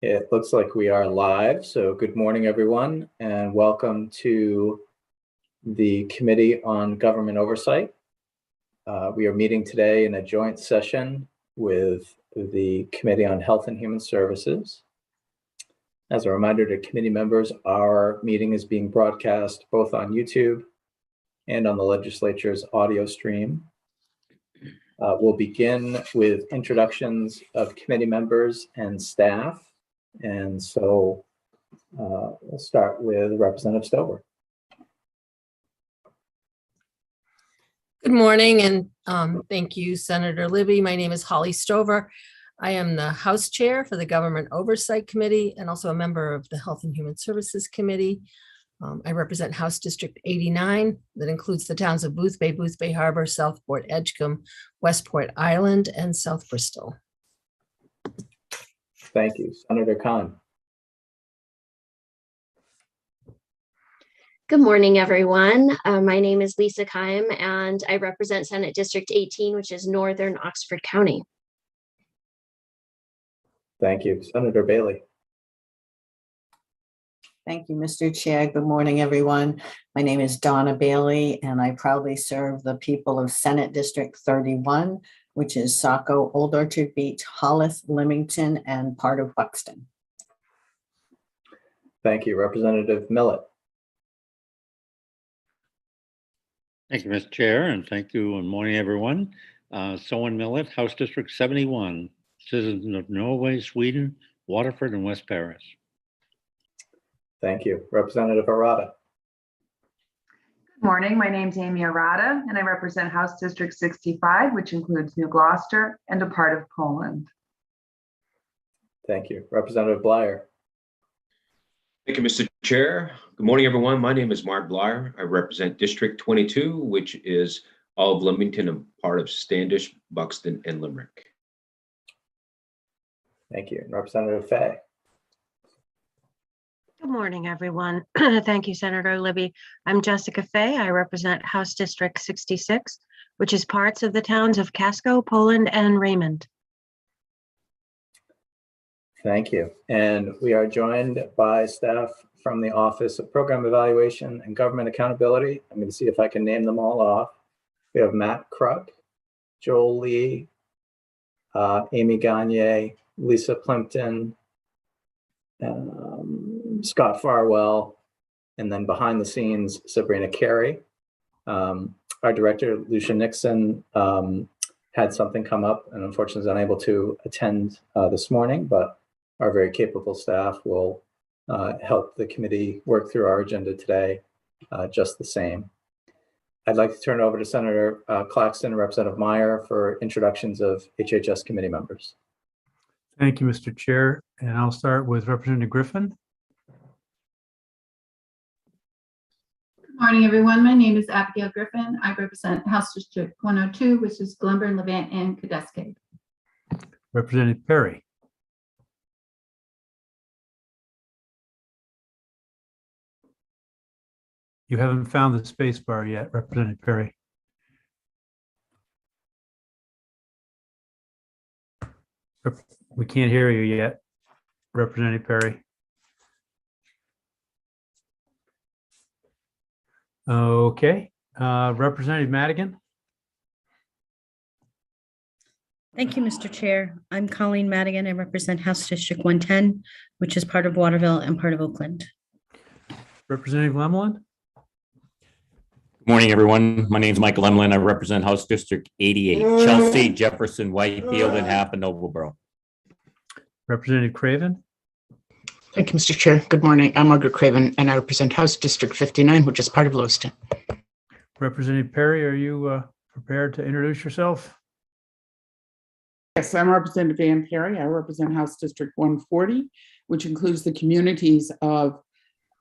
It looks like we are live, so good morning, everyone, and welcome to the Committee on Government Oversight. We are meeting today in a joint session with the Committee on Health and Human Services. As a reminder to committee members, our meeting is being broadcast both on YouTube and on the legislature's audio stream. We'll begin with introductions of committee members and staff. And so we'll start with Representative Stover. Good morning, and thank you, Senator Libby. My name is Holly Stover. I am the House Chair for the Government Oversight Committee and also a member of the Health and Human Services Committee. I represent House District 89, that includes the towns of Boothbay, Boothbay Harbor, Southport, Edgecombe, Westport Island, and South Bristol. Thank you. Senator Khan. Good morning, everyone. My name is Lisa Keim, and I represent Senate District 18, which is Northern Oxford County. Thank you. Senator Bailey. Thank you, Mr. Chair. Good morning, everyone. My name is Donna Bailey, and I proudly serve the people of Senate District 31, which is Saco, Old Orchard Beach, Hollis, Leamington, and part of Buxton. Thank you. Representative Millett. Thank you, Mr. Chair, and thank you, and morning, everyone. Someone Millett, House District 71, citizens of Norway, Sweden, Waterford, and West Paris. Thank you. Representative Arata. Good morning. My name is Amy Arata, and I represent House District 65, which includes New Gloucester and a part of Poland. Thank you. Representative Blyer. Thank you, Mr. Chair. Good morning, everyone. My name is Mark Blyer. I represent District 22, which is all of Leamington and part of Standish, Buxton, and Limerick. Thank you. Representative Fay. Good morning, everyone. Thank you, Senator Libby. I'm Jessica Fay. I represent House District 66, which is parts of the towns of Casco, Poland, and Raymond. Thank you. And we are joined by staff from the Office of Program Evaluation and Government Accountability. I'm going to see if I can name them all off. We have Matt Kruk, Joel Lee, Amy Gagne, Lisa Plimpton, Scott Farwell, and then behind the scenes, Sabrina Carey. Our director, Lucia Nixon, had something come up and unfortunately is unable to attend this morning, but our very capable staff will help the committee work through our agenda today just the same. I'd like to turn it over to Senator Claxton and Representative Meyer for introductions of HHS committee members. Thank you, Mr. Chair. And I'll start with Representative Griffin. Good morning, everyone. My name is Abigail Griffin. I represent House District 102, which is Glenburn, Levant, and Cadescade. Representative Perry. You haven't found the space bar yet, Representative Perry. We can't hear you yet, Representative Perry. Okay, Representative Madigan. Thank you, Mr. Chair. I'm Colleen Madigan. I represent House District 110, which is part of Waterville and part of Oakland. Representative Lemelin. Good morning, everyone. My name is Michael Emlin. I represent House District 88, Chelsea, Jefferson, Whitefield, and Hap and Noblesboro. Representative Craven. Thank you, Mr. Chair. Good morning. I'm Margaret Craven, and I represent House District 59, which is part of Lewiston. Representative Perry, are you prepared to introduce yourself? Yes, I'm Representative Ann Perry. I represent House District 140, which includes the communities of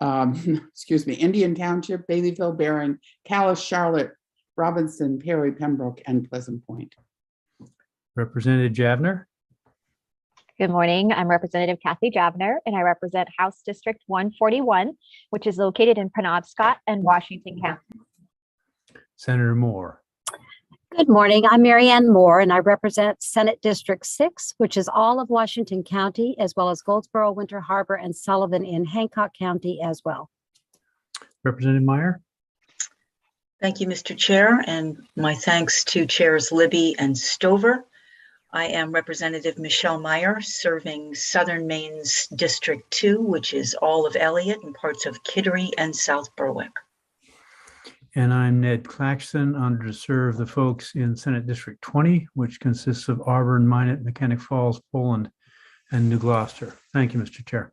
Indian Township, Baileyville, Bering, Calais, Charlotte, Robinson, Perry, Pembroke, and Pleasant Point. Representative Javner. Good morning. I'm Representative Kathy Javner, and I represent House District 141, which is located in Penobscot and Washington County. Senator Moore. Good morning. I'm Marianne Moore, and I represent Senate District 6, which is all of Washington County, as well as Goldsboro, Winter Harbor, and Sullivan in Hancock County as well. Representative Meyer. Thank you, Mr. Chair, and my thanks to Chairs Libby and Stover. I am Representative Michelle Meyer, serving Southern Maine's District 2, which is all of Elliott and parts of Kittery and South Berwick. And I'm Ned Claxton, honored to serve the folks in Senate District 20, which consists of Auburn, Minot, Mechanic Falls, Poland, and New Gloucester. Thank you, Mr. Chair.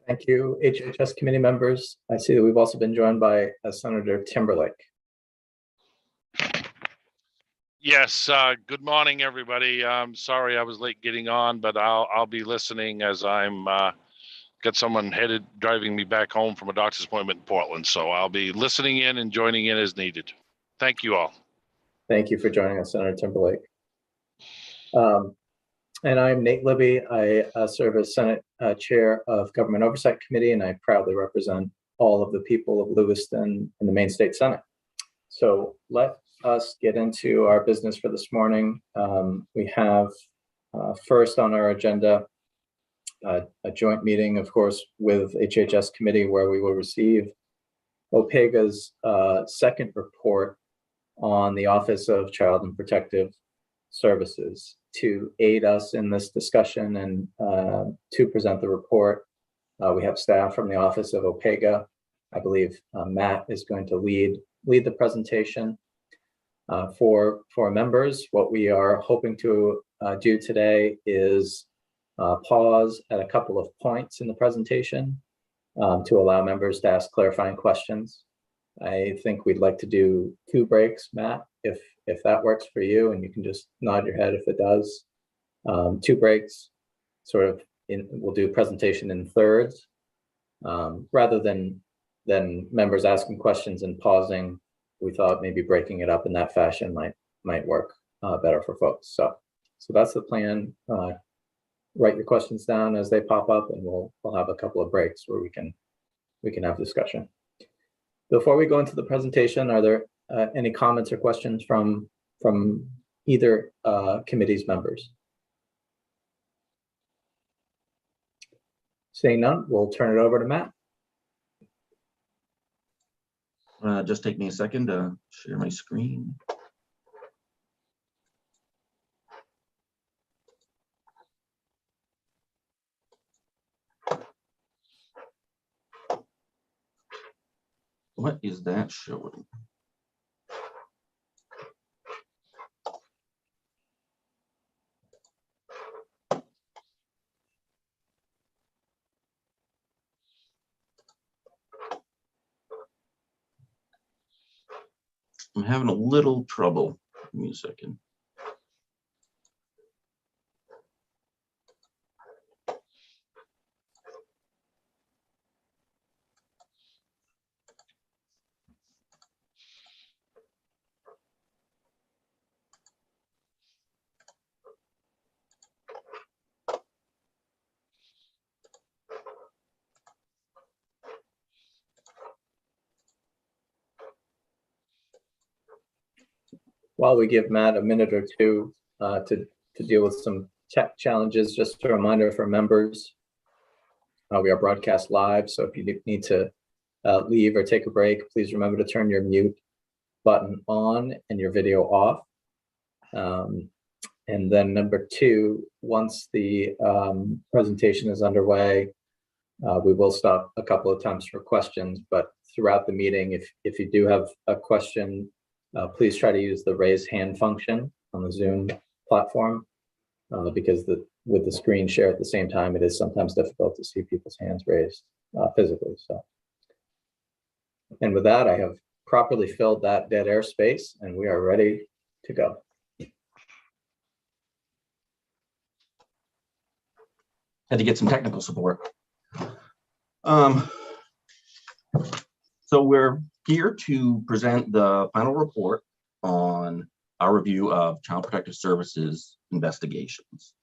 Thank you, HHS committee members. I see that we've also been joined by Senator Timberlake. Yes, good morning, everybody. I'm sorry I was late getting on, but I'll be listening as I'm got someone driving me back home from a doctor's appointment in Portland. So I'll be listening in and joining in as needed. Thank you all. Thank you for joining us, Senator Timberlake. And I'm Nate Libby. I serve as Senate Chair of Government Oversight Committee, and I proudly represent all of the people of Lewiston in the Maine State Senate. So let us get into our business for this morning. We have first on our agenda a joint meeting, of course, with HHS committee, where we will receive OPEGA's second report on the Office of Child and Protective Services. To aid us in this discussion and to present the report, we have staff from the Office of OPEGA. I believe Matt is going to lead the presentation. For members, what we are hoping to do today is pause at a couple of points in the presentation to allow members to ask clarifying questions. I think we'd like to do 2 breaks, Matt, if that works for you, and you can just nod your head if it does. 2 breaks, sort of we'll do presentation in thirds, rather than members asking questions and pausing. We thought maybe breaking it up in that fashion might work better for folks. So that's the plan. Write your questions down as they pop up, and we'll have a couple of breaks where we can have discussion. Before we go into the presentation, are there any comments or questions from either committee's members? Seeing none, we'll turn it over to Matt. Just take me a second to share my screen. What is that showing? I'm having a little trouble. Give me a second. While we give Matt a minute or two to deal with some tech challenges, just a reminder for members, we are broadcast live, so if you need to leave or take a break, please remember to turn your mute button on and your video off. And then number 2, once the presentation is underway, we will stop a couple of times for questions, but throughout the meeting, if you do have a question, please try to use the raise hand function on the Zoom platform, because with the screen share at the same time, it is sometimes difficult to see people's hands raised physically. So, and with that, I have properly filled that dead air space, and we are ready to go. Had to get some technical support. So we're here to present the final report on our review of Child Protective Services investigations.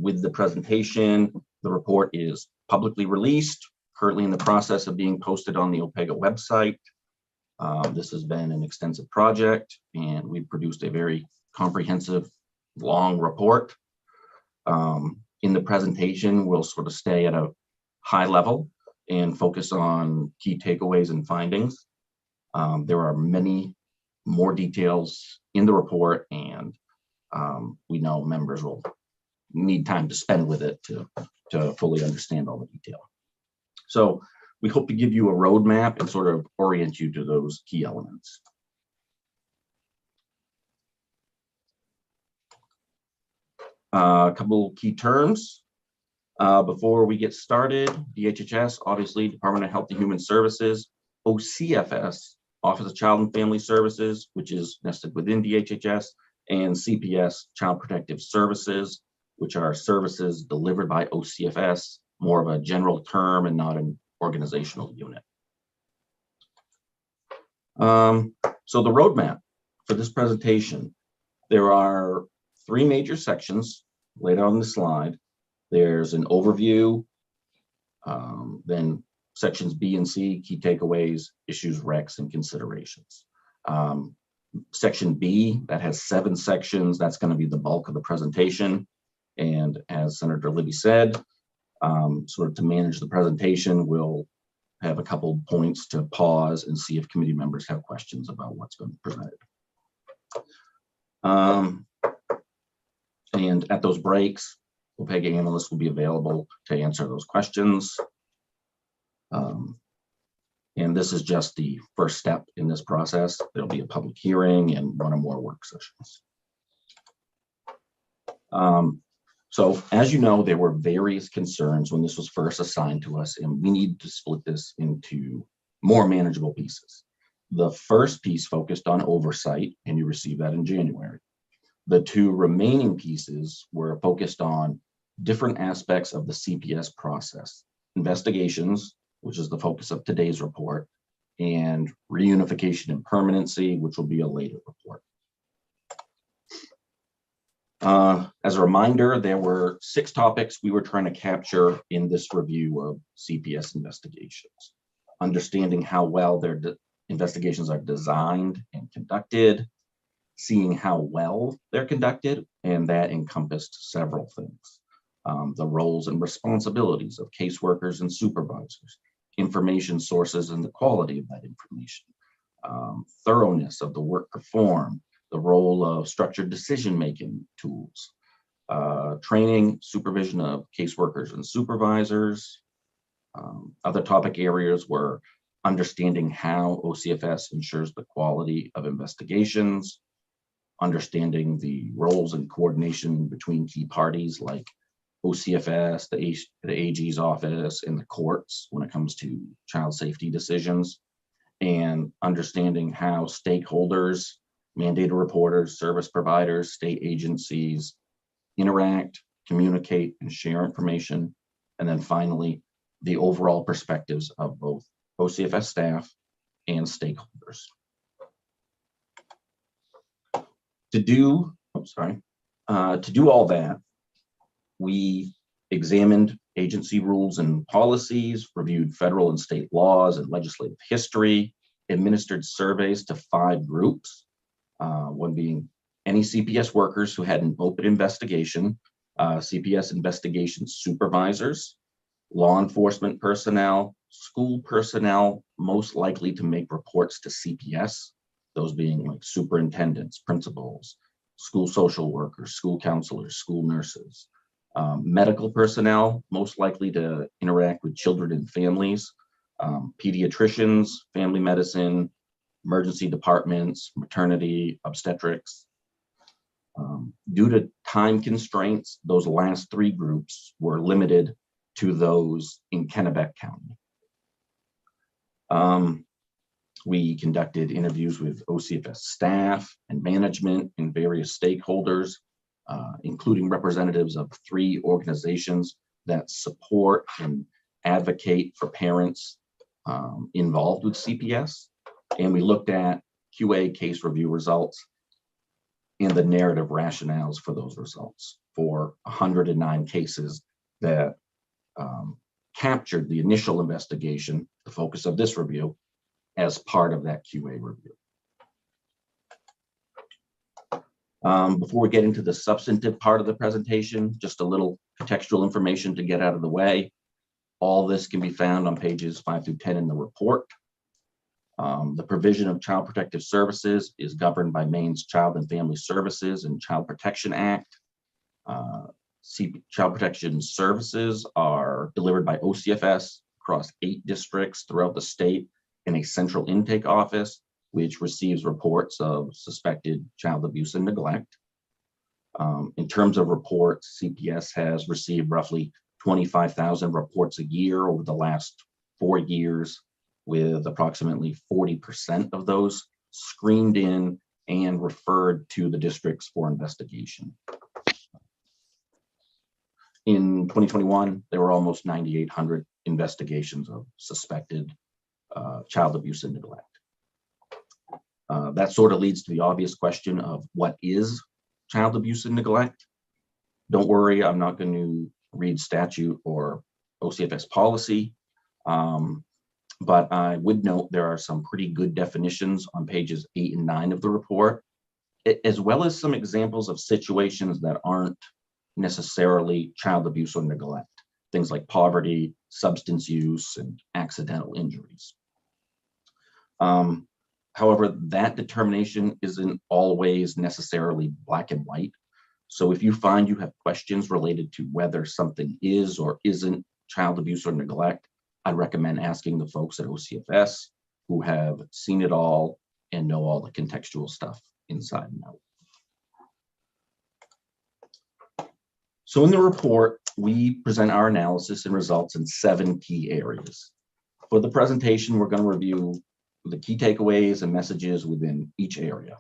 With the presentation, the report is publicly released, currently in the process of being posted on the OPEGA website. This has been an extensive project, and we've produced a very comprehensive, long report. In the presentation, we'll sort of stay at a high level and focus on key takeaways and findings. There are many more details in the report, and we know members will need time to spend with it to fully understand all the detail. So we hope to give you a roadmap and sort of orient you to those key elements. A couple key terms before we get started. DHHS, obviously, Department of Health and Human Services. OCFS, Office of Child and Family Services, which is nested within DHHS, and CPS, Child Protective Services, which are services delivered by OCFS, more of a general term and not an organizational unit. So the roadmap for this presentation, there are 3 major sections laid out on the slide. There's an overview, then sections B and C, key takeaways, issues, recs, and considerations. Section B, that has 7 sections. That's going to be the bulk of the presentation. And as Senator Libby said, sort of to manage the presentation, we'll have a couple points to pause and see if committee members have questions about what's been presented. And at those breaks, OPEG analysts will be available to answer those questions. And this is just the first step in this process. There'll be a public hearing and 1 or more work sessions. So as you know, there were various concerns when this was first assigned to us, and we need to split this into more manageable pieces. The first piece focused on oversight, and you received that in January. The 2 remaining pieces were focused on different aspects of the CPS process: investigations, which is the focus of today's report, and reunification and permanency, which will be a later report. As a reminder, there were 6 topics we were trying to capture in this review of CPS investigations: understanding how well their investigations are designed and conducted, seeing how well they're conducted, and that encompassed several things. The roles and responsibilities of caseworkers and supervisors, information sources and the quality of that information, thoroughness of the work performed, the role of structured decision-making tools, training, supervision of caseworkers and supervisors. Other topic areas were understanding how OCFS ensures the quality of investigations, understanding the roles and coordination between key parties like OCFS, the AG's office, and the courts when it comes to child safety decisions, and understanding how stakeholders, mandated reporters, service providers, state agencies interact, communicate, and share information. And then finally, the overall perspectives of both OCFS staff and stakeholders. To do all that, we examined agency rules and policies, reviewed federal and state laws and legislative history, administered surveys to 5 groups, one being any CPS workers who had an open investigation, CPS investigation supervisors, law enforcement personnel, school personnel most likely to make reports to CPS, those being like superintendents, principals, school social workers, school counselors, school nurses, medical personnel most likely to interact with children and families, pediatricians, family medicine, emergency departments, maternity, obstetrics. Due to time constraints, those last 3 groups were limited to those in Kennebec County. We conducted interviews with OCFS staff and management and various stakeholders, including representatives of 3 organizations that support and advocate for parents involved with CPS. And we looked at QA case review results and the narrative rationales for those results for 109 cases that captured the initial investigation, the focus of this review, as part of that QA review. Before we get into the substantive part of the presentation, just a little contextual information to get out of the way. All this can be found on pages 5 through 10 in the report. The provision of child protective services is governed by Maine's Child and Family Services and Child Protection Act. Child protection services are delivered by OCFS across 8 districts throughout the state in a central intake office, which receives reports of suspected child abuse and neglect. In terms of reports, CPS has received roughly 25,000 reports a year over the last 4 years, with approximately 40% of those screened in and referred to the districts for investigation. In 2021, there were almost 9,800 investigations of suspected child abuse and neglect. That sort of leads to the obvious question of what is child abuse and neglect? Don't worry, I'm not going to read statute or OCFS policy, but I would note there are some pretty good definitions on pages 8 and 9 of the report, as well as some examples of situations that aren't necessarily child abuse or neglect, things like poverty, substance use, and accidental injuries. However, that determination isn't always necessarily black and white. So if you find you have questions related to whether something is or isn't child abuse or neglect, I'd recommend asking the folks at OCFS who have seen it all and know all the contextual stuff inside and out. So in the report, we present our analysis and results in 7 key areas. For the presentation, we're going to review the key takeaways and messages within each area.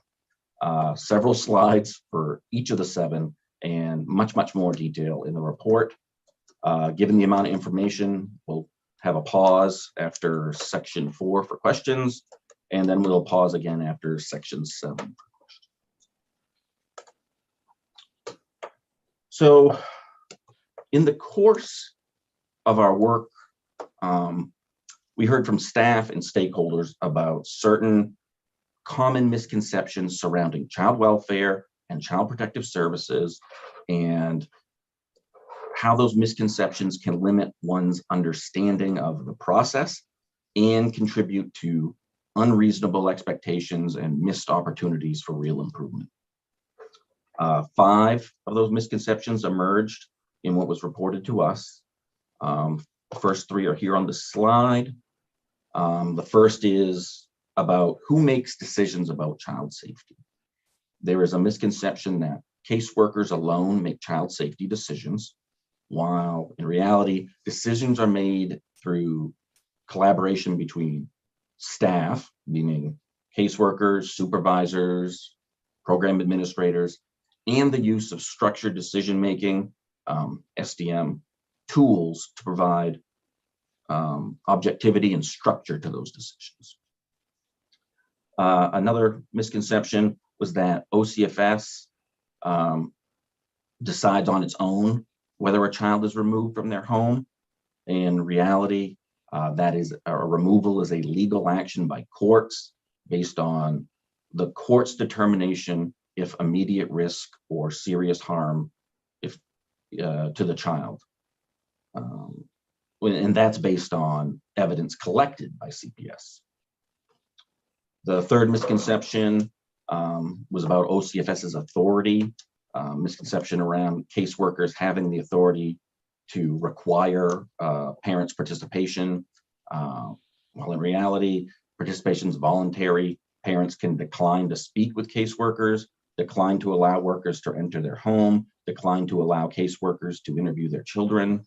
Several slides for each of the 7 and much more detail in the report. Given the amount of information, we'll have a pause after section 4 for questions, and then we'll pause again after section 7 for questions. So in the course of our work, we heard from staff and stakeholders about certain common misconceptions surrounding child welfare and child protective services, and how those misconceptions can limit one's understanding of the process and contribute to unreasonable expectations and missed opportunities for real improvement. 5 of those misconceptions emerged in what was reported to us. The first 3 are here on the slide. The first is about who makes decisions about child safety. There is a misconception that caseworkers alone make child safety decisions, while in reality, decisions are made through collaboration between staff, meaning caseworkers, supervisors, program administrators, and the use of structured decision-making, SDM, tools to provide objectivity and structure to those decisions. Another misconception was that OCFS decides on its own whether a child is removed from their home. In reality, that is a removal is a legal action by courts based on the court's determination if immediate risk or serious harm to the child. And that's based on evidence collected by CPS. The third misconception was about OCFS's authority, misconception around caseworkers having the authority to require parents' participation. While in reality, participation is voluntary. Parents can decline to speak with caseworkers, decline to allow workers to enter their home, decline to allow caseworkers to interview their children.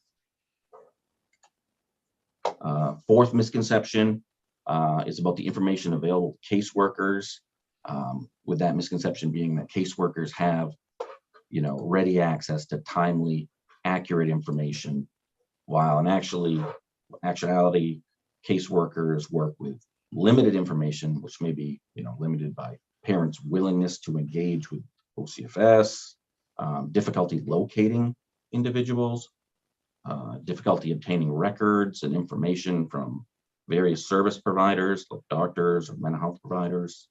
Fourth misconception is about the information available to caseworkers, with that misconception being that caseworkers have, ready access to timely, accurate information, while in actuality, caseworkers work with limited information, which may be, limited by parents' willingness to engage with OCFS, difficulty locating individuals, difficulty obtaining records and information from various service providers like doctors or mental health providers.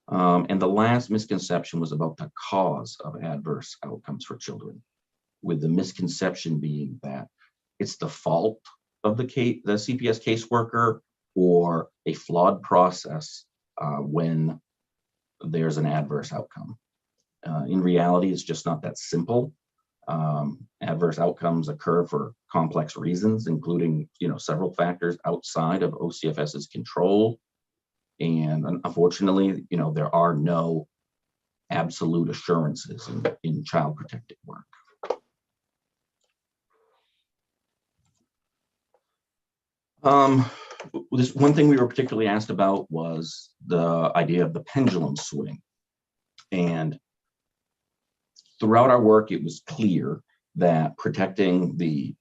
And the last misconception was about the cause of adverse outcomes for children, with the misconception being that it's the fault of the CPS caseworker or a flawed process when there's an adverse outcome. In reality, it's just not that simple. Adverse outcomes occur for complex reasons, including, several factors outside of OCFS's control. And unfortunately, there are no absolute assurances in child protective work. This one thing we were particularly asked about was the idea of the pendulum swing. And throughout our work, it was clear that protecting the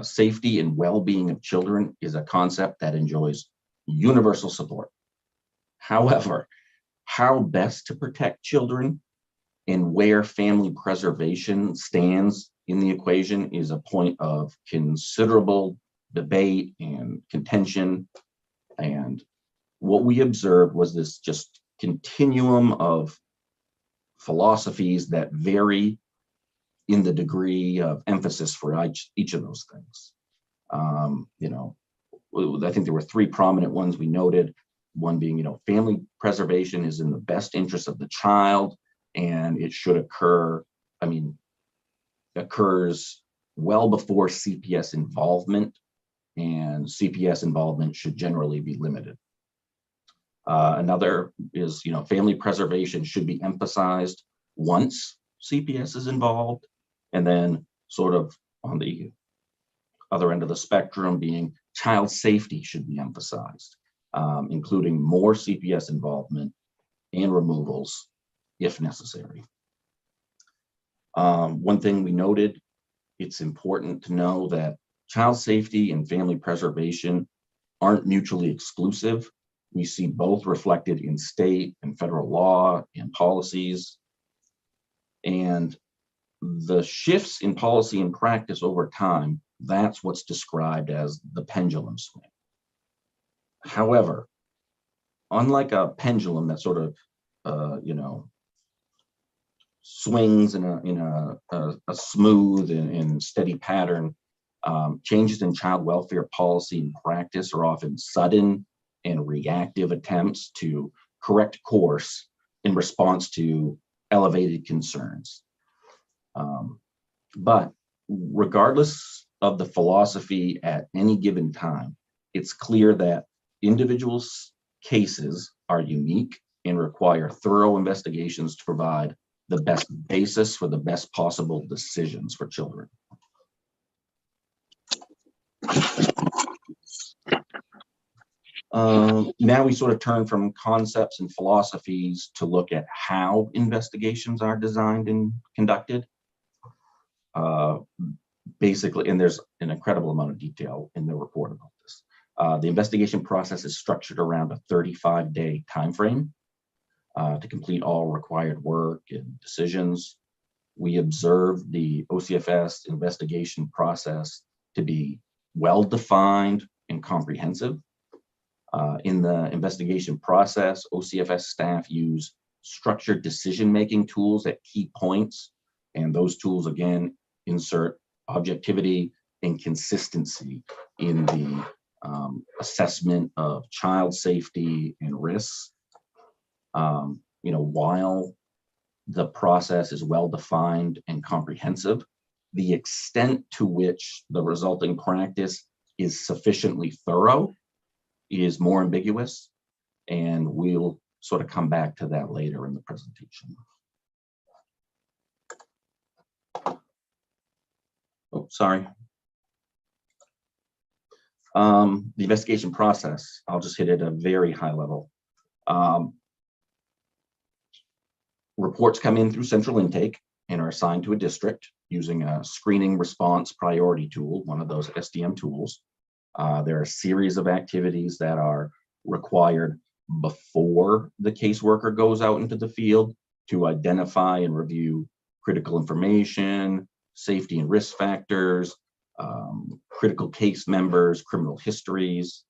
safety and well-being of children is a concept that enjoys universal support. However, how best to protect children and where family preservation stands in the equation is a point of considerable debate and contention. And what we observed was this just continuum of philosophies that vary in the degree of emphasis for each of those things. I think there were three prominent ones we noted. One being, family preservation is in the best interest of the child, and it should occurs well before CPS involvement, and CPS involvement should generally be limited. Another is, family preservation should be emphasized once CPS is involved, and then sort of on the other end of the spectrum being child safety should be emphasized, including more CPS involvement and removals if necessary. One thing we noted, it's important to know that child safety and family preservation aren't mutually exclusive. We see both reflected in state and federal law and policies. And the shifts in policy and practice over time, that's what's described as the pendulum swing. However, unlike a pendulum that sort of, swings in a smooth and steady pattern, changes in child welfare policy and practice are often sudden and reactive attempts to correct course in response to elevated concerns. But regardless of the philosophy at any given time, it's clear that individuals' cases are unique and require thorough investigations to provide the best basis for the best possible decisions for children. Now we sort of turn from concepts and philosophies to look at how investigations are designed and conducted. Basically, and there's an incredible amount of detail in the report about this. The investigation process is structured around a 35-day timeframe to complete all required work and decisions. We observe the OCFS investigation process to be well-defined and comprehensive. In the investigation process, OCFS staff use structured decision-making tools at key points, and those tools, again, insert objectivity and consistency in the assessment of child safety and risks. While the process is well-defined and comprehensive, the extent to which the resulting practice is sufficiently thorough is more ambiguous, and we'll sort of come back to that later in the presentation. Oh, sorry. The investigation process, I'll just hit it at a very high level. Reports come in through central intake and are assigned to a district using a screening response priority tool, one of those SDM tools. There are a series of activities that are required before the caseworker goes out into the field to identify and review critical information, safety and risk factors, critical case members, criminal histories.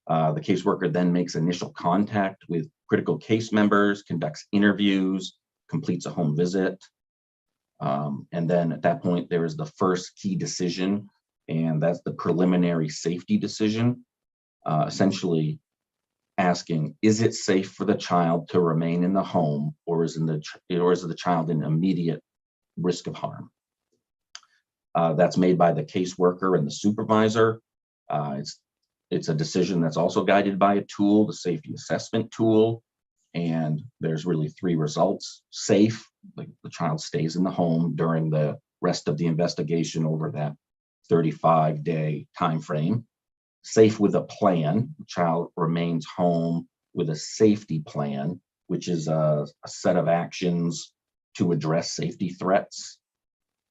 The caseworker then makes initial contact with critical case members, conducts interviews, completes a home visit. And then at that point, there is the first key decision, and that's the preliminary safety decision, essentially asking, is it safe for the child to remain in the home, or is the child in immediate risk of harm? That's made by the caseworker and the supervisor. It's a decision that's also guided by a tool, the safety assessment tool. And there's really 3 results: safe, like the child stays in the home during the rest of the investigation over that 35-day time frame. Safe with a plan, the child remains home with a safety plan, which is a set of actions to address safety threats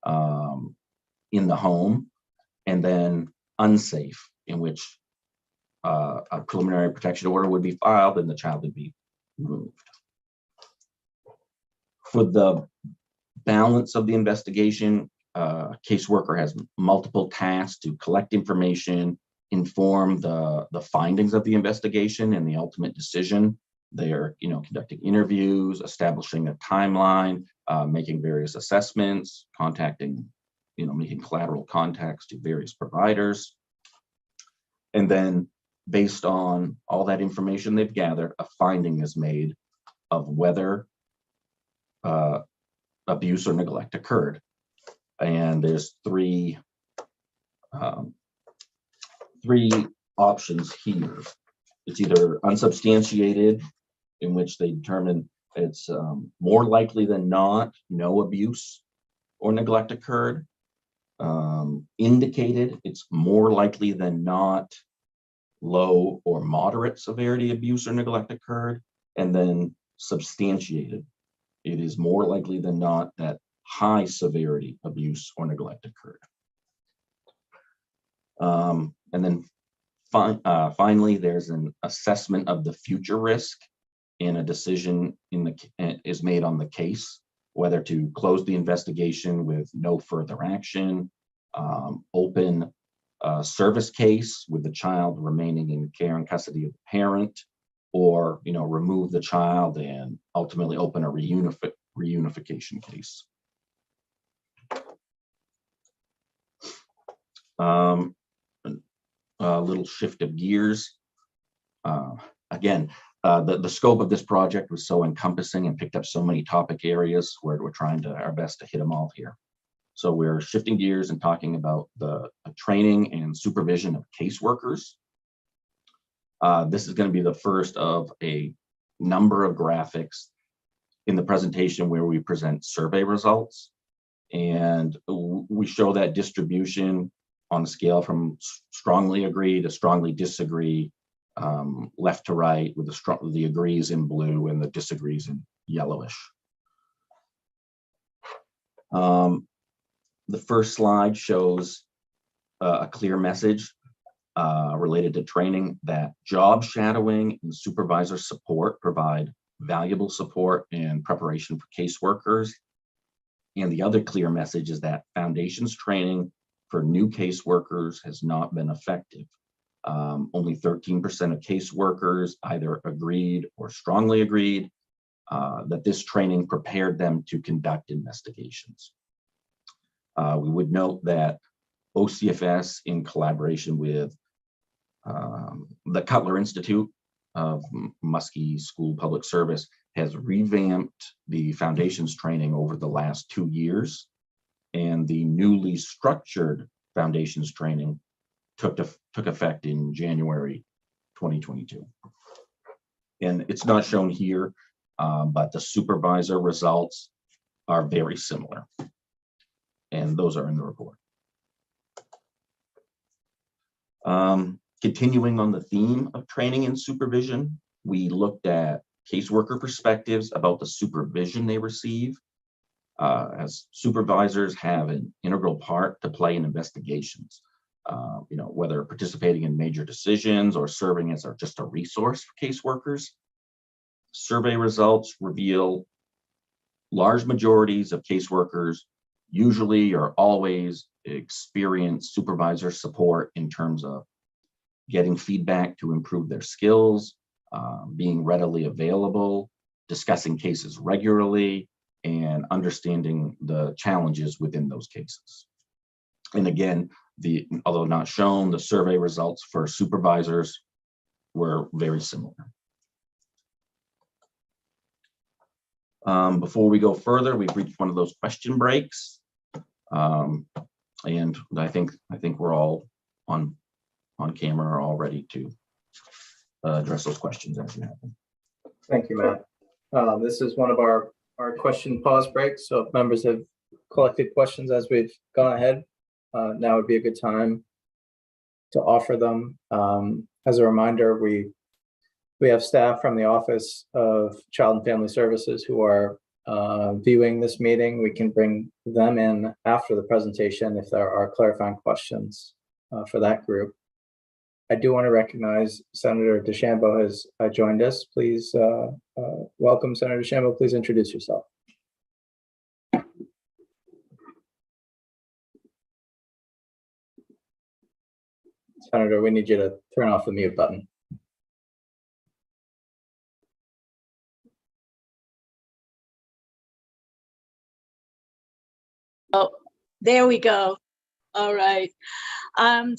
in the home. And then unsafe, in which a preliminary protection order would be filed and the child would be removed. For the balance of the investigation, caseworker has multiple tasks to collect information, inform the findings of the investigation and the ultimate decision. They're, conducting interviews, establishing a timeline, making various assessments, contacting, making collateral contacts to various providers. And then based on all that information they've gathered, a finding is made of whether abuse or neglect occurred. And there's three options here. It's either unsubstantiated, in which they determine it's more likely than not no abuse or neglect occurred. Indicated, it's more likely than not low or moderate severity abuse or neglect occurred. And then substantiated, it is more likely than not that high severity abuse or neglect occurred. And then finally, there's an assessment of the future risk, and a decision is made on the case, whether to close the investigation with no further action, open a service case with the child remaining in care and custody of the parent, or remove the child and ultimately open a reunification case. A little shift of gears. Again, the scope of this project was so encompassing and picked up so many topic areas where we're trying our best to hit them all here. So we're shifting gears and talking about the training and supervision of caseworkers. This is going to be the first of a number of graphics in the presentation where we present survey results. And we show that distribution on a scale from strongly agree to strongly disagree, left to right, with the agrees in blue and the disagrees in yellowish. The first slide shows a clear message related to training, that job shadowing and supervisor support provide valuable support and preparation for caseworkers. And the other clear message is that foundations training for new caseworkers has not been effective. Only 13% of caseworkers either agreed or strongly agreed that this training prepared them to conduct investigations. We would note that OCFS, in collaboration with the Cutler Institute of Muskie School Public Service, has revamped the foundations training over the last 2 years. And the newly structured foundations training took effect in January 2022. And it's not shown here, but the supervisor results are very similar. And those are in the report. Continuing on the theme of training and supervision, we looked at caseworker perspectives about the supervision they receive, as supervisors have an integral part to play in investigations, whether participating in major decisions or serving as just a resource for caseworkers. Survey results reveal large majorities of caseworkers usually or always experience supervisor support in terms of getting feedback to improve their skills, being readily available, discussing cases regularly, and understanding the challenges within those cases. And again, although not shown, the survey results for supervisors were very similar. Before we go further, we've reached one of those question breaks. And I think we're all on camera, all ready to address those questions as you have them. Thank you, Matt. This is one of our question pause breaks. So if members have collected questions as we've gone ahead, now would be a good time to offer them. As a reminder, we have staff from the Office of Child and Family Services who are viewing this meeting. We can bring them in after the presentation if there are clarifying questions for that group. I do want to recognize Senator DeChambeau has joined us. Please welcome Senator DeChambeau. Please introduce yourself. Senator, we need you to turn off the mute button. Oh, there we go. All right. I'm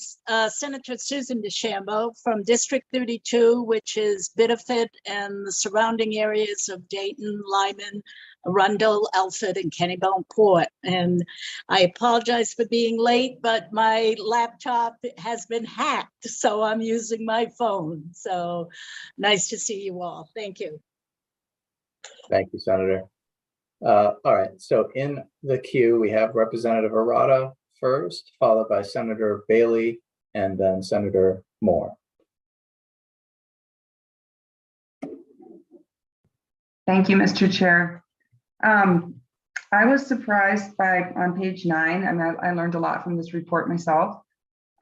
Senator Susan DeChambeau from District 32, which is Biddeford and the surrounding areas of Dayton, Lyman, Arundel, Alfred, and Kennebunk-Port. And I apologize for being late, but my laptop has been hacked, so I'm using my phone. So nice to see you all. Thank you. Thank you, Senator. All right, so in the queue, we have Representative Arata first, followed by Senator Bailey, and then Senator Moore. Thank you, Mr. Chair. I was surprised by on page 9, and I learned a lot from this report myself.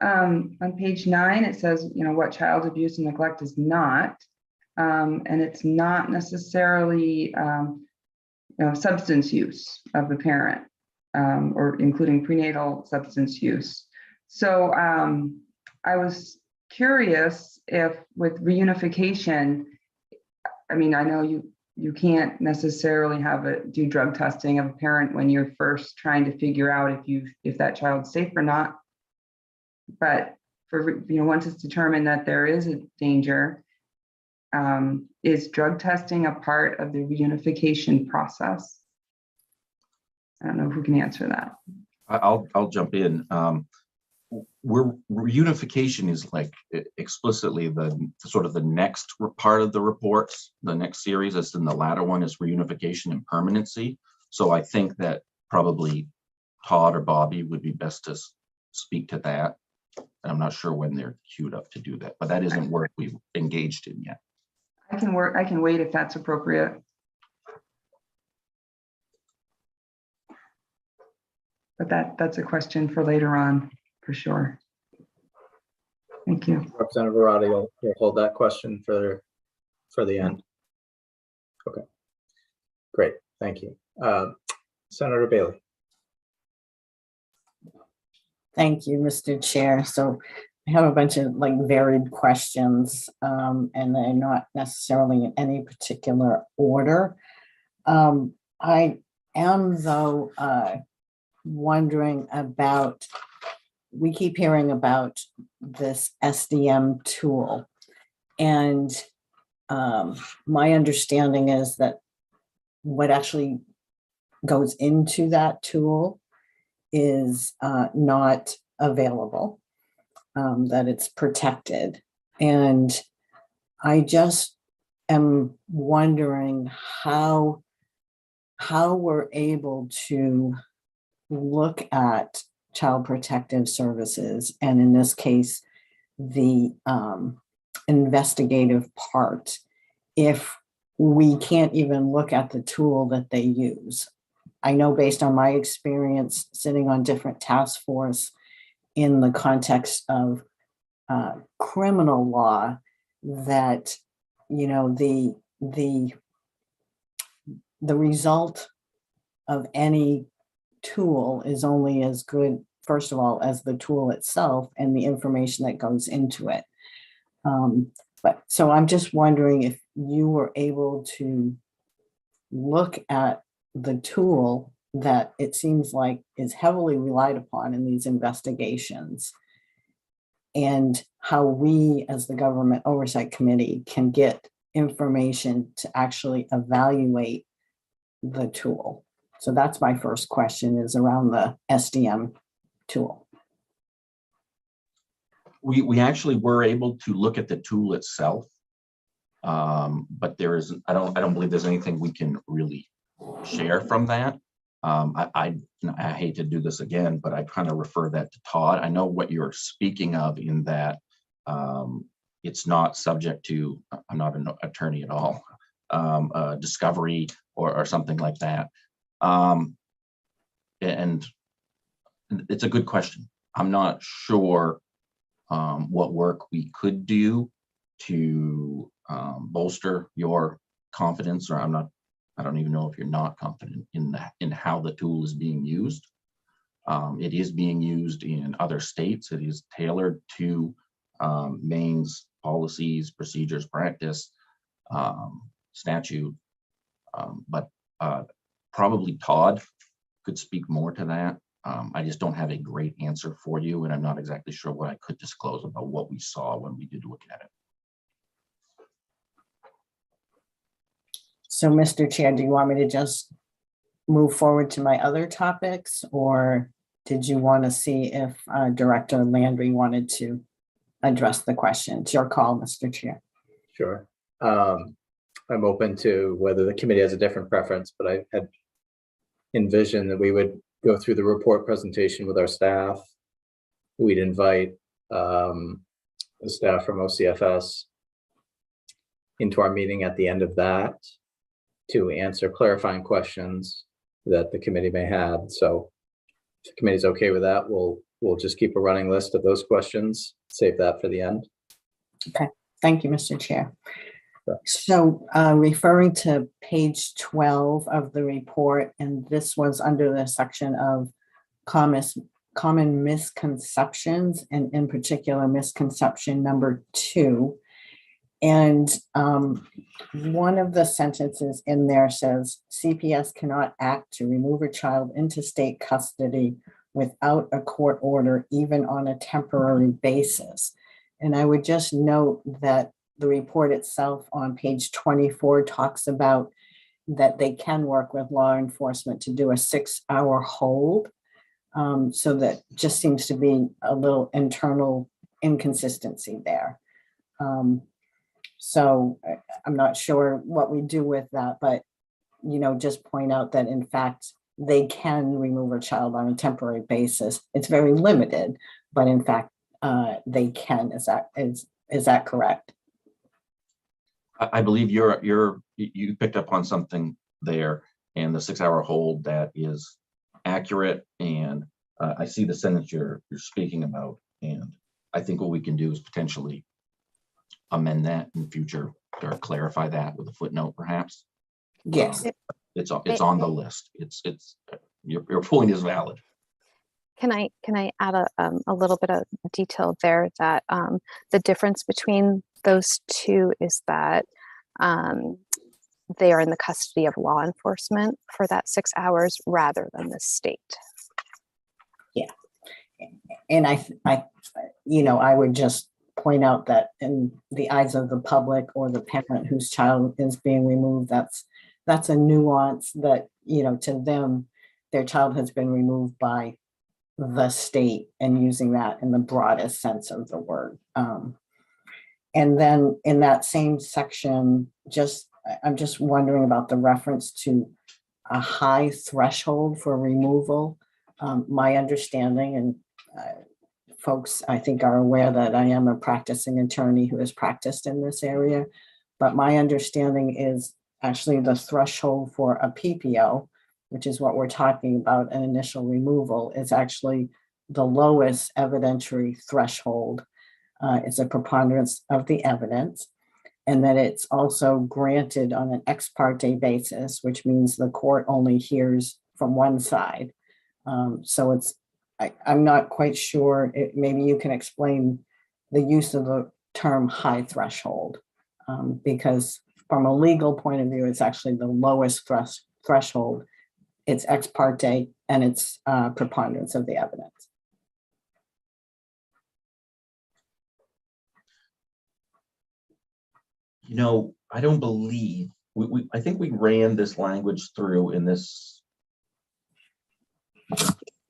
On page 9, it says, what child abuse and neglect is not, and it's not necessarily substance use of the parent, or including prenatal substance use. So I was curious if with reunification, I know you can't necessarily do drug testing of a parent when you're first trying to figure out if that child's safe or not. But for once it's determined that there is a danger, is drug testing a part of the reunification process? I don't know who can answer that. I'll jump in. Reunification is like explicitly the sort of the next part of the reports, the next series, as in the latter one is reunification and permanency. So I think that probably Todd or Bobby would be best to speak to that. And I'm not sure when they're queued up to do that, but that isn't work we've engaged in yet. I can wait if that's appropriate. But that's a question for later on, for sure. Thank you. Representative Arata, you'll hold that question for the end. Okay, great, thank you. Senator Bailey. Thank you, Mr. Chair. So I have a bunch of varied questions, and they're not necessarily in any particular order. I am, though, wondering about, we keep hearing about this SDM tool, and my understanding is that what actually goes into that tool is not available, that it's protected. And I just am wondering how we're able to look at child protective services, and in this case, the investigative part, if we can't even look at the tool that they use. I know based on my experience sitting on different task force in the context of criminal law, that the result of any tool is only as good, first of all, as the tool itself and the information that goes into it. But so I'm just wondering if you were able to look at the tool that it seems like is heavily relied upon in these investigations, and how we as the Government Oversight Committee can get information to actually evaluate the tool. So that's my first question, is around the SDM tool. We actually were able to look at the tool itself. But there is, I don't believe there's anything we can really share from that. I hate to do this again, but I kind of refer that to Todd. I know what you're speaking of in that it's not subject to, I'm not an attorney at all, discovery or something like that. And it's a good question. I'm not sure what work we could do to bolster your confidence, or I don't even know if you're not confident in how the tool is being used. It is being used in other states. It is tailored to Maine's policies, procedures, practice, statute. But probably Todd could speak more to that. I just don't have a great answer for you, and I'm not exactly sure what I could disclose about what we saw when we did look at it. So, Mr. Chair, do you want me to just move forward to my other topics, or did you want to see if Director Landry wanted to address the question? It's your call, Mr. Chair. Sure. I'm open to whether the committee has a different preference, but I had envisioned that we would go through the report presentation with our staff. We'd invite the staff from OCFS into our meeting at the end of that to answer clarifying questions that the committee may have. So if the committee's okay with that, we'll just keep a running list of those questions, save that for the end. Okay, thank you, Mr. Chair. So referring to page 12 of the report, and this was under the section of common misconceptions, and in particular misconception number 2. And one of the sentences in there says, CPS cannot act to remove a child into state custody without a court order, even on a temporary basis. And I would just note that the report itself on page 24 talks about that they can work with law enforcement to do a 6-hour hold. So that just seems to be a little internal inconsistency there. So I'm not sure what we do with that, but, just point out that in fact, they can remove a child on a temporary basis. It's very limited, but in fact, they can. Is that correct? I believe you picked up on something there, and the 6-hour hold, that is accurate. And I see the sentence you're speaking about, and I think what we can do is potentially amend that in future or clarify that with a footnote, perhaps. Yes, it's on the list. It's your point is valid. Can I add a little bit of detail there, that the difference between those two is that they are in the custody of law enforcement for that 6 hours rather than the state. Yeah. And I would just point out that in the eyes of the public or the parent whose child is being removed, that's a nuance that, to them, their child has been removed by the state, and using that in the broadest sense of the word. And then in that same section, I'm just wondering about the reference to a high threshold for removal. My understanding, and folks I think are aware that I am a practicing attorney who has practiced in this area, but my understanding is actually the threshold for a PPO, which is what we're talking about, an initial removal, is actually the lowest evidentiary threshold. It's a preponderance of the evidence, and that it's also granted on an ex parte basis, which means the court only hears from one side. So I'm not quite sure, maybe you can explain the use of the term high threshold, because from a legal point of view, it's actually the lowest threshold. It's ex parte and it's preponderance of the evidence. I don't believe, I think we ran this language through in this,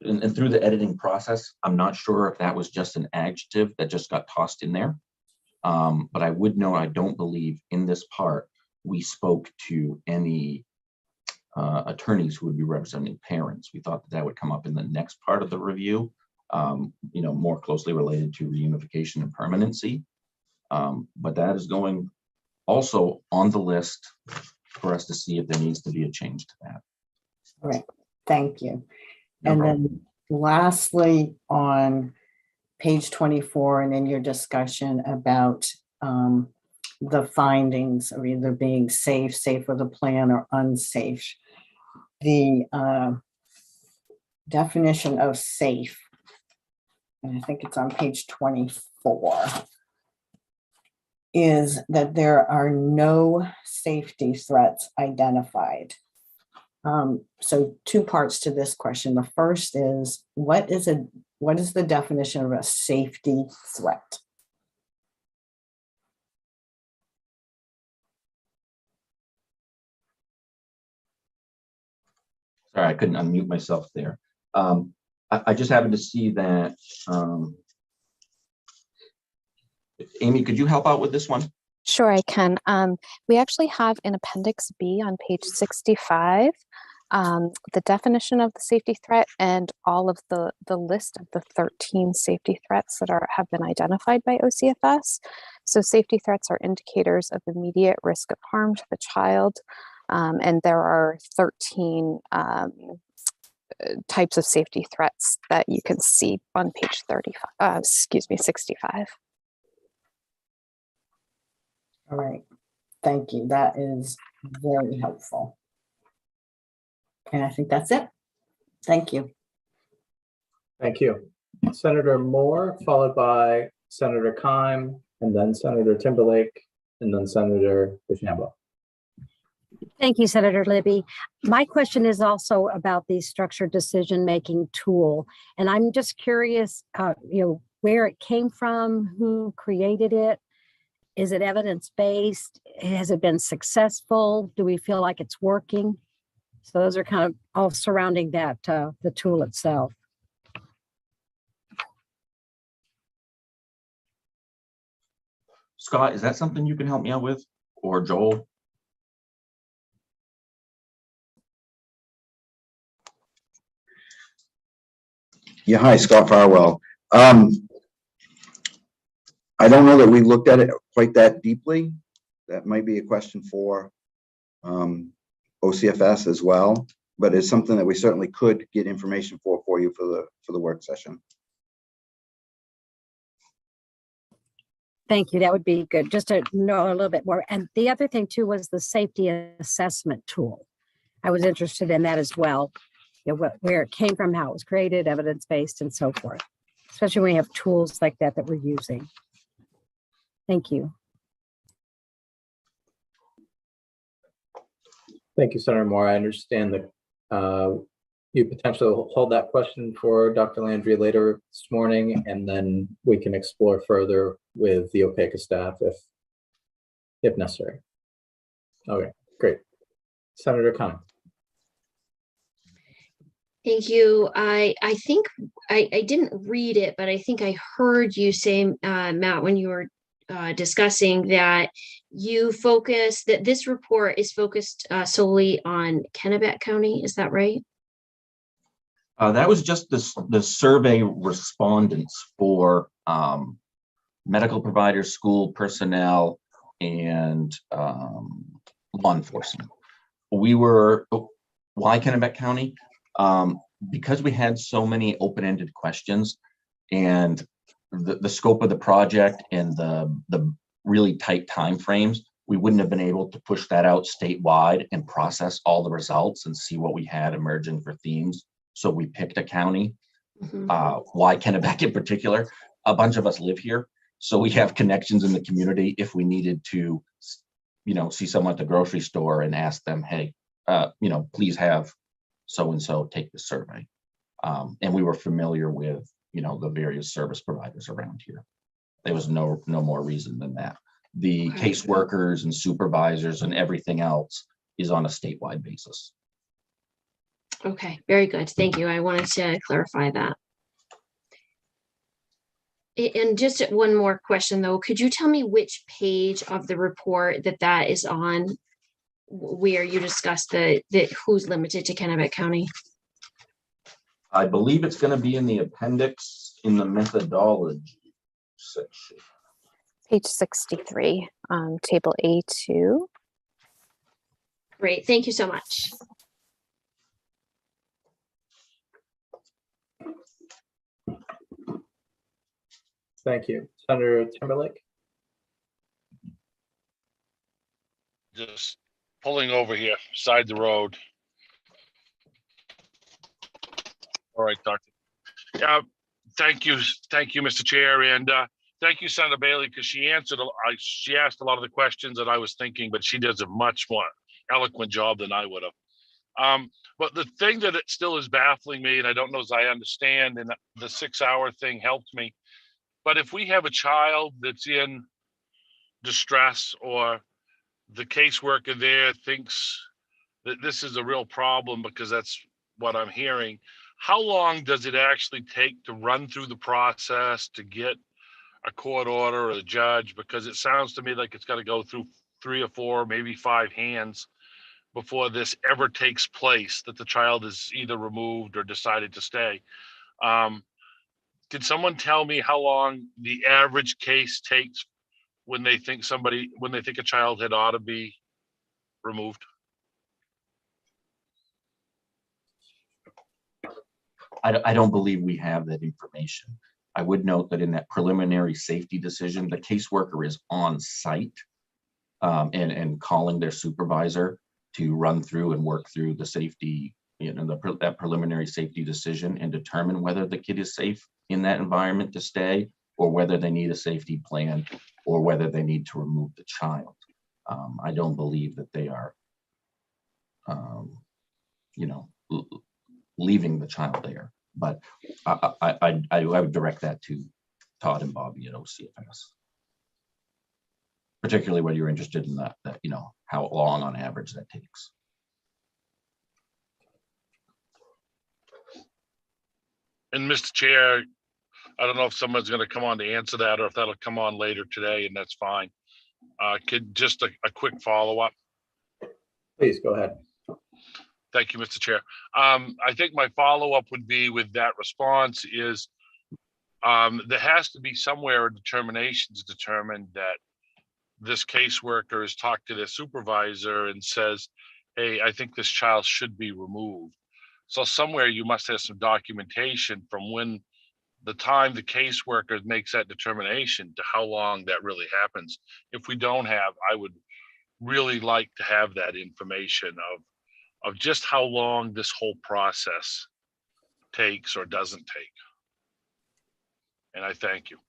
and through the editing process. I'm not sure if that was just an adjective that just got tossed in there. But I would know, I don't believe in this part, we spoke to any attorneys who would be representing parents. We thought that would come up in the next part of the review, more closely related to reunification and permanency. But that is going also on the list for us to see if there needs to be a change to that. All right, thank you. No and problem. then lastly, on page 24, and in your discussion about the findings of either being safe with a plan, or unsafe, the definition of safe, and I think it's on page 24, is that there are no safety threats identified. So two parts to this question. The first is, what is the definition of a safety threat? Sorry, I couldn't unmute myself there. I just happened to see that. Amy, could you help out with this one? Sure, I can. We actually have in Appendix B on page 65, the definition of the safety threat and all of the list of the 13 safety threats that have been identified by OCFS. So safety threats are indicators of immediate risk of harm to the child. And there are 13 types of safety threats that you can see on page 65. All right, thank you. That is very helpful. And I think that's it. Thank you. Thank you. Senator Moore, followed by Senator Keim, and then Senator Timberlake, and then Senator DeChambeau. Thank you, Senator Libby. My question is also about the structured decision-making tool. And I'm just curious, where it came from, who created it. Is it evidence-based? Has it been successful? Do we feel like it's working? So those are kind of all surrounding that, the tool itself. Scott, is that something you can help me out with, or Joel? Yeah, hi, Scott Farwell. I don't know that we looked at it quite that deeply. That might be a question for OCFS as well, but it's something that we certainly could get information for you for the work session. Thank you. That would be good, just to know a little bit more. And the other thing too was the safety assessment tool. I was interested in that as well. Where it came from, how it was created, evidence-based, and so forth. Especially when we have tools like that we're using. Thank you. Thank you, Senator Moore. I understand that you potentially hold that question for Dr. Landry later this morning, and then we can explore further with the OPECA staff if necessary. Okay, great. Senator Keim. Thank you. I think I didn't read it, but I think I heard you say, Matt, when you were discussing that that this report is focused solely on Kennebec County. Is that right? That was just the survey respondents for medical providers, school personnel, and law enforcement. Why Kennebec County? Because we had so many open-ended questions, and the scope of the project and the really tight timeframes, we wouldn't have been able to push that out statewide and process all the results and see what we had emerging for themes. So we picked a county. Mhm. Why Kennebec in particular? A bunch of us live here, so we have connections in the community. If we needed to, see someone at the grocery store and ask them, hey, please have so-and-so take the survey. And we were familiar with, the various service providers around here. There was no more reason than that. The Okay. caseworkers and supervisors and everything else is on a statewide basis. Okay, very good. Thank you. I wanted to clarify that. And just one more question though, could you tell me which page of the report that is on where you discuss the who's limited to Kennebec County? I believe it's going to be in the appendix in the methodology section. Page 63, table A2. Great, thank you so much. Thank you. Senator Timberlake. Just pulling over here, side the road. All right, Doctor. Yeah, thank you, Mr. Chair, and thank you, Senator Bailey, because she answered. She asked a lot of the questions that I was thinking, but she does a much more eloquent job than I would have. But the thing that it still is baffling me, and I don't know as I understand, and the 6-hour thing helped me. But if we have a child that's in distress, or the caseworker there thinks that this is a real problem, because that's what I'm hearing, how long does it actually take to run through the process to get a court order or a judge? Because it sounds to me like it's got to go through 3 or 4, maybe 5 hands before this ever takes place, that the child is either removed or decided to stay. Can someone tell me how long the average case takes when they think a child had ought to be removed? I don't believe we have that information. I would note that in that preliminary safety decision, the caseworker is on site and calling their supervisor to run through and work through the safety, that preliminary safety decision, and determine whether the kid is safe in that environment to stay, or whether they need a safety plan, or whether they need to remove the child. I don't believe that they are, leaving the child there. But I would direct that to Todd and Bobby at OCFS, particularly when you're interested in that how long on average that takes. And Mr. Chair, I don't know if someone's going to come on to answer that, or if that'll come on later today, and that's fine. Could just a quick follow-up? Please go ahead. Thank you, Mr. Chair. I think my follow-up would be with that response is there has to be somewhere a determination to determine that this caseworker has talked to their supervisor and says, hey, I think this child should be removed. So somewhere you must have some documentation from when the time the caseworker makes that determination to how long that really happens. If we don't have, I would really like to have that information of just how long this whole process takes or doesn't take. And I thank you.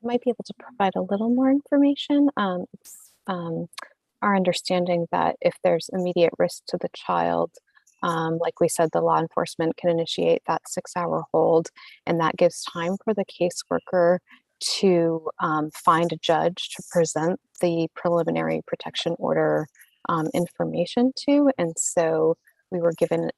I might be able to provide a little more information. It's our understanding that if there's immediate risk to the child, like we said, the law enforcement can initiate that 6-hour hold, and that gives time for the caseworker to find a judge to present the preliminary protection order information to. And so we were given,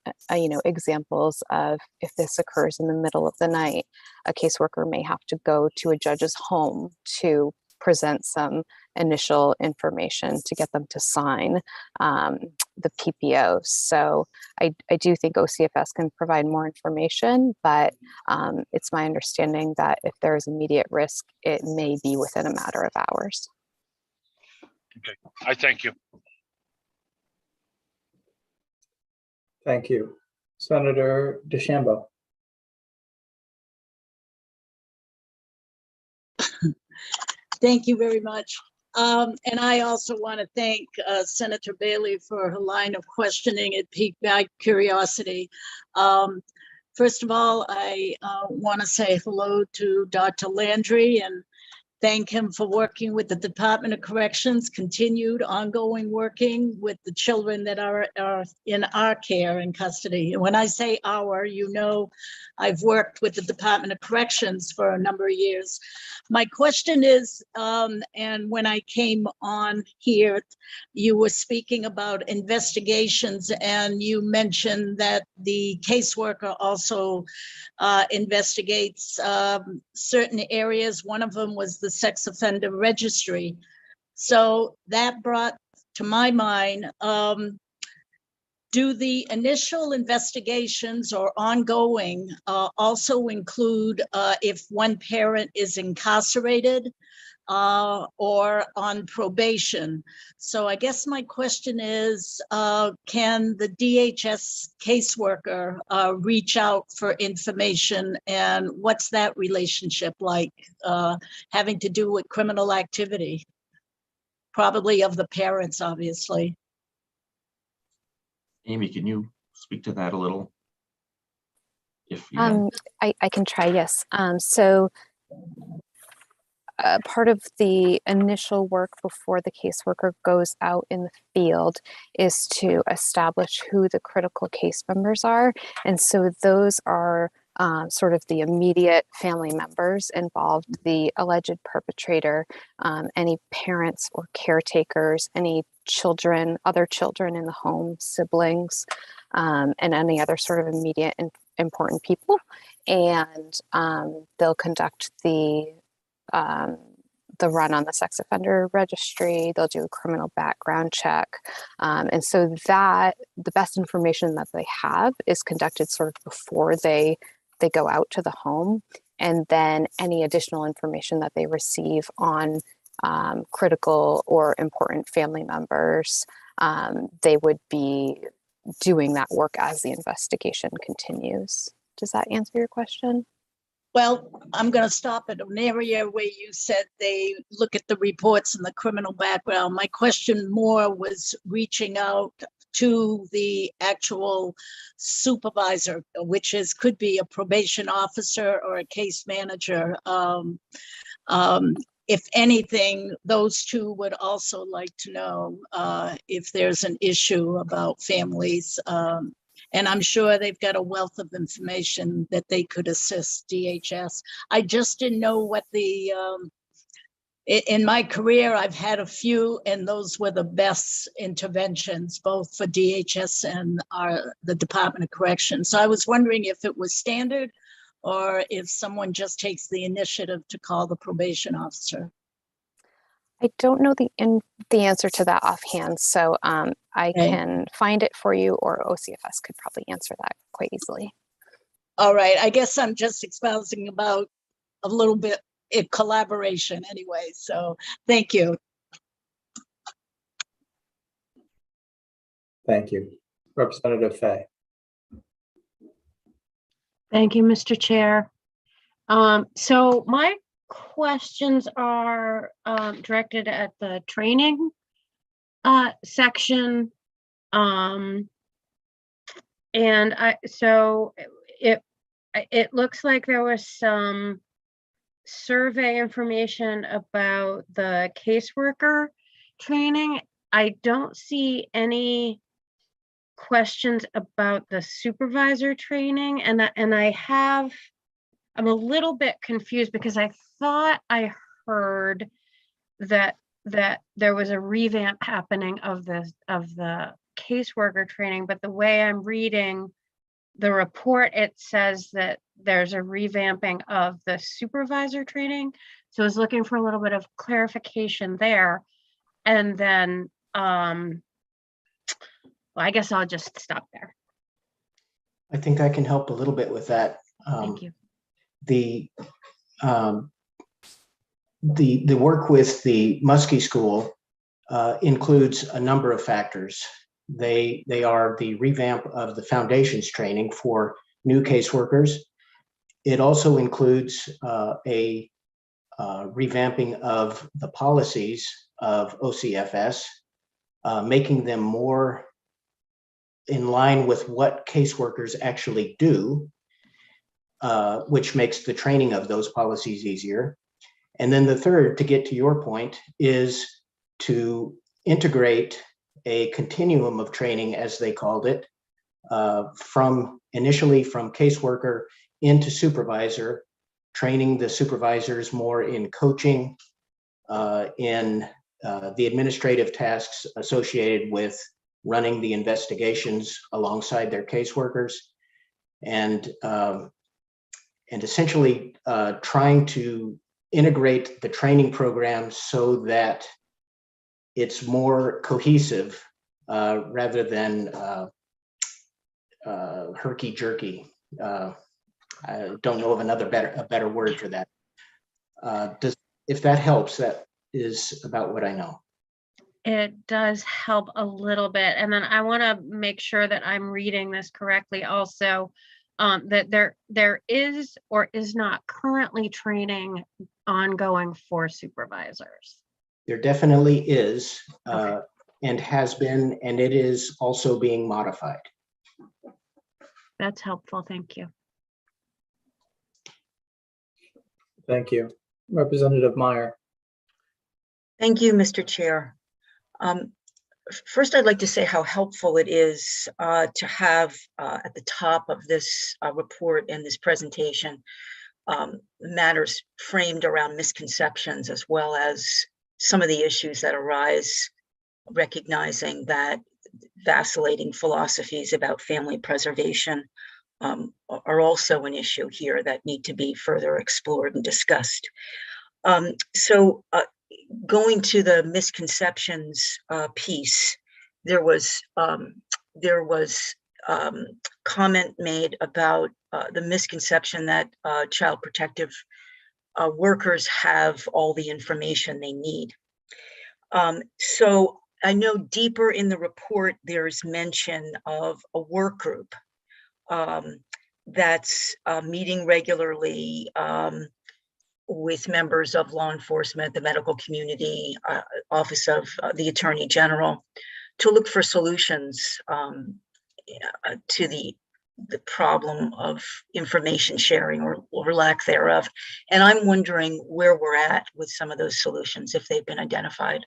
examples of if this occurs in the middle of the night, a caseworker may have to go to a judge's home to present some initial information to get them to sign the PPO. So I do think OCFS can provide more information, but it's my understanding that if there is immediate risk, it may be within a matter of hours. Okay, I thank you. Thank you. Senator DeChambeau. Thank you very much. And I also want to thank Senator Bailey for her line of questioning. It piqued my curiosity. First of all, I want to say hello to Dr. Landry and thank him for working with the Department of Corrections, continued ongoing working with the children that are in our care and custody. And when I say our, you know, I've worked with the Department of Corrections for a number of years. My question is, and when I came on here, you were speaking about investigations and you mentioned that the caseworker also investigates certain areas. One of them was the sex offender registry. So that brought to my mind, do the initial investigations or ongoing also include if one parent is incarcerated or on probation? So I guess my question is, can the DHS caseworker reach out for information, and what's that relationship like, having to do with criminal activity? Probably of the parents, obviously. Amy, can you speak to that a little? If you I can try, yes. Part of the initial work before the caseworker goes out in the field is to establish who the critical case members are. And so those are sort of the immediate family members involved, the alleged perpetrator, any parents or caretakers, any children, other children in the home, siblings, and any other sort of immediate and important people. And they'll conduct the run on the sex offender registry. They'll do a criminal background check. And so that the best information that they have is conducted sort of before they go out to the home. And then any additional information that they receive on critical or important family members, they would be doing that work as the investigation continues. Does that answer your question? Well, I'm going to stop at an area where you said they look at the reports and the criminal background. My question more was reaching out to the actual supervisor, which could be a probation officer or a case manager. If anything, those two would also like to know if there's an issue about families. And I'm sure they've got a wealth of information that they could assist DHS. I just didn't know what the, in my career, I've had a few, and those were the best interventions, both for DHS and the Department of Corrections. So I was wondering if it was standard or if someone just takes the initiative to call the probation officer. I don't know the answer to that offhand, so I can find it for you, or OCFS could probably answer that quite easily. All right, I guess I'm just espousing about a little bit of collaboration anyway, so thank you. Thank you. Representative Fay. Thank you, Mr. Chair. So my questions are directed at the training section. And so it looks like there was some survey information about the caseworker training. I don't see any questions about the supervisor training, and I'm a little bit confused because I thought I heard that there was a revamp happening of the caseworker training, but the way I'm reading the report, it says that there's a revamping of the supervisor training. So I was looking for a little bit of clarification there. And then, well, I guess I'll just stop there. I think I can help a little bit with that. Thank you. The work with the Muskie School includes a number of factors. They are the revamp of the foundations training for new caseworkers. It also includes a revamping of the policies of OCFS, making them more in line with what caseworkers actually do, which makes the training of those policies easier. And then the third, to get to your point, is to integrate a continuum of training, as they called it, initially from caseworker into supervisor, training the supervisors more in coaching, in the administrative tasks associated with running the investigations alongside their caseworkers, and essentially trying to integrate the training program so that it's more cohesive rather than herky-jerky. I don't know of a better word for that. If that helps, that is about what I know. It does help a little bit. And then I want to make sure that I'm reading this correctly also, that there is or is not currently training ongoing for supervisors. There definitely is, and has been, and it is also being modified. That's helpful. Thank you. Thank you. Representative Meyer. Thank you, Mr. Chair. First, I'd like to say how helpful it is to have at the top of this report and this presentation matters framed around misconceptions, as well as some of the issues that arise, recognizing that vacillating philosophies about family preservation are also an issue here that need to be further explored and discussed. Going to the misconceptions piece, there was comment made about the misconception that child protective workers have all the information they need. So I know deeper in the report, there's mention of a work group that's meeting regularly with members of law enforcement, the medical community, Office of the Attorney General, to look for solutions to the problem of information sharing or lack thereof. And I'm wondering where we're at with some of those solutions, if they've been identified.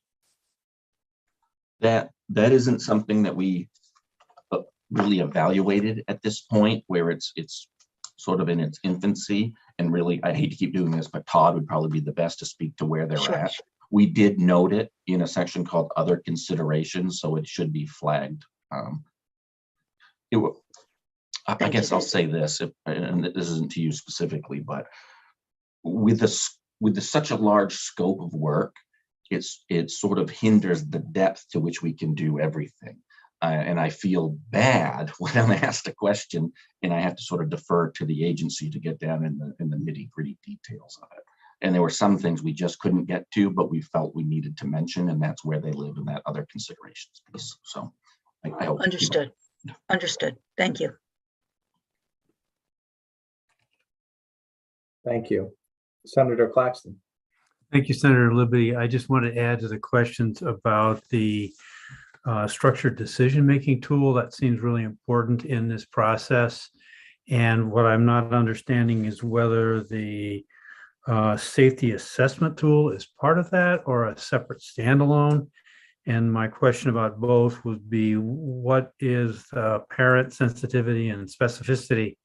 That isn't something that we really evaluated at this point, where it's sort of in its infancy. And really, I hate to keep doing this, but Todd would probably be the best to speak to where they're at. We did note it in a section called other considerations, so it should be flagged. I guess I'll say this, and this isn't to you specifically, but with such a large scope of work, it sort of hinders the depth to which we can do everything. And I feel bad when I'm asked a question and I have to sort of defer to the agency to get down in the nitty-gritty details of it. And there were some things we just couldn't get to, but we felt we needed to mention, and that's where they live in that other considerations piece. So I hope. Understood. Understood. Thank you. Thank you. Senator Claxton. Thank you, Senator Libby. I just want to add to the questions about the structured decision-making tool. That seems really important in this process. And what I'm not understanding is whether the safety assessment tool is part of that or a separate standalone. And my question about both would be, what is parent sensitivity and specificity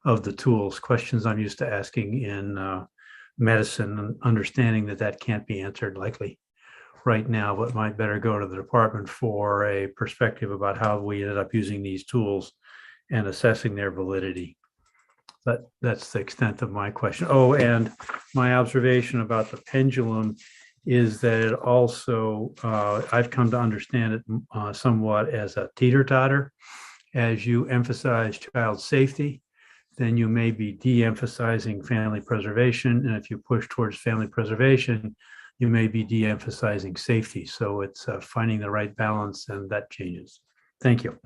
of the tools? Questions I'm used to asking in medicine, and understanding that can't be answered likely right now, but might better go to the department for a perspective about how we ended up using these tools and assessing their validity. That's the extent of my question. Oh, and my observation about the pendulum is that it also, I've come to understand it somewhat as a teeter-totter. As you emphasize child safety, then you may be de-emphasizing family preservation. And if you push towards family preservation, you may be de-emphasizing safety. So it's finding the right balance, and that changes. Thank you.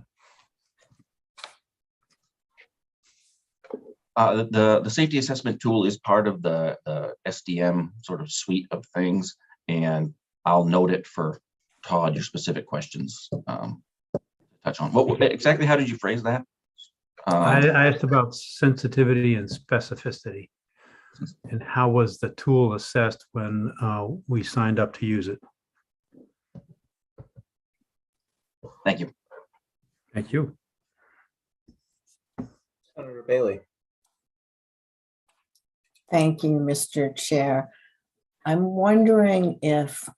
The safety assessment tool is part of the SDM sort of suite of things. And I'll note it for Todd, your specific questions. Touch on what exactly, how did you phrase that? I asked about sensitivity and specificity, and how was the tool assessed when we signed up to use it? Thank you. Thank you. Senator Bailey. Thank you, Mr. Chair. I'm wondering if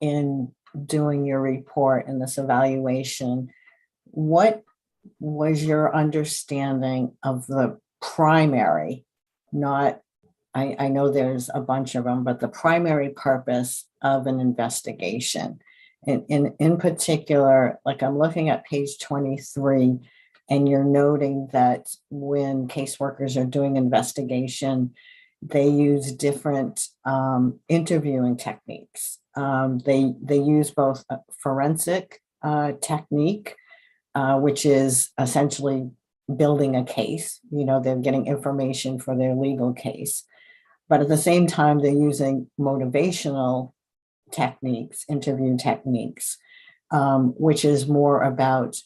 in doing your report and this evaluation, what was your understanding of the primary, not, I know there's a bunch of them, but the primary purpose of an investigation? And in particular, like I'm looking at page 23, and you're noting that when caseworkers are doing investigation, they use different interviewing techniques. They use both a forensic technique, which is essentially building a case. You know, they're getting information for their legal case. But at the same time, they're using motivational techniques, interview techniques, which is more about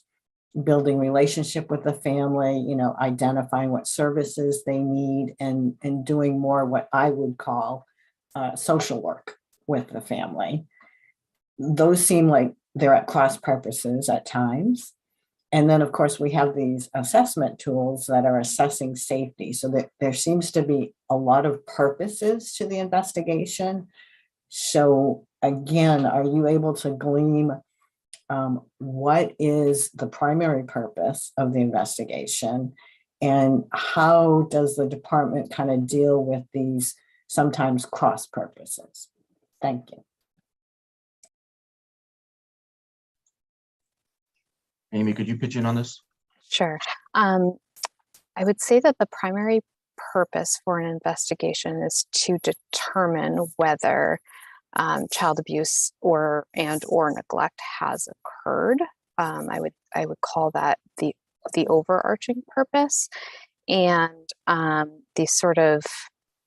building relationship with the family, you know, identifying what services they need, and doing more what I would call social work with the family. Those seem like they're at cross purposes at times. And then, of course, we have these assessment tools that are assessing safety. So that there seems to be a lot of purposes to the investigation. So again, are you able to glean what is the primary purpose of the investigation, and how does the department kind of deal with these sometimes cross purposes? Thank you. Amy, could you pitch in on this? Sure. I would say that the primary purpose for an investigation is to determine whether child abuse or neglect has occurred. I would call that the overarching purpose, and these sort of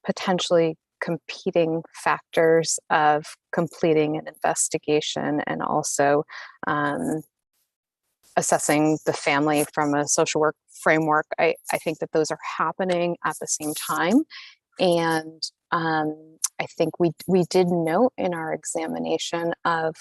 potentially competing factors of completing an investigation and also assessing the family from a social work framework. I think that those are happening at the same time. And I think we did note in our examination of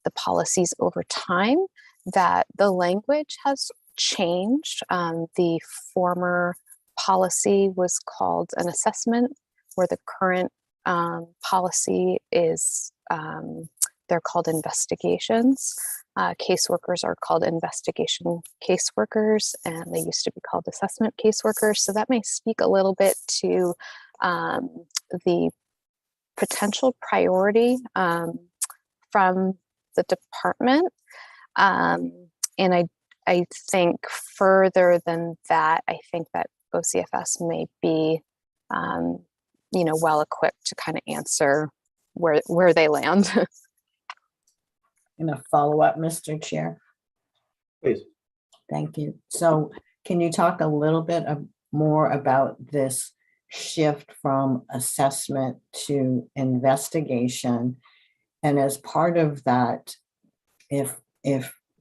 the policies over time that the language has changed. The former policy was called an assessment, where the current policy is, they're called investigations. Caseworkers are called investigation caseworkers, and they used to be called assessment caseworkers. So that may speak a little bit to the potential priority from the department. And I think further than that, I think that OCFS may be, well equipped to kind of answer where they land. I'm going to follow up, Mr. Chair. Please. Thank you. So can you talk a little bit more about this shift from assessment to investigation? And as part of that, if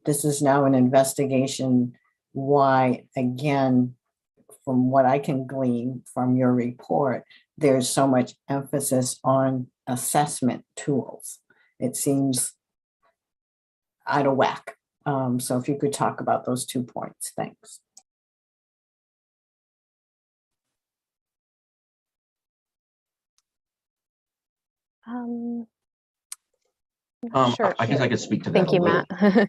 this is now an investigation, why, again, from what I can glean from your report, there's so much emphasis on assessment tools? It seems out of whack. So if you could talk about those 2 points, thanks. Sure. I guess I could speak to that. Thank you, Matt.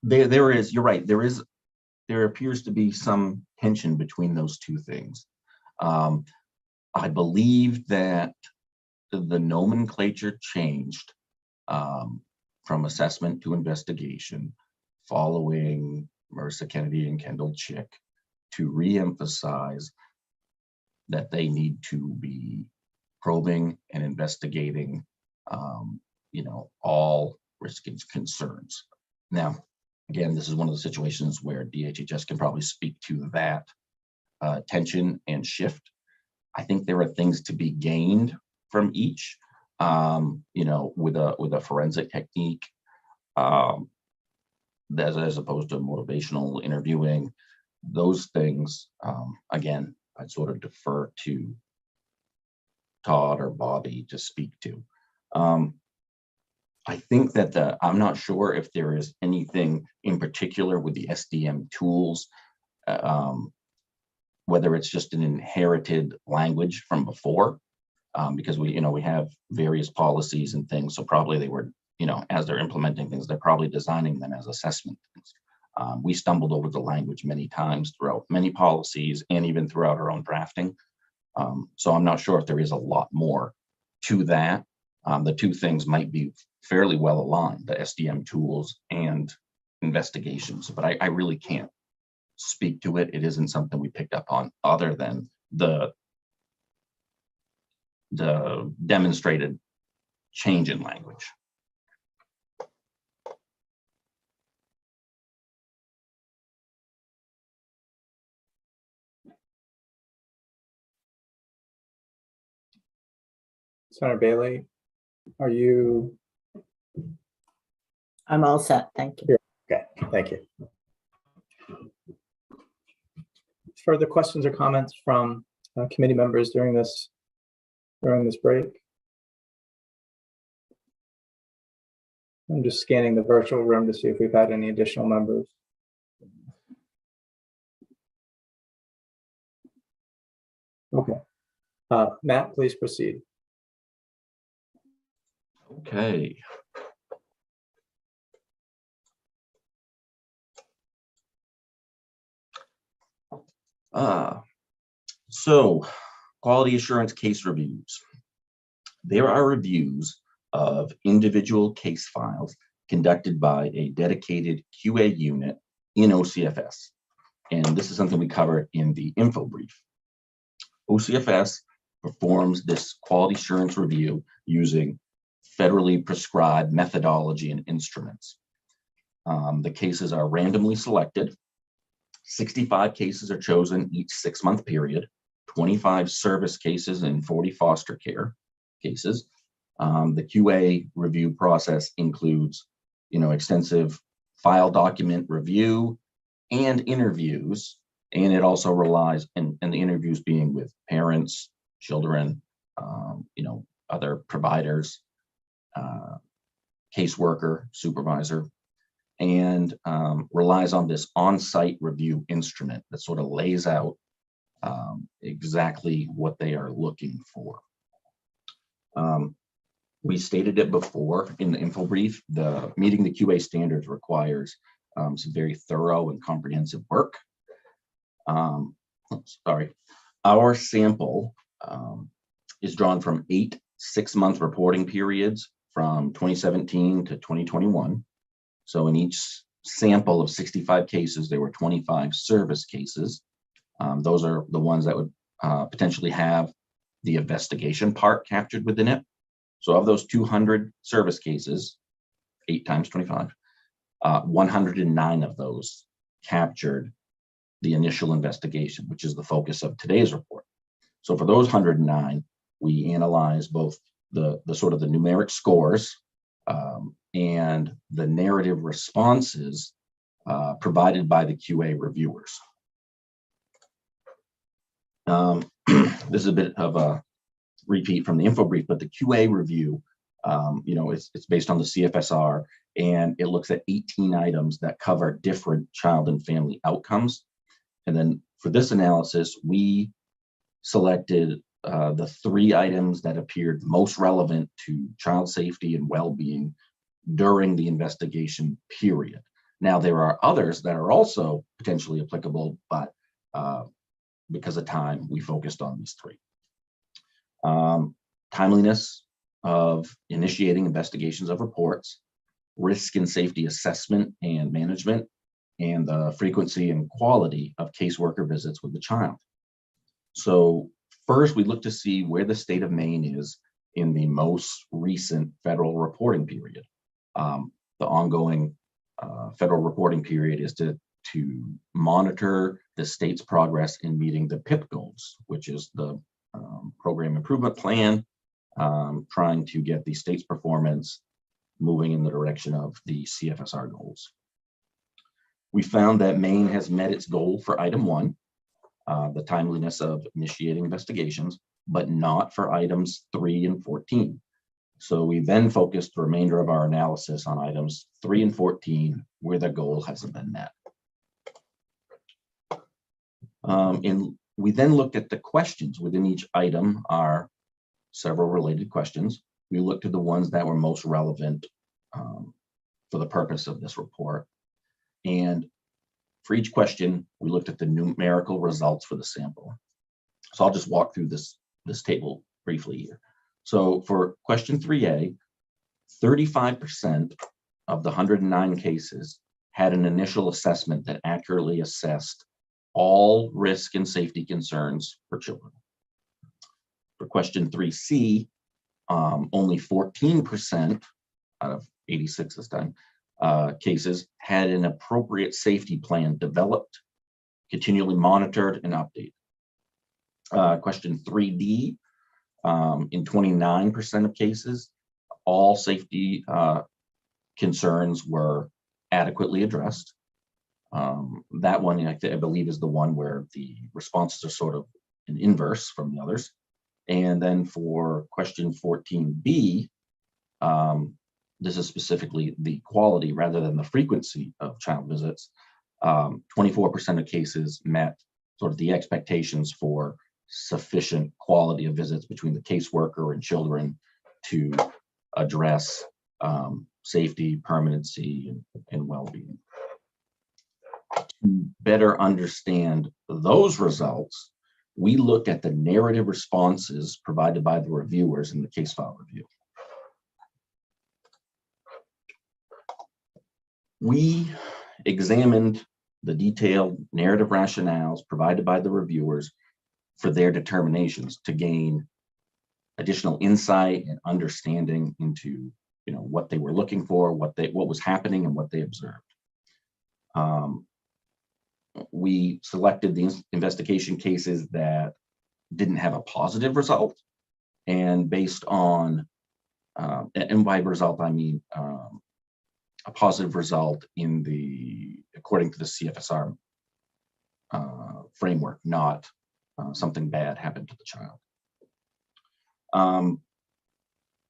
There is, you're right, there appears to be some tension between those two things. I believe that the nomenclature changed from assessment to investigation following Marissa Kennedy and Kendall Chick to reemphasize that they need to be probing and investigating, all risk and concerns. Now, again, this is one of the situations where DHHS can probably speak to that tension and shift. I think there are things to be gained from each. with a forensic technique, as opposed to motivational interviewing. Those things, again, I'd sort of defer to Todd or Bobby to speak to. I think that I'm not sure if there is anything in particular with the SDM tools, whether it's just an inherited language from before, because we have various policies and things. So probably they were, as they're implementing things, they're probably designing them as assessment things. We stumbled over the language many times throughout many policies and even throughout our own drafting. So I'm not sure if there is a lot more to that. The two things might be fairly well aligned, the SDM tools and investigations, but I really can't speak to it. It isn't something we picked up on other than the demonstrated change in language. Senator Bailey, are you? I'm all set. Thank you. Okay, thank you. Further questions or comments from committee members during this break? I'm just scanning the virtual room to see if we've had any additional members. Okay. Matt, please proceed. Okay. So quality assurance case reviews. There are reviews of individual case files conducted by a dedicated QA unit in OCFS. And this is something we cover in the info brief. OCFS performs this quality assurance review using federally prescribed methodology and instruments. The cases are randomly selected. 65 cases are chosen each 6-month period, 25 service cases and 40 foster care cases. The QA review process includes, extensive file document review and interviews, and it also relies, and the interviews being with parents, children, other providers, caseworker, supervisor, and relies on this on-site review instrument that sort of lays out exactly what they are looking for. We stated it before in the info brief, meeting the QA standards requires some very thorough and comprehensive work. Our sample is drawn from 8 6-month reporting periods from 2017 to 2021. So in each sample of 65 cases, there were 25 service cases. Those are the ones that would potentially have the investigation part captured within it. So of those 200 service cases, 8 times 25, 109 of those captured the initial investigation, which is the focus of today's report. So for those 109, we analyze both the sort of the numeric scores and the narrative responses provided by the QA reviewers. This is a bit of a repeat from the info brief, but the QA review, it's based on the CFSR, and it looks at 18 items that cover different child and family outcomes. And then for this analysis, we selected the 3 items that appeared most relevant to child safety and well-being during the investigation period. Now, there are others that are also potentially applicable, but because of time, we focused on these 3. Timeliness of initiating investigations of reports, risk and safety assessment and management, and the frequency and quality of caseworker visits with the child. So first, we look to see where the state of Maine is in the most recent federal reporting period. The ongoing federal reporting period is to monitor the state's progress in meeting the PIP goals, which is the Program Improvement Plan trying to get the state's performance moving in the direction of the CFSR goals. We found that Maine has met its goal for item 1, the timeliness of initiating investigations, but not for items 3 and 14. So we then focused the remainder of our analysis on items 3 and 14, where the goal hasn't been met. And we then looked at the questions within each item. Are several related questions. We looked at the ones that were most relevant for the purpose of this report. And for each question, we looked at the numerical results for the sample. So I'll just walk through this table briefly here. So for question 3A, 35% of the 109 cases had an initial assessment that accurately assessed all risk and safety concerns for children. For question 3C, only 14% out of 86 this time cases had an appropriate safety plan developed, continually monitored, and updated. Question 3D, in 29% of cases, all safety concerns were adequately addressed. That one, I believe, is the one where the responses are sort of an inverse from the others. And then for question 14B, this is specifically the quality rather than the frequency of child visits. 24% of cases met sort of the expectations for sufficient quality of visits between the caseworker and children to address safety, permanency, and well-being. To better understand those results, we looked at the narrative responses provided by the reviewers in the case file review. We examined the detailed narrative rationales provided by the reviewers for their determinations to gain additional insight and understanding into, what they were looking for, what was happening, and what they observed. We selected the investigation cases that didn't have a positive result, and based on, and by result I mean a positive result according to the CFSR framework, not something bad happened to the child.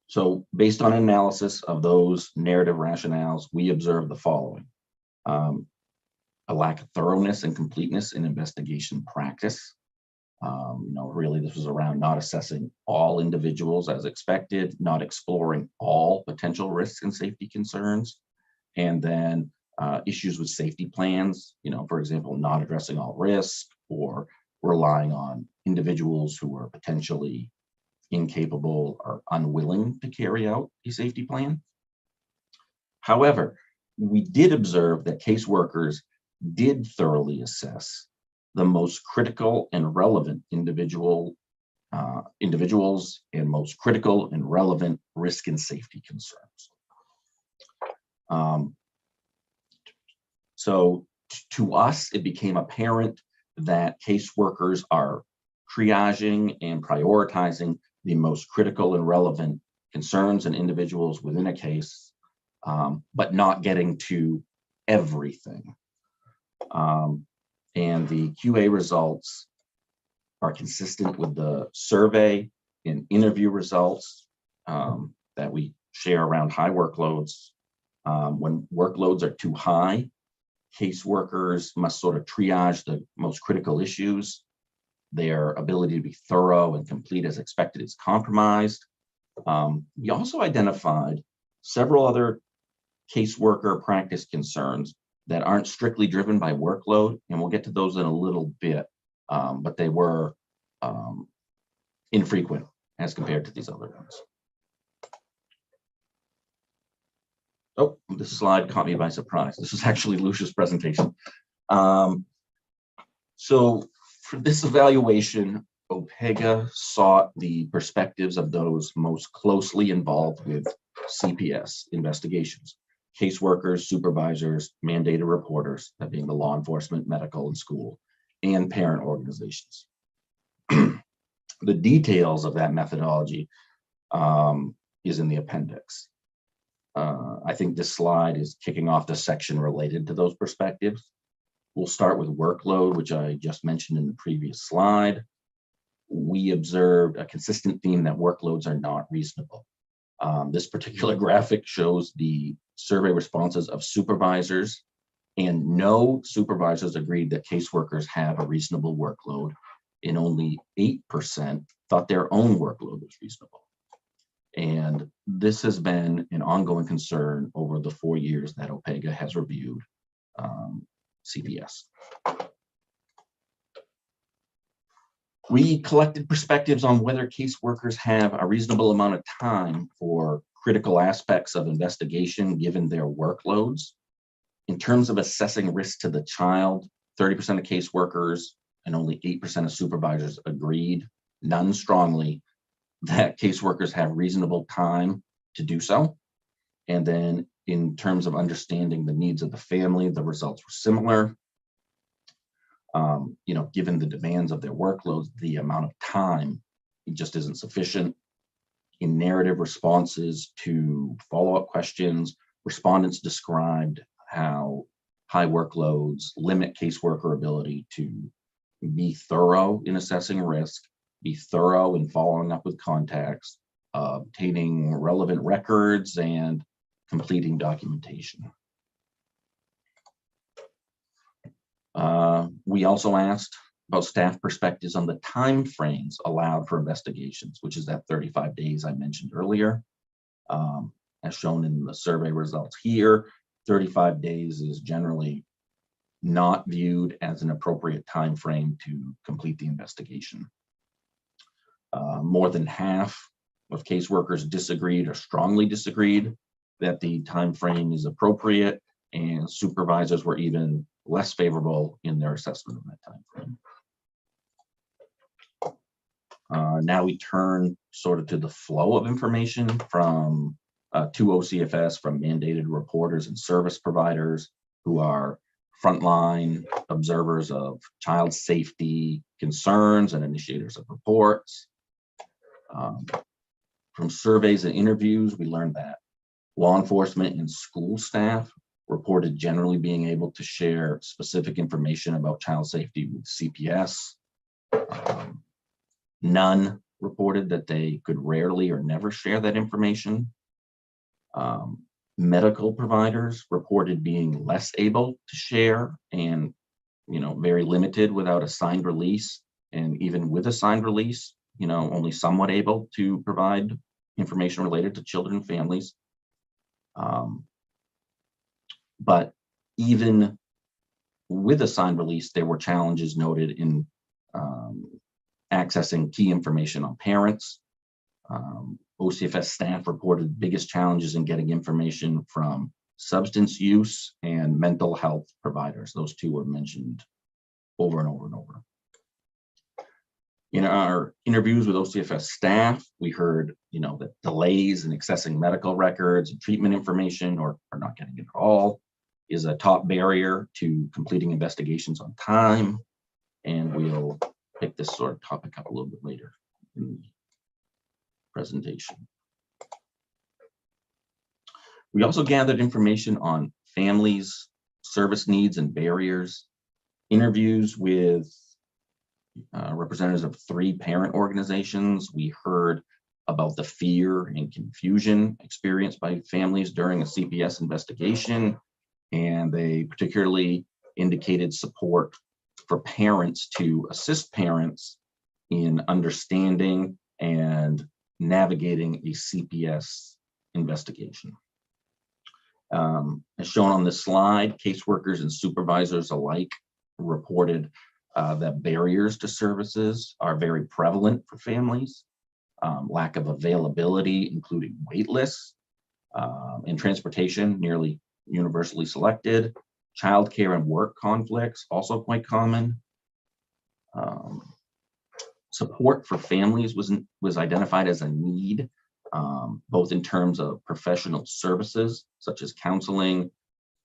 So based on analysis of those narrative rationales, we observed the following. A lack of thoroughness and completeness in investigation practice. Really this was around not assessing all individuals as expected, not exploring all potential risks and safety concerns, and then issues with safety plans, for example, not addressing all risk or relying on individuals who are potentially incapable or unwilling to carry out a safety plan. However, we did observe that caseworkers did thoroughly assess the most critical and relevant individuals and most critical and relevant risk and safety concerns. So to us, it became apparent that caseworkers are triaging and prioritizing the most critical and relevant concerns and individuals within a case, but not getting to everything. And the QA results are consistent with the survey and interview results that we share around high workloads. When workloads are too high, caseworkers must sort of triage the most critical issues. Their ability to be thorough and complete as expected is compromised. We also identified several other caseworker practice concerns that aren't strictly driven by workload, and we'll get to those in a little bit, but they were infrequent as compared to these other ones. Oh, this slide caught me by surprise. This is actually Lucia's presentation. So for this evaluation, OPEGA sought the perspectives of those most closely involved with CPS investigations: caseworkers, supervisors, mandated reporters, that being the law enforcement, medical, and school, and parent organizations. The details of that methodology is in the appendix. I think this slide is kicking off the section related to those perspectives. We'll start with workload, which I just mentioned in the previous slide. We observed a consistent theme that workloads are not reasonable. This particular graphic shows the survey responses of supervisors, and no supervisors agreed that caseworkers have a reasonable workload, and only 8% thought their own workload was reasonable. And this has been an ongoing concern over the 4 years that OPEGA has reviewed CPS. We collected perspectives on whether caseworkers have a reasonable amount of time for critical aspects of investigation given their workloads. In terms of assessing risk to the child, 30% of caseworkers and only 8% of supervisors agreed, none strongly, that caseworkers have reasonable time to do so. And then in terms of understanding the needs of the family, the results were similar. Given the demands of their workloads, the amount of time just isn't sufficient. In narrative responses to follow-up questions, respondents described how high workloads limit caseworker ability to be thorough in assessing risk, be thorough in following up with contacts, obtaining relevant records, and completing documentation. We also asked about staff perspectives on the time frames allowed for investigations, which is that 35 days I mentioned earlier. As shown in the survey results here, 35 days is generally not viewed as an appropriate time frame to complete the investigation. More than half of caseworkers disagreed or strongly disagreed that the time frame is appropriate, and supervisors were even less favorable in their assessment of that time frame. Now we turn sort of to the flow of information from to OCFS from mandated reporters and service providers who are frontline observers of child safety concerns and initiators of reports. From surveys and interviews, we learned that law enforcement and school staff reported generally being able to share specific information about child safety with CPS. None reported that they could rarely or never share that information. Medical providers reported being less able to share and, very limited without a signed release. And even with a signed release, only somewhat able to provide information related to children and families. But even with a signed release, there were challenges noted in accessing key information on parents. OCFS staff reported biggest challenges in getting information from substance use and mental health providers. Those two were mentioned over and over and over. In our interviews with OCFS staff, we heard, that delays in accessing medical records and treatment information or not getting it at all is a top barrier to completing investigations on time. And we'll pick this sort of topic up a little bit later in the presentation. We also gathered information on families, service needs and barriers, interviews with representatives of 3 parent organizations. We heard about the fear and confusion experienced by families during a CPS investigation, and they particularly indicated support for parents to assist parents in understanding and navigating a CPS investigation. As shown on this slide, caseworkers and supervisors alike reported that barriers to services are very prevalent for families. Lack of availability, including wait lists, and transportation, nearly universally selected. Childcare and work conflicts, also quite common. Support for families was identified as a need, both in terms of professional services, such as counseling,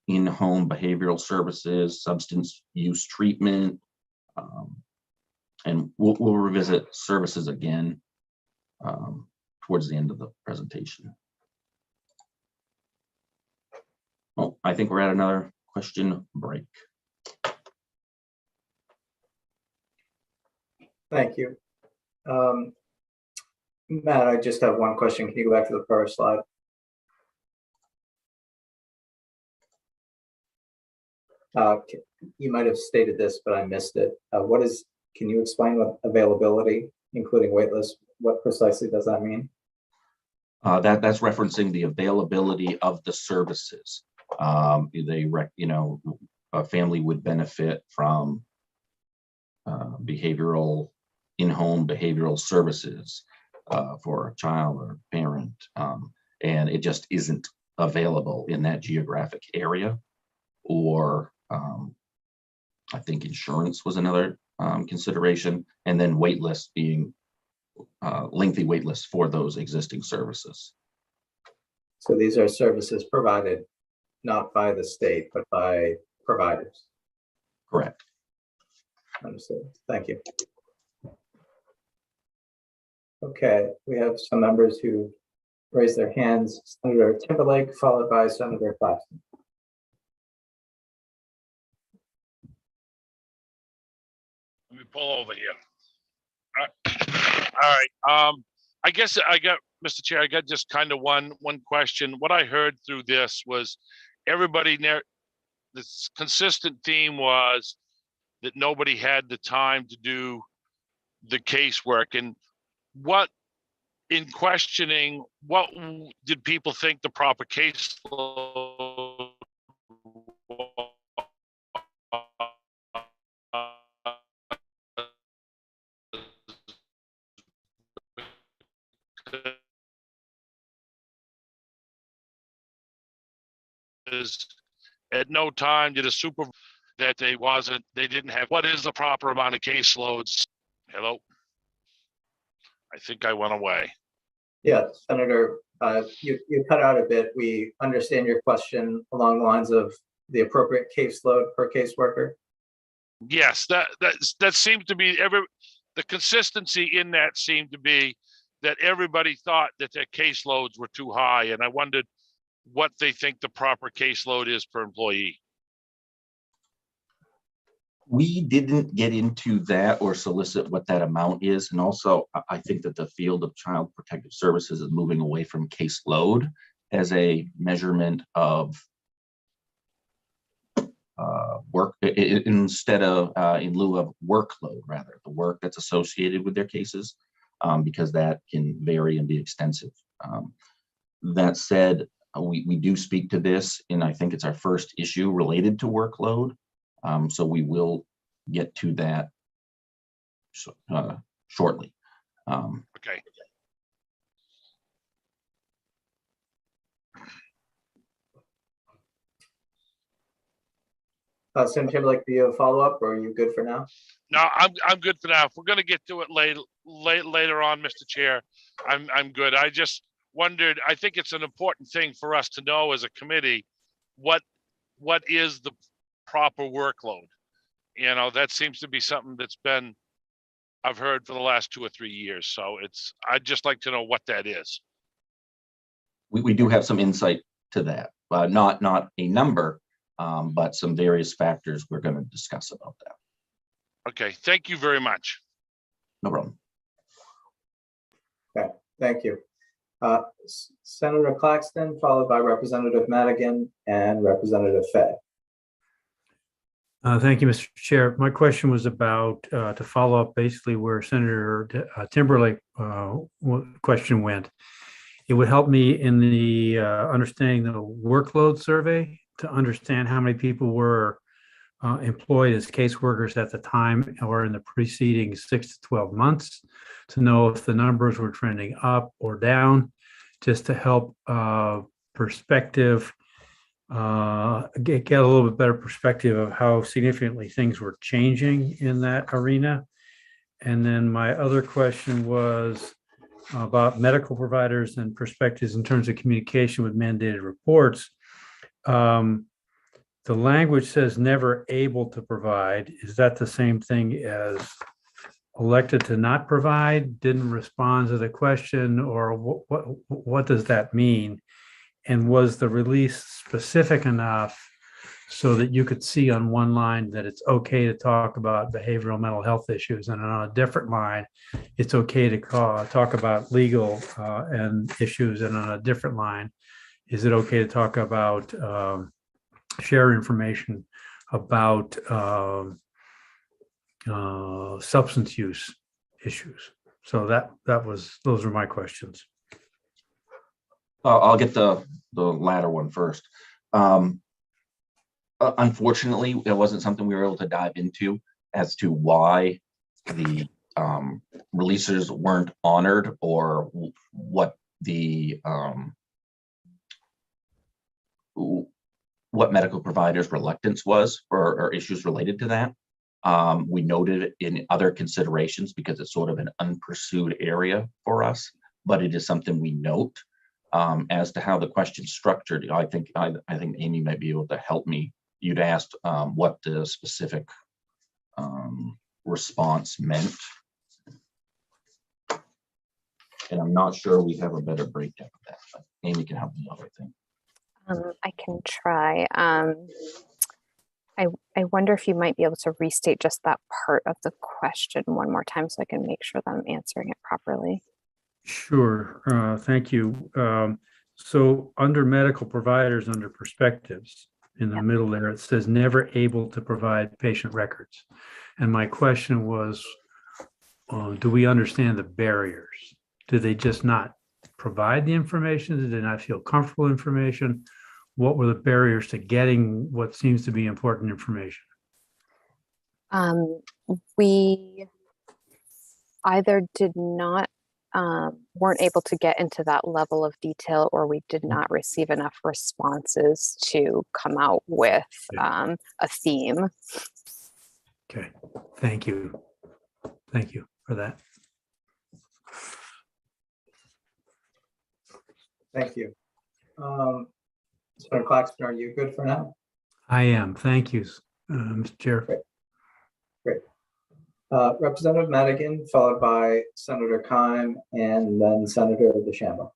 in-home behavioral services, substance use treatment, and we'll revisit services again towards the end of the presentation. Well, I think we're at another question break. Thank you. Matt, I just have one question. Can you go back to the first slide? You might have stated this, but I missed it. Can you explain what availability, including waitlist, what precisely does that mean? That's referencing the availability of the services. A family would benefit from in-home behavioral services for a child or parent, and it just isn't available in that geographic area. Or I think insurance was another consideration, and then wait lists being lengthy wait lists for those existing services. So these are services provided not by the state, but by providers. Correct. Understood. Thank you. Okay, we have some members who raised their hands. Senator Timberlake, followed by Senator Claxton. Let me pull over here. All right. I guess I got, Mr. Chair, I got just kind of one question. What I heard through this was everybody, this consistent theme was that nobody had the time to do the casework. And what, in questioning, what did people think the proper caseload is? At no time did a supervisor that they didn't have, what is the proper amount of caseloads? Hello? I think I went away. Yeah, Senator, you cut out a bit. We understand your question along the lines of the appropriate caseload per caseworker. Yes, that seems to be the consistency in that seemed to be that everybody thought that their caseloads were too high, and I wondered what they think the proper caseload is per employee. We didn't get into that or solicit what that amount is. And also, I think that the field of child protective services is moving away from caseload as a measurement of work, instead of in lieu of workload, rather, the work that's associated with their cases, because that can vary and be extensive. That said, we do speak to this, and I think it's our first issue related to workload. So we will get to that shortly. Okay. Senator Timberlake, do you have a follow-up, or are you good for now? No, I'm good for now. If we're going to get to it later on, Mr. Chair, I'm good. I just wondered, I think it's an important thing for us to know as a committee, what is the proper workload? You know, that seems to be something that's been, I've heard for the last 2 or 3 years. So I'd just like to know what that is. We do have some insight to that, not a number, but some various factors we're going to discuss about that. Okay, thank you very much. No problem. Okay, thank you. Senator Claxton, followed by Representative Madigan and Representative Fay. Thank you, Mr. Chair. My question was about, to follow up basically where Senator Timberlake question went. It would help me in the understanding the workload survey to understand how many people were employed as caseworkers at the time or in the preceding 6 to 12 months, to know if the numbers were trending up or down, just to help perspective, get a little bit better perspective of how significantly things were changing in that arena. And then my other question was about medical providers and perspectives in terms of communication with mandated reports. The language says never able to provide. Is that the same thing as elected to not provide, didn't respond to the question, or what does that mean? And was the release specific enough so that you could see on one line that it's okay to talk about behavioral mental health issues, and on a different line, it's okay to talk about legal and issues, and on a different line, is it okay to talk about share information about substance use issues? So those are my questions. I'll get the latter one first. Unfortunately, it wasn't something we were able to dive into as to why the releases weren't honored, or what the what medical providers' reluctance was, or issues related to that. We noted it in other considerations because it's sort of an unpursued area for us, but it is something we note. As to how the question's structured, I think Amy might be able to help me. You'd asked what the specific response meant, and I'm not sure we have a better breakdown of that, but Amy can help me out, I think. I can try. I wonder if you might be able to restate just that part of the question one more time so I can make sure that I'm answering it properly. Sure. Thank you. So under medical providers, under perspectives, in the middle there, it says never able to provide patient records. And my question was, do we understand the barriers? Do they just not provide the information? Did they not feel comfortable information? What were the barriers to getting what seems to be important information? We either did not, weren't able to get into that level of detail, or we did not receive enough responses to come out with a theme. Okay, thank you. Thank you for that. Thank you. Senator Claxton, are you good for now? I am. Thank you, Mr. Chair. Great. Representative Madigan, followed by Senator Kime, and then Senator DeChambeau.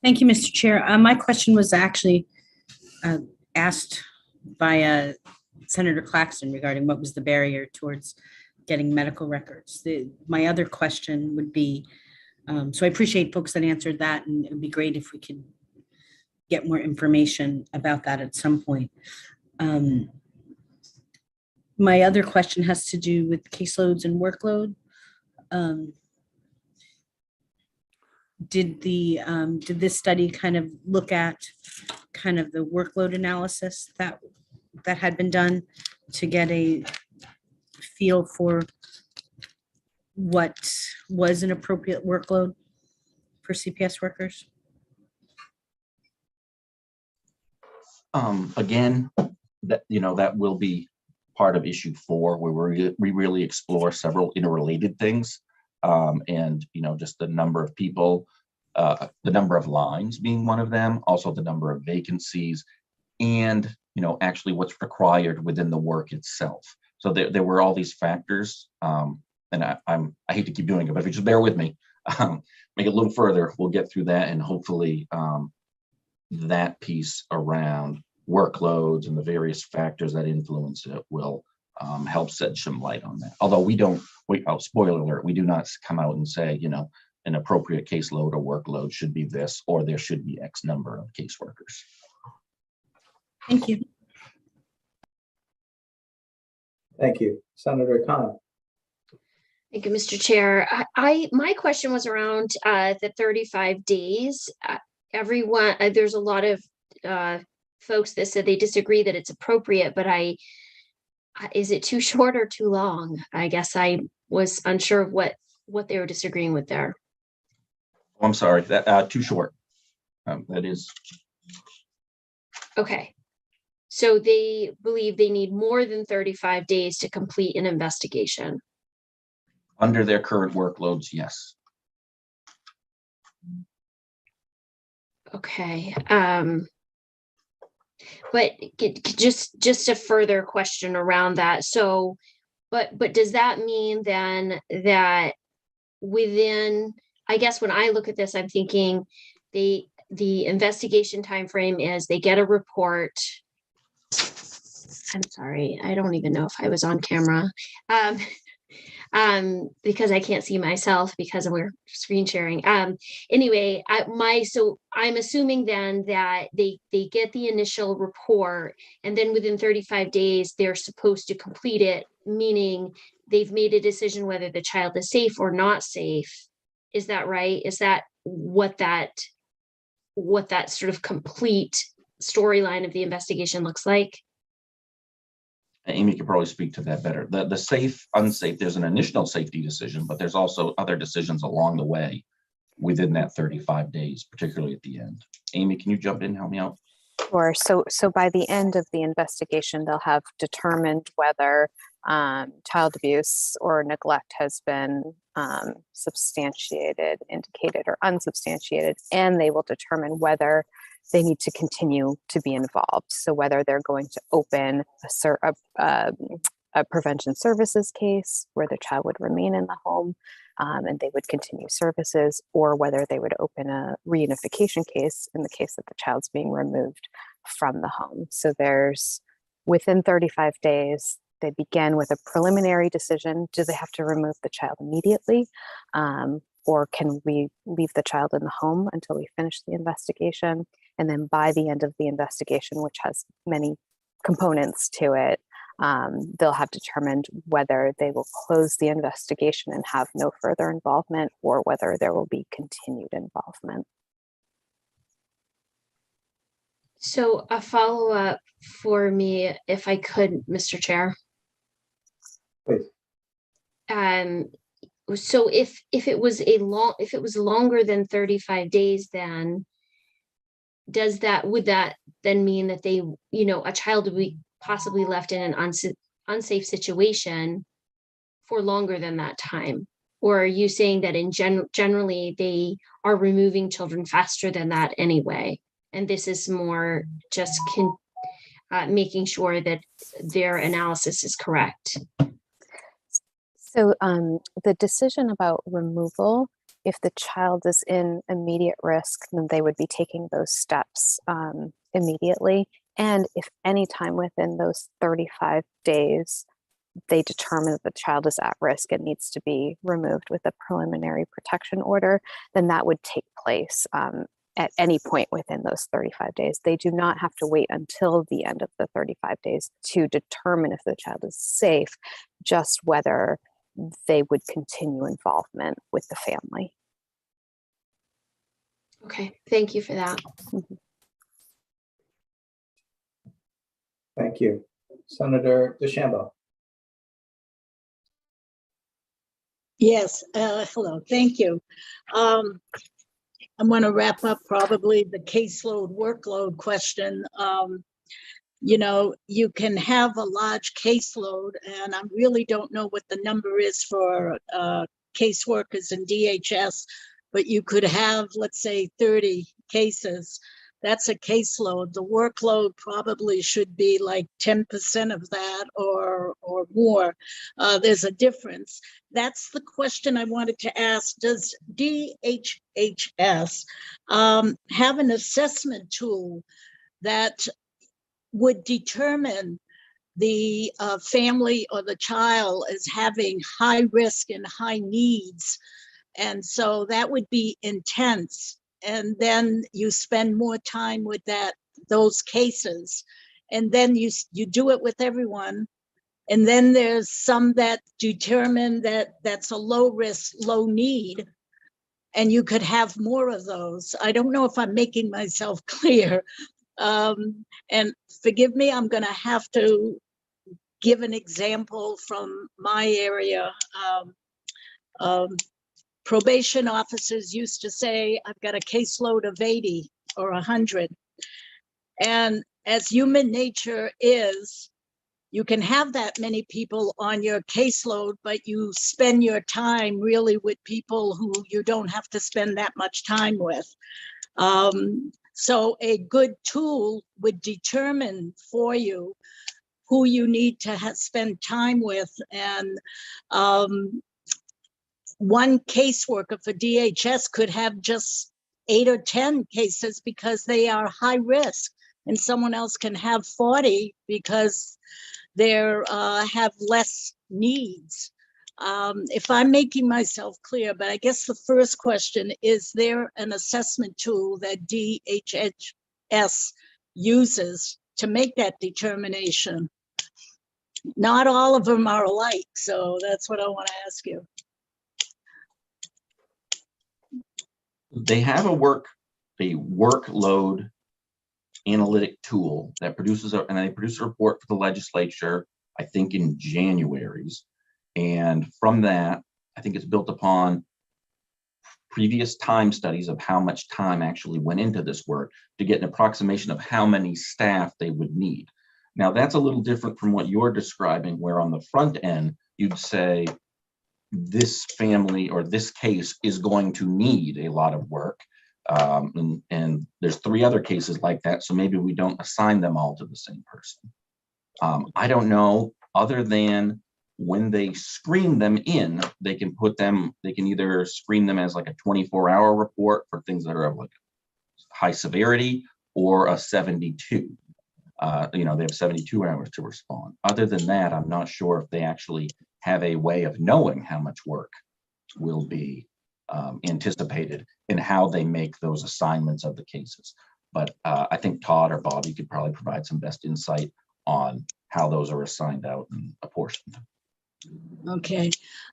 Thank you, Mr. Chair. My question was actually asked by Senator Claxton regarding what was the barrier towards getting medical records. My other question would be, so I appreciate folks that answered that, and it would be great if we could get more information about that at some point. My other question has to do with caseloads and workload. Did this study kind of look at kind of the workload analysis that had been done to get a feel for what was an appropriate workload for CPS workers? Again, that will be part of issue 4, where we really explore several interrelated things, and just the number of people, the number of lines being one of them, also the number of vacancies, and actually what's required within the work itself. So there were all these factors, and I hate to keep doing it, but if you just bear with me, make it a little further, we'll get through that, and hopefully that piece around workloads and the various factors that influence it will help shed some light on that. Although spoiler alert, we do not come out and say, an appropriate caseload or workload should be this, or there should be X number of caseworkers. Thank you. Thank you. Senator Khan. Thank you, Mr. Chair. My question was around the 35 days. Everyone, there's a lot of folks that said they disagree that it's appropriate, but is it too short or too long? I guess I was unsure of what they were disagreeing with there. Oh, I'm sorry, that too short. That is. Okay. So they believe they need more than 35 days to complete an investigation. Under their current workloads, yes. Okay. But just a further question around that. So, but does that mean then that within, I guess when I look at this, I'm thinking the investigation timeframe is they get a report. I'm sorry, I don't even know if I was on camera. Because I can't see myself because we're screen sharing. Anyway, so I'm assuming then that they get the initial report, and then within 35 days, they're supposed to complete it, meaning they've made a decision whether the child is safe or not safe. Is that right? Is that what that sort of complete storyline of the investigation looks like? Amy could probably speak to that better. The safe, unsafe, there's an initial safety decision, but there's also other decisions along the way within that 35 days, particularly at the end. Amy, can you jump in and help me out? Sure. So by the end of the investigation, they'll have determined whether child abuse or neglect has been substantiated, indicated, or unsubstantiated, and they will determine whether they need to continue to be involved. So whether they're going to open a prevention services case where the child would remain in the home and they would continue services, or whether they would open a reunification case in the case that the child's being removed from the home. So there's within 35 days, they begin with a preliminary decision. Do they have to remove the child immediately? Or can we leave the child in the home until we finish the investigation? And then by the end of the investigation, which has many components to it, they'll have determined whether they will close the investigation and have no further involvement, or whether there will be continued involvement. So a follow-up for me, if I could, Mr. Chair. Please. So if it was longer than 35 days, then would that then mean that they, a child would be possibly left in an unsafe situation for longer than that time? Or are you saying that generally they are removing children faster than that anyway? And this is more just making sure that their analysis is correct? So the decision about removal, if the child is in immediate risk, then they would be taking those steps immediately. And if any time within those 35 days, they determine that the child is at risk and needs to be removed with a preliminary protection order, then that would take place at any point within those 35 days. They do not have to wait until the end of the 35 days to determine if the child is safe, just whether they would continue involvement with the family. Okay, thank you for that. Mm-hmm. Thank you. Senator DeChambeau. Yes, hello, thank you. I'm going to wrap up probably the caseload workload question. You can have a large caseload, and I really don't know what the number is for caseworkers in DHS, but you could have, let's say, 30 cases. That's a caseload. The workload probably should be like 10% of that or more. There's a difference. That's the question I wanted to ask. Does DHHS have an assessment tool that would determine the family or the child as having high risk and high needs? And so that would be intense. And then you spend more time with those cases. And then you do it with everyone. And then there's some that determine that that's a low risk, low need. And you could have more of those. I don't know if I'm making myself clear. And forgive me, I'm going to have to give an example from my area. Probation officers used to say, I've got a caseload of 80 or 100. And as human nature is, you can have that many people on your caseload, but you spend your time really with people who you don't have to spend that much time with. So a good tool would determine for you who you need to spend time with. And one caseworker for DHS could have just 8 or 10 cases because they are high risk, and someone else can have 40 because they have less needs. If I'm making myself clear, but I guess the first question, is there an assessment tool that DHS uses to make that determination? Not all of them are alike, so that's what I want to ask you. They have a workload analytic tool that produces and they produce a report for the legislature, I think in January's. And from that, I think it's built upon previous time studies of how much time actually went into this work to get an approximation of how many staff they would need. Now, that's a little different from what you're describing, where on the front end, you'd say this family or this case is going to need a lot of work. And there's 3 other cases like that, so maybe we don't assign them all to the same person. I don't know, other than when they screen them in, they can either screen them as like a 24-hour report for things that are of like high severity, or a 72. They have 72 hours to respond. Other than that, I'm not sure if they actually have a way of knowing how much work will be anticipated and how they make those assignments of the cases. But I think Todd or Bobby could probably provide some best insight on how those are assigned out and apportioned. Okay.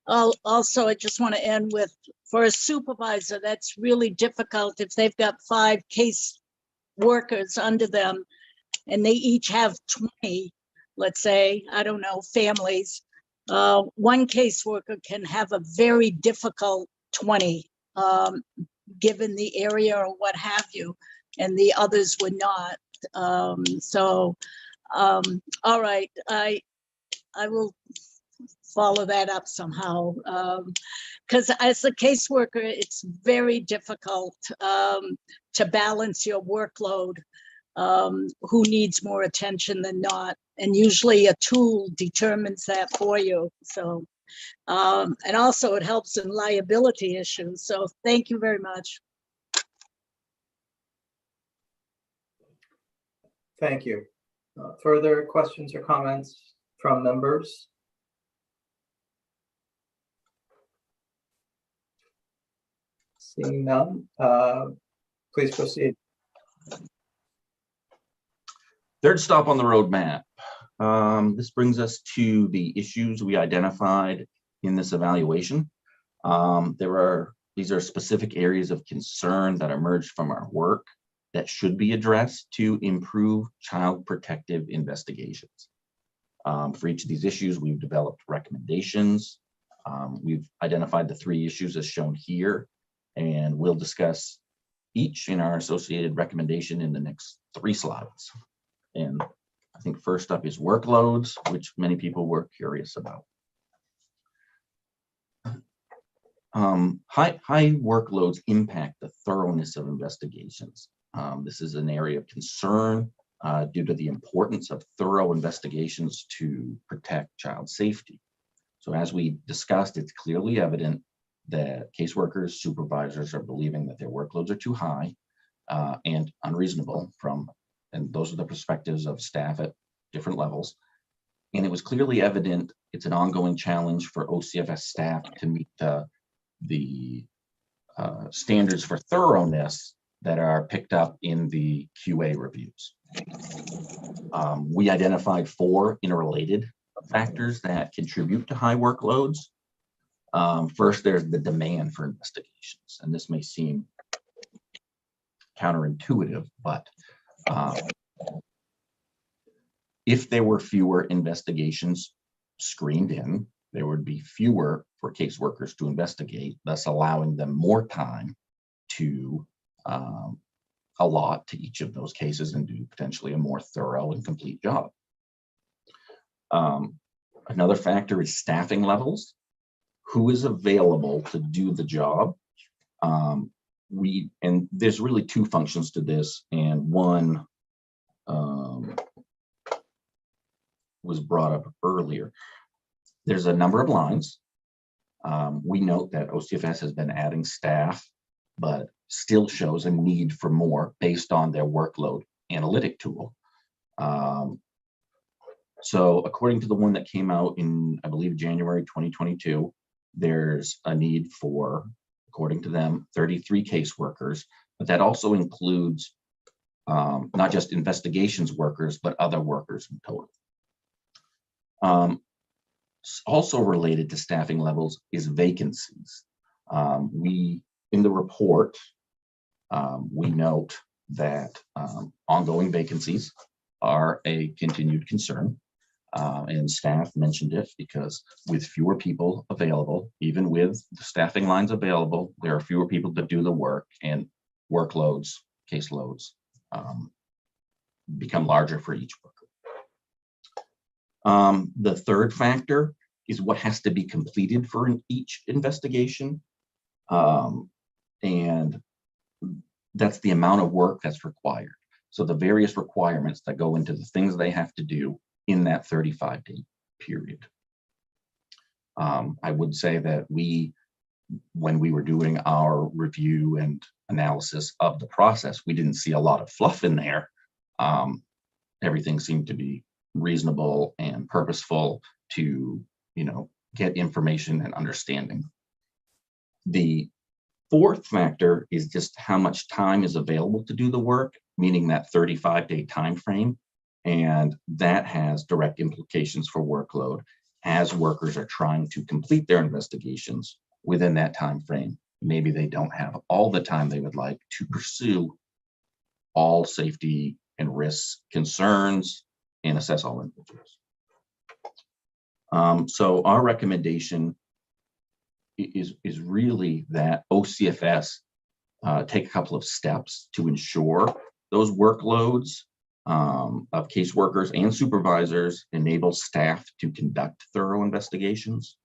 Also, I just want to end with, for a supervisor, that's really difficult if they've got 5 case workers under them and they each have 20, let's say, I don't know, families. One caseworker can have a very difficult 20, given the area or what have you, and the others would not. All right, I will follow that up somehow, because as a caseworker, it's very difficult to balance your workload, who needs more attention than not, and usually a tool determines that for you. So and also it helps in liability issues. So thank you very much. Thank you. Further questions or comments from members? Seeing none, please proceed. Third stop on the roadmap. This brings us to the issues we identified in this evaluation. These are specific areas of concern that emerged from our work that should be addressed to improve child protective investigations. For each of these issues, we've developed recommendations. We've identified the 3 issues as shown here, and we'll discuss each in our associated recommendation in the next 3 slides. And I think first up is workloads, which many people were curious about. High workloads impact the thoroughness of investigations. This is an area of concern due to the importance of thorough investigations to protect child safety. So as we discussed, it's clearly evident that caseworkers, supervisors are believing that their workloads are too high and unreasonable and those are the perspectives of staff at different levels. And it was clearly evident it's an ongoing challenge for OCFS staff to meet the standards for thoroughness that are picked up in the QA reviews. We identified 4 interrelated factors that contribute to high workloads. First, there's the demand for investigations, and this may seem counterintuitive, but if there were fewer investigations screened in, there would be fewer for caseworkers to investigate, thus allowing them more time to allot to each of those cases and do potentially a more thorough and complete job. Another factor is staffing levels. Who is available to do the job? and there's really two functions to this, and one was brought up earlier. There's a number of lines. We note that OCFS has been adding staff, but still shows a need for more based on their workload analytic tool. So according to the one that came out in, I believe, January 2022, there's a need for, according to them, 33 caseworkers, but that also includes not just investigations workers, but other workers in total. Also related to staffing levels is vacancies. In the report, we note that ongoing vacancies are a continued concern. And staff mentioned it because with fewer people available, even with the staffing lines available, there are fewer people to do the work, and workloads, caseloads become larger for each worker. The third factor is what has to be completed for each investigation. And that's the amount of work that's required. So the various requirements that go into the things they have to do in that 35-day period. I would say that when we were doing our review and analysis of the process, we didn't see a lot of fluff in there. Everything seemed to be reasonable and purposeful to, get information and understanding. The fourth factor is just how much time is available to do the work, meaning that 35-day time frame. And that has direct implications for workload as workers are trying to complete their investigations within that time frame. Maybe they don't have all the time they would like to pursue all safety and risk concerns and assess all individuals. So our recommendation is really that OCFS take a couple of steps to ensure those workloads of caseworkers and supervisors enable staff to conduct thorough investigations.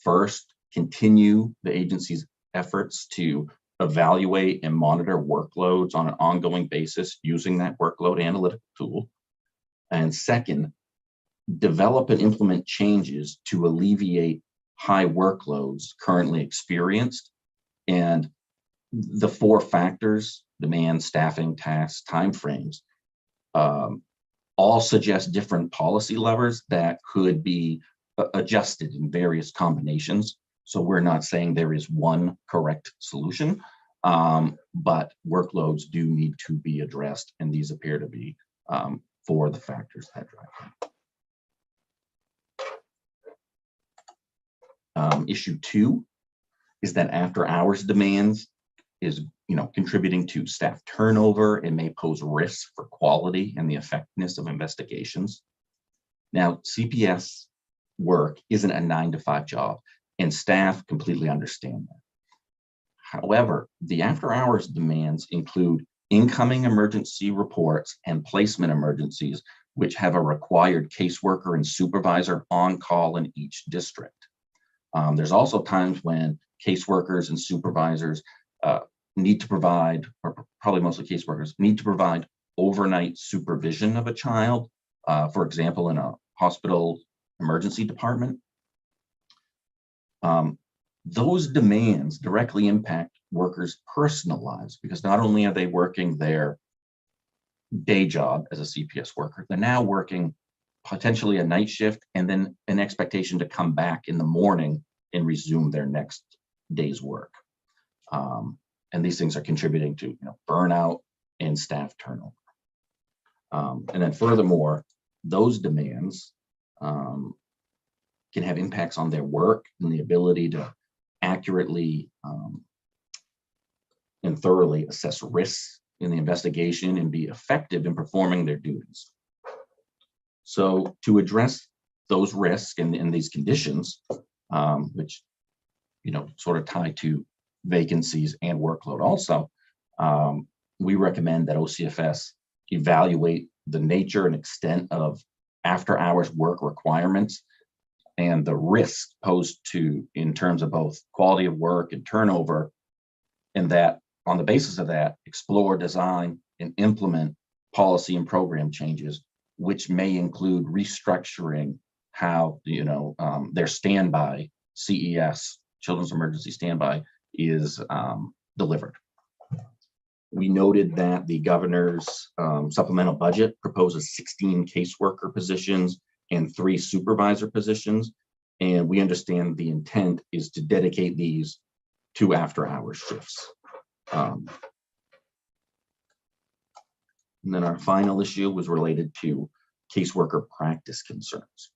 First, continue the agency's efforts to evaluate and monitor workloads on an ongoing basis using that workload analytic tool. And second, develop and implement changes to alleviate high workloads currently experienced. And the four factors, demand, staffing, tasks, timeframes, all suggest different policy levers that could be adjusted in various combinations. So we're not saying there is one correct solution, but workloads do need to be addressed, and these appear to be for the factors that drive them. Issue 2 is that after hours demands is contributing to staff turnover and may pose risks for quality and the effectiveness of investigations. Now, CPS work isn't a 9-to-5 job, and staff completely understand that. However, the after hours demands include incoming emergency reports and placement emergencies, which have a required caseworker and supervisor on call in each district. There's also times when caseworkers and supervisors need to provide, or probably mostly caseworkers, need to provide overnight supervision of a child, for example, in a hospital emergency department. Those demands directly impact workers' personal lives because not only are they working their day job as a CPS worker, they're now working potentially a night shift and then an expectation to come back in the morning and resume their next day's work. And these things are contributing to burnout and staff turnover. And then furthermore, those demands can have impacts on their work and the ability to accurately and thoroughly assess risks in the investigation and be effective in performing their duties. So to address those risks and these conditions, which sort of tie to vacancies and workload also, we recommend that OCFS evaluate the nature and extent of after hours work requirements and the risks posed to in terms of both quality of work and turnover and that on the basis of that, explore, design, and implement policy and program changes, which may include restructuring how, their standby CES, Children's Emergency Standby, is delivered. We noted that the governor's supplemental budget proposes 16 caseworker positions and 3 supervisor positions. And we understand the intent is to dedicate these to after-hours shifts. And then our final issue was related to caseworker practice concerns.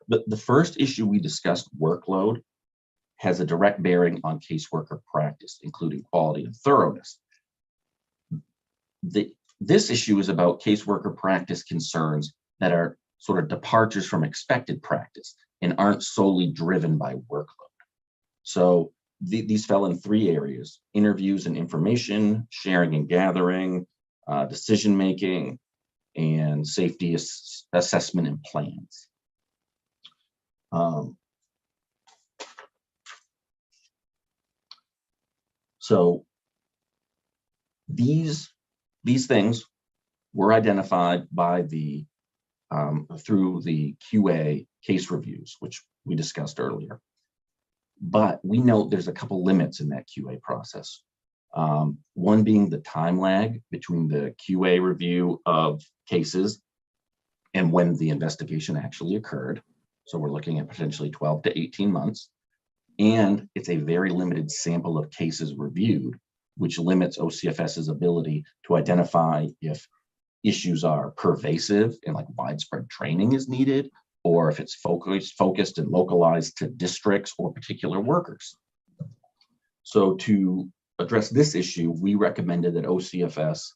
But the first issue we discussed, workload, has a direct bearing on caseworker practice, including quality and thoroughness. This issue is about caseworker practice concerns that are sort of departures from expected practice and aren't solely driven by workload. So these fell in 3 areas: interviews and information, sharing and gathering, decision-making, and safety assessment and plans. So these things were identified by the through the QA case reviews, which we discussed earlier. But we note there's a couple limits in that QA process. One being the time lag between the QA review of cases and when the investigation actually occurred. So we're looking at potentially 12 to 18 months. And it's a very limited sample of cases reviewed, which limits OCFS's ability to identify if issues are pervasive and like widespread training is needed, or if it's focused and localized to districts or particular workers. So to address this issue, we recommended that OCFS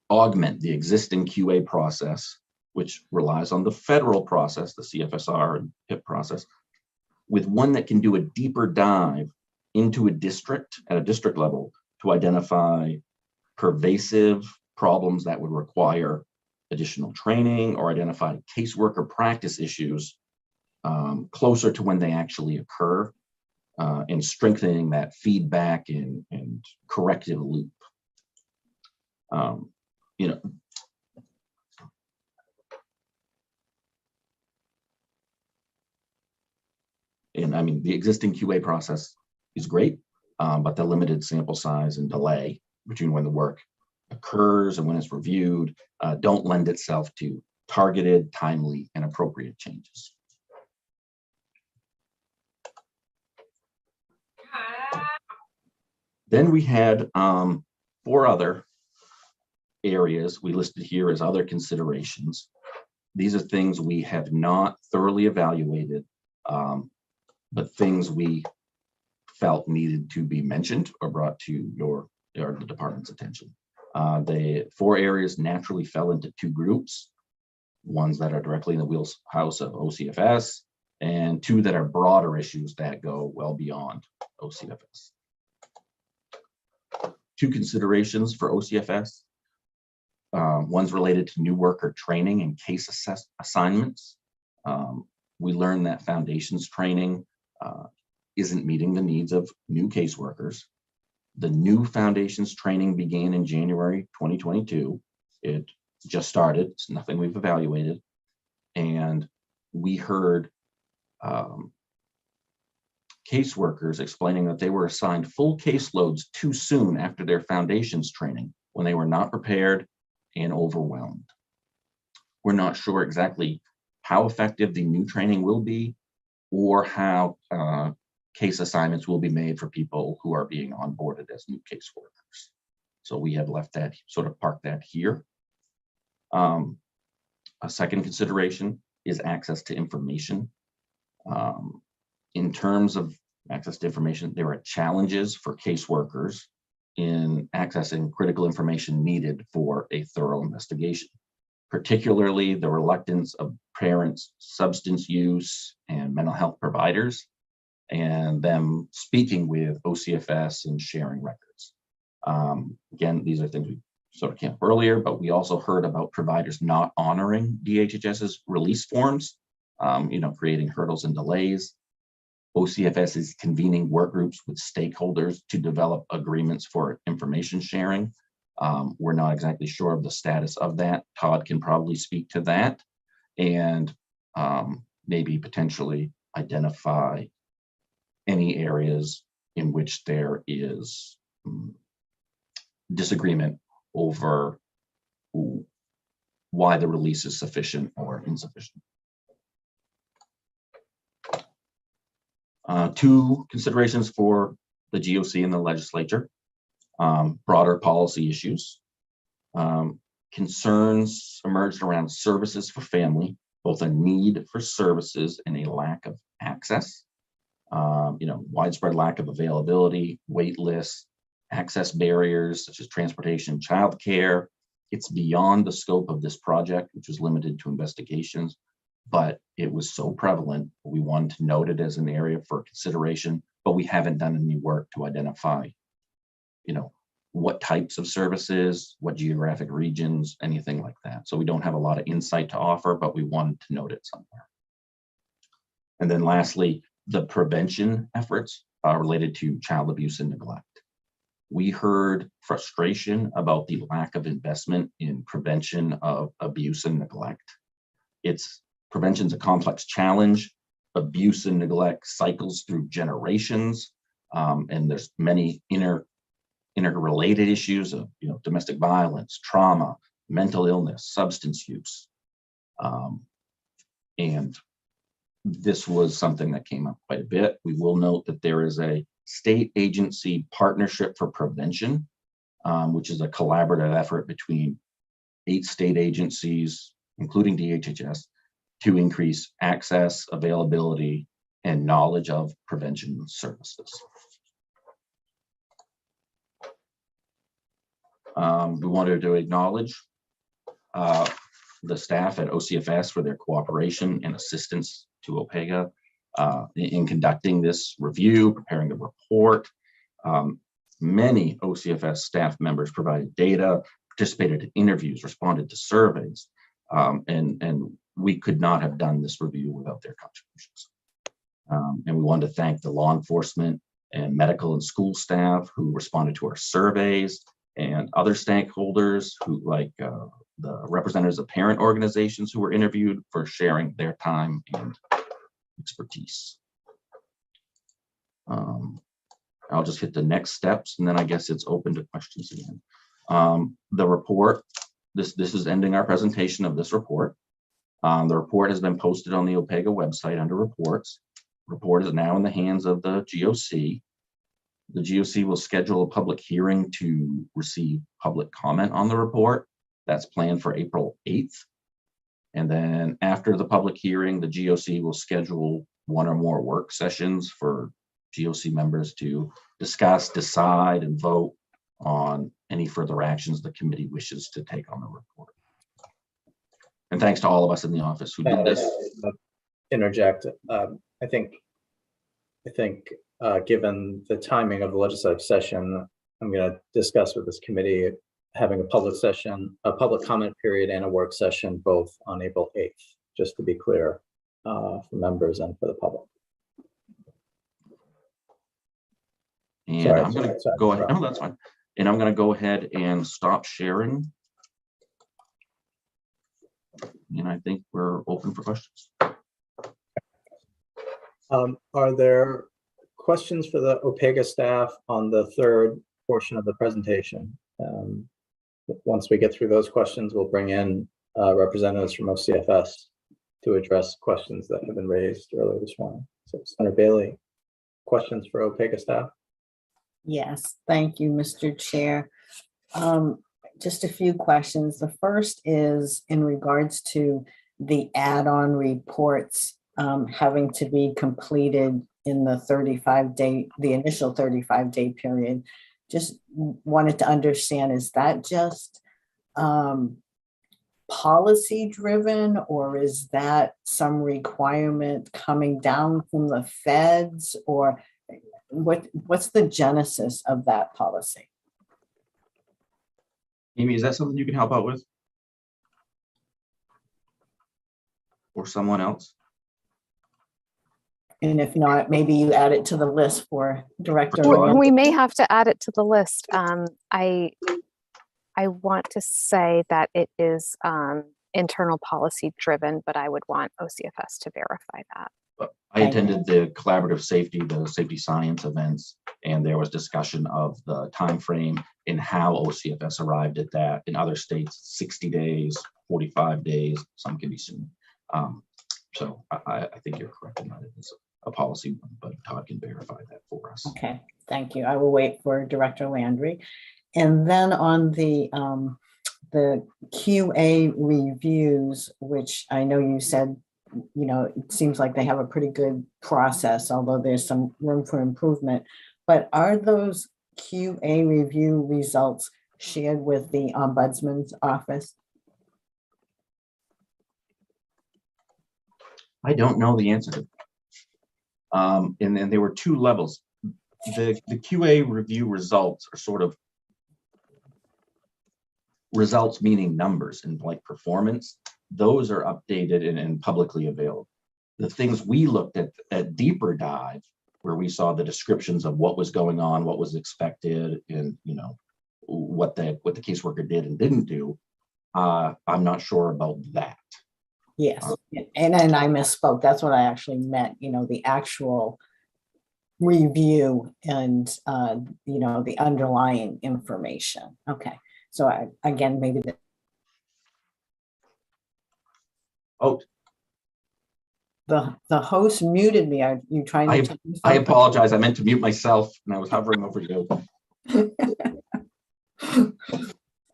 augment the existing QA process, which relies on the federal process, the CFSR and HIP process, with one that can do a deeper dive into a district at a district level to identify pervasive problems that would require additional training or identify caseworker practice issues closer to when they actually occur, and strengthening that feedback and corrective loop. And I mean, the existing QA process is great, but the limited sample size and delay between when the work occurs and when it's reviewed don't lend itself to targeted, timely, and appropriate changes. Then we had 4 other areas we listed here as other considerations. These are things we have not thoroughly evaluated, but things we felt needed to be mentioned or brought to the department's attention. The 4 areas naturally fell into 2 groups, ones that are directly in the wheelhouse of OCFS, and 2 that are broader issues that go well beyond OCFS. 2 considerations for OCFS. One's related to new worker training and case assignments. We learned that foundations training isn't meeting the needs of new caseworkers. The new foundations training began in January 2022. It just started. It's nothing we've evaluated. And we heard caseworkers explaining that they were assigned full caseloads too soon after their foundations training when they were not prepared and overwhelmed. We're not sure exactly how effective the new training will be or how case assignments will be made for people who are being onboarded as new caseworkers. So we have left that, sort of parked that here. A second consideration is access to information. In terms of access to information, there are challenges for caseworkers in accessing critical information needed for a thorough investigation, particularly the reluctance of parents, substance use, and mental health providers, and them speaking with OCFS and sharing records. Again, these are things we sort of came up earlier, but we also heard about providers not honoring DHHS's release forms, creating hurdles and delays. OCFS is convening work groups with stakeholders to develop agreements for information sharing. We're not exactly sure of the status of that. Todd can probably speak to that and maybe potentially identify any areas in which there is disagreement over why the release is sufficient or insufficient. Two considerations for the GOC and the legislature: broader policy issues. Concerns emerged around services for family, both a need for services and a lack of access. Widespread lack of availability, wait lists, access barriers such as transportation, childcare. It's beyond the scope of this project, which was limited to investigations, but it was so prevalent, we wanted to note it as an area for consideration, but we haven't done any work to identify, what types of services, what geographic regions, anything like that. So we don't have a lot of insight to offer, but we wanted to note it somewhere. And then lastly, the prevention efforts related to child abuse and neglect. We heard frustration about the lack of investment in prevention of abuse and neglect. Prevention's a complex challenge. Abuse and neglect cycles through generations, and there's many interrelated issues of domestic violence, trauma, mental illness, substance use, and this was something that came up quite a bit. We will note that there is a state agency partnership for prevention, which is a collaborative effort between 8 state agencies, including DHHS, to increase access, availability, and knowledge of prevention services. We wanted to acknowledge the staff at OCFS for their cooperation and assistance to OPEGA in conducting this review, preparing the report. Many OCFS staff members provided data, participated in interviews, responded to surveys, and we could not have done this review without their contributions. And we wanted to thank the law enforcement and medical and school staff who responded to our surveys, and other stakeholders who, like the representatives of parent organizations who were interviewed, for sharing their time and expertise. I'll just hit the next steps, and then I guess it's open to questions again. The report, this is ending our presentation of this report. The report has been posted on the OPEGA website under reports. The report is now in the hands of the GOC. The GOC will schedule a public hearing to receive public comment on the report. That's planned for April 8th. And then after the public hearing, the GOC will schedule 1 or more work sessions for GOC members to discuss, decide, and vote on any further actions the committee wishes to take on the report. And thanks to all of us in the office who did this. Interject. I think given the timing of the legislative session, I'm going to discuss with this committee having a public session, a public comment period, and a work session both on April 8th, just to be clear for members and for the public. And Sorry, I'm going to go ahead. No, that's fine. And I'm going to go ahead and stop sharing. And I think we're open for questions. Are there questions for the OPEGA staff on the third portion of the presentation? Once we get through those questions, we'll bring in representatives from OCFS to address questions that have been raised earlier this morning. So, Senator Bailey, questions for OPEGA staff? Yes, thank you, Mr. Chair. Just a few questions. The first is in regards to the add-on reports having to be completed in the 35-day, the initial 35-day period. Just wanted to understand, is that just policy driven, or is that some requirement coming down from the feds, or what's the genesis of that policy? Amy, is that something you can help out with? Or someone else? And if not, maybe you add it to the list for Director. We may have to add it to the list. I want to say that it is internal policy driven, but I would want OCFS to verify that. I attended the collaborative safety, the safety science events, and there was discussion of the time frame and how OCFS arrived at that. In other states, 60 days, 45 days, some can be sooner. So I think you're correct in that it is a policy, but Todd can verify that for us. Okay, thank you. I will wait for Director Landry. And then on the QA reviews, which I know you said, you know, it seems like they have a pretty good process, although there's some room for improvement. But are those QA review results shared with the Ombudsman's office? I don't know the answer to that. And then there were two levels. The QA review results are sort of results meaning numbers and like performance. Those are updated and publicly available. The things we looked at deeper dive, where we saw the descriptions of what was going on, what was expected, and you know what the caseworker did and didn't do. I'm not sure about that. Yes, and then I misspoke. That's what I actually meant. You know, the actual review and you know, the underlying information. Okay, so again, maybe the the host muted me. Are you trying to tell me I something? apologize. I meant to mute myself and I was hovering over you.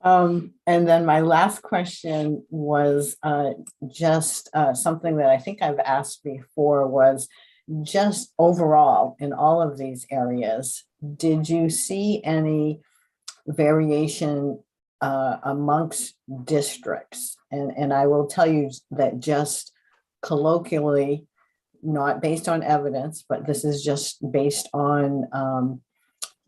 And then my last question was just something that I think I've asked before, was just overall in all of these areas, did you see any variation amongst districts? And I will tell you that just colloquially, not based on evidence, but this is just based on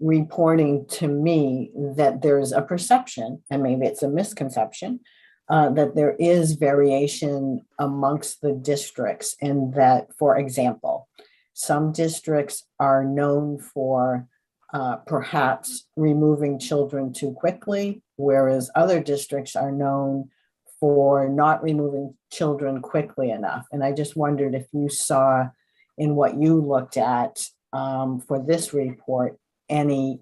reporting to me, that there's a perception, and maybe it's a misconception, that there is variation amongst the districts, and that, for example, some districts are known for perhaps removing children too quickly, whereas other districts are known for not removing children quickly enough. And I just wondered if you saw in what you looked at for this report, any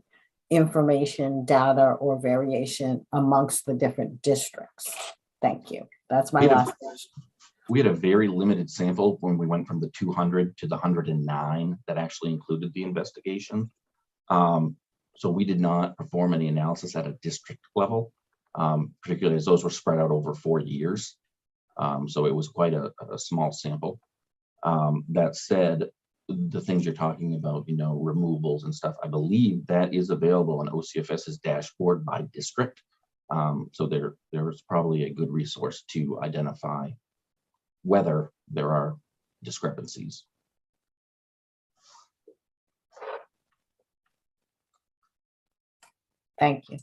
information, data, or variation amongst the different districts. Thank you. That's my last question. We had a very limited sample when we went from the 200 to the 109 that actually included the investigation. So we did not perform any analysis at a district level, particularly as those were spread out over 4 years. So it was quite a small sample. That said, the things you're talking about, you know, removals and stuff, I believe that is available on OCFS's dashboard by district. So there's probably a good resource to identify whether there are discrepancies. Thank you.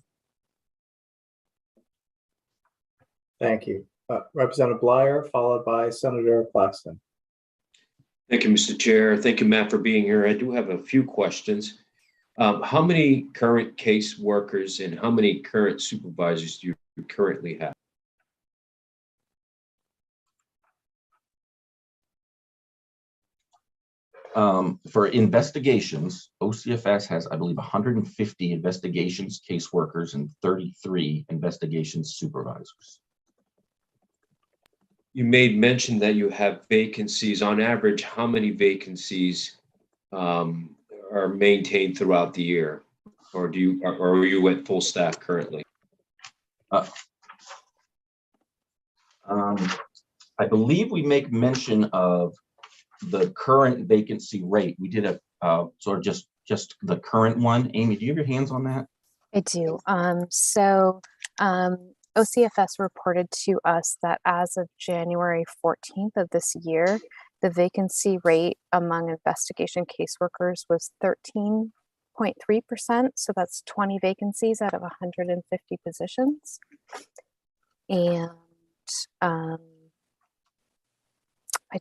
Thank you. Representative Bleier, followed by Senator Claxton. Thank you, Mr. Chair. Thank you, Matt, for being here. I do have a few questions. How many current case workers and how many current supervisors do you currently have? For investigations, OCFS has, I believe, 150 investigations caseworkers and 33 investigations supervisors. You made mention that you have vacancies. On average, how many vacancies are maintained throughout the year? Or are you at full staff currently? I believe we make mention of the current vacancy rate. We did a sort of just the current one. Amy, do you have your hands on that? I do. OCFS reported to us that as of January 14th of this year, the vacancy rate among investigation caseworkers was 13.3%. So that's 20 vacancies out of 150 positions. And I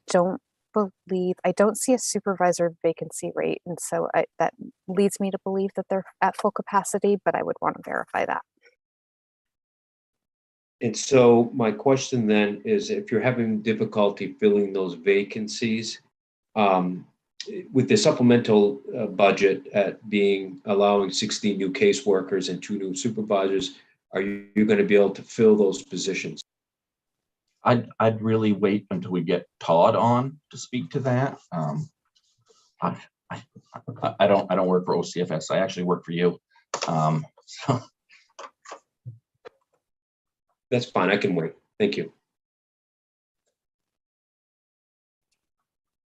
don't believe, I don't see a supervisor vacancy rate. And so that leads me to believe that they're at full capacity, but I would want to verify that. And so my question then is, if you're having difficulty filling those vacancies, with the supplemental budget at being allowing 16 new caseworkers and 2 new supervisors, are you going to be able to fill those positions? I'd really wait until we get Todd on to speak to that. I don't work for OCFS. I actually work for you. So that's fine. I can wait. Thank you.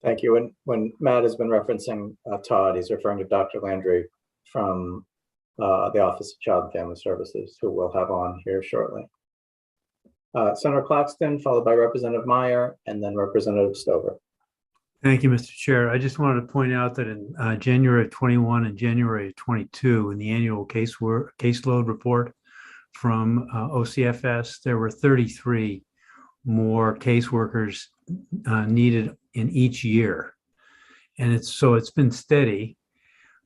Thank you. And when Matt has been referencing Todd, he's referring to Dr. Landry from the Office of Child and Family Services, who we'll have on here shortly. Senator Claxton, followed by Representative Meyer, and then Representative Stover. Thank you, Mr. Chair. I just wanted to point out that in January of 21 and January of 22, in the annual caseload report from OCFS, there were 33 more caseworkers needed in each year. And it's been steady.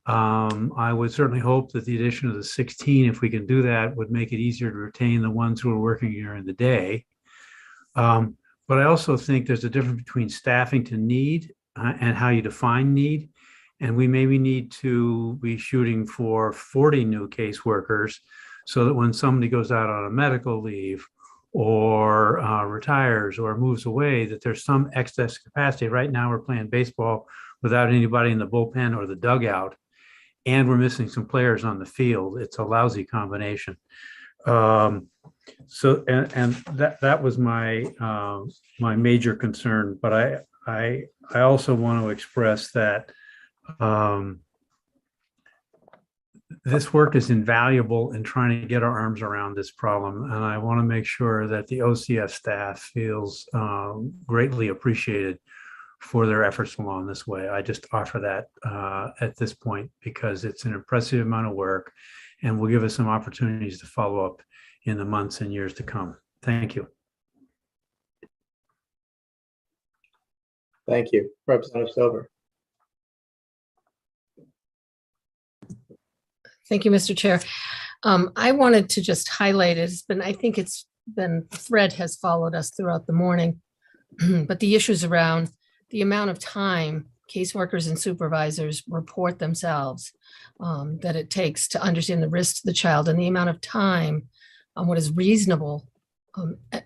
I would certainly hope that the addition of the 16, if we can do that, would make it easier to retain the ones who are working during the day. But I also think there's a difference between staffing to need and how you define need. And we maybe need to be shooting for 40 new caseworkers so that when somebody goes out on a medical leave or retires or moves away, that there's some excess capacity. Right now we're playing baseball without anybody in the bullpen or the dugout, and we're missing some players on the field. It's a lousy combination. So that was my my major concern. But I also want to express that this work is invaluable in trying to get our arms around this problem, and I want to make sure that the OCF staff feels greatly appreciated for their efforts along this way. I just offer that at this point because it's an impressive amount of work and will give us some opportunities to follow up in the months and years to come. Thank you. Thank you. Representative Stover. Thank you, Mr. Chair. I wanted to just highlight I think it's been, the thread has followed us throughout the morning, but the issues around the amount of time caseworkers and supervisors report themselves that it takes to understand the risk to the child, and the amount of time what is reasonable,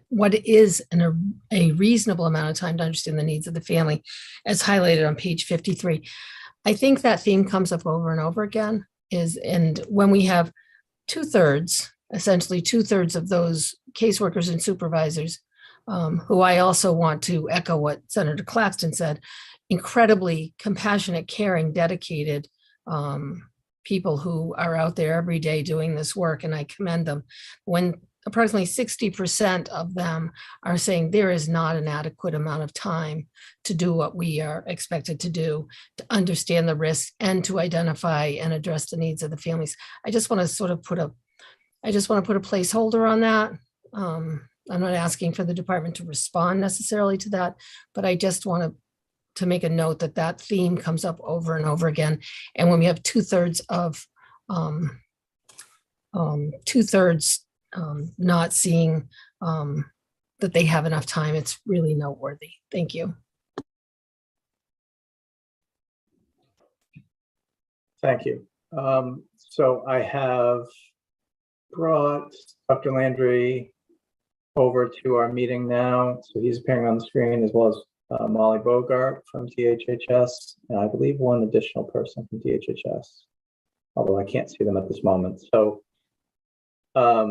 what is a reasonable amount of time to understand the needs of the family, as highlighted on page 53. I think that theme comes up over and over again, and when we have essentially two-thirds of those caseworkers and supervisors, who I also want to echo what Senator Claxton said, incredibly compassionate, caring, dedicated people who are out there every day doing this work, and I commend them. When approximately 60% of them are saying there is not an adequate amount of time to do what we are expected to do, to understand the risks and to identify and address the needs of the families. I just want to sort of put a placeholder on that. I'm not asking for the department to respond necessarily to that, but I just want to make a note that that theme comes up over and over again. And when we have two-thirds not seeing that they have enough time, it's really noteworthy. Thank you. Thank you. So I have brought Dr. Landry over to our meeting now. So he's appearing on the screen, as well as Molly Bogart from DHHS, and I believe one additional person from DHHS, although I can't see them at this moment. So I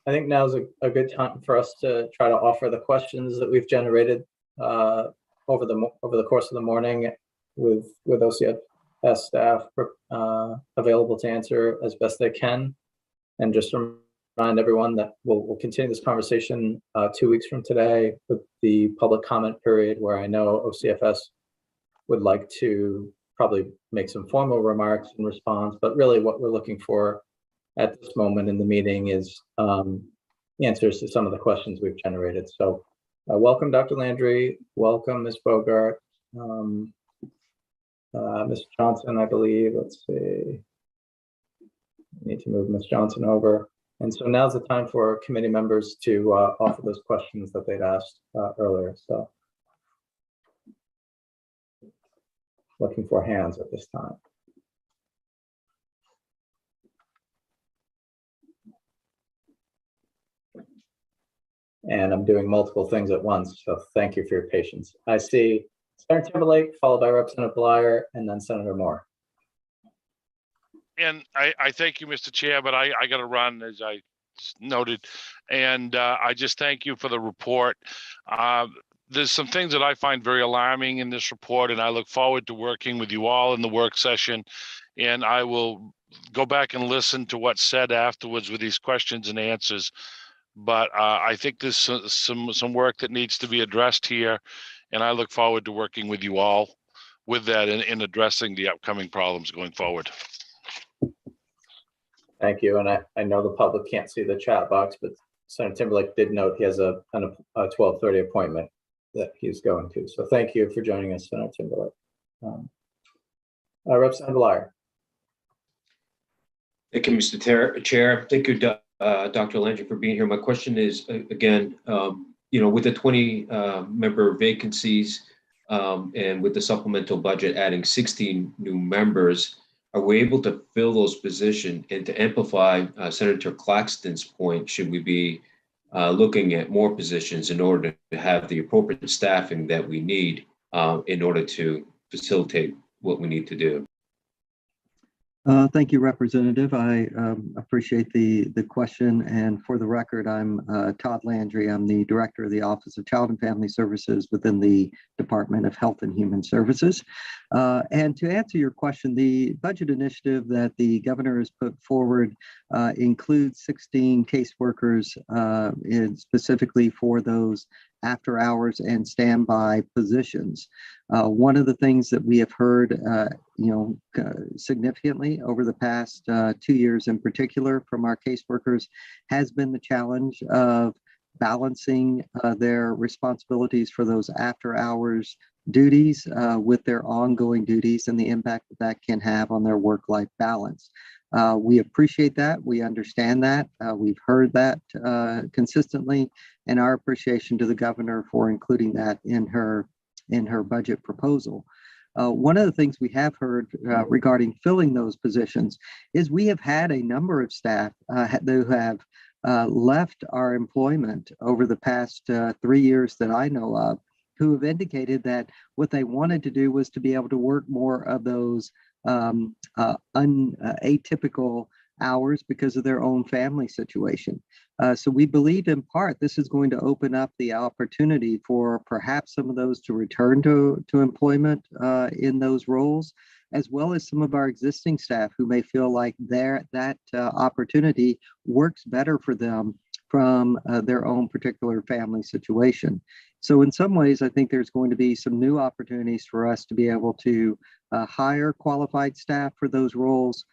think now's a good time for us to try to offer the questions that we've generated over the course of the morning with OCFS staff available to answer as best they can. And just remind everyone that we'll continue this conversation 2 weeks from today with the public comment period, where I know OCFS would like to probably make some formal remarks in response, but really what we're looking for at this moment in the meeting is answers to some of the questions we've generated. So welcome, Dr. Landry. Welcome, Ms. Bogart. Ms. Johnson, I believe, let's see. Need to move Ms. Johnson over. And so now's the time for committee members to offer those questions that they'd asked earlier. So looking for hands at this time. And I'm doing multiple things at once, so thank you for your patience. I see Senator Timberlake, followed by Representative Bleier, and then Senator Moore. And I thank you, Mr. Chair, but I got to run, as I noted. And I just thank you for the report. There's some things that I find very alarming in this report, and I look forward to working with you all in the work session. And I will go back and listen to what's said afterwards with these questions and answers. But I think there's some work that needs to be addressed here, and I look forward to working with you all with that in addressing the upcoming problems going forward. Thank you. And I know the public can't see the chat box, but Senator Timberlake did note he has a 12:30 appointment that he's going to. So thank you for joining us, Senator Timberlake. Representative Bleier. Thank you, Mr. Chair. Thank you, Dr. Landry, for being here. My question is, again, with the 20 member vacancies and with the supplemental budget adding 16 new members, are we able to fill those positions? And to amplify Senator Claxton's point, should we be looking at more positions in order to have the appropriate staffing that we need in order to facilitate what we need to do? Thank you, Representative. I appreciate the question. And for the record, I'm Todd Landry. I'm the Director of the Office of Child and Family Services within the Department of Health and Human Services. And to answer your question, the budget initiative that the governor has put forward includes 16 caseworkers specifically for those after hours and standby positions. One of the things that we have heard, significantly over the past 2 years in particular from our caseworkers has been the challenge of balancing their responsibilities for those after hours duties with their ongoing duties and the impact that that can have on their work-life balance. We appreciate that. We understand that. We've heard that consistently, and our appreciation to the governor for including that in her budget proposal. One of the things we have heard regarding filling those positions is we have had a number of staff who have left our employment over the past 3 years that I know of, who have indicated that what they wanted to do was to be able to work more of those atypical hours because of their own family situation. So we believe in part this is going to open up the opportunity for perhaps some of those to return to employment in those roles, as well as some of our existing staff who may feel like that opportunity works better for them from their own particular family situation. So in some ways, I think there's going to be some new opportunities for us to be able to hire qualified staff for those roles.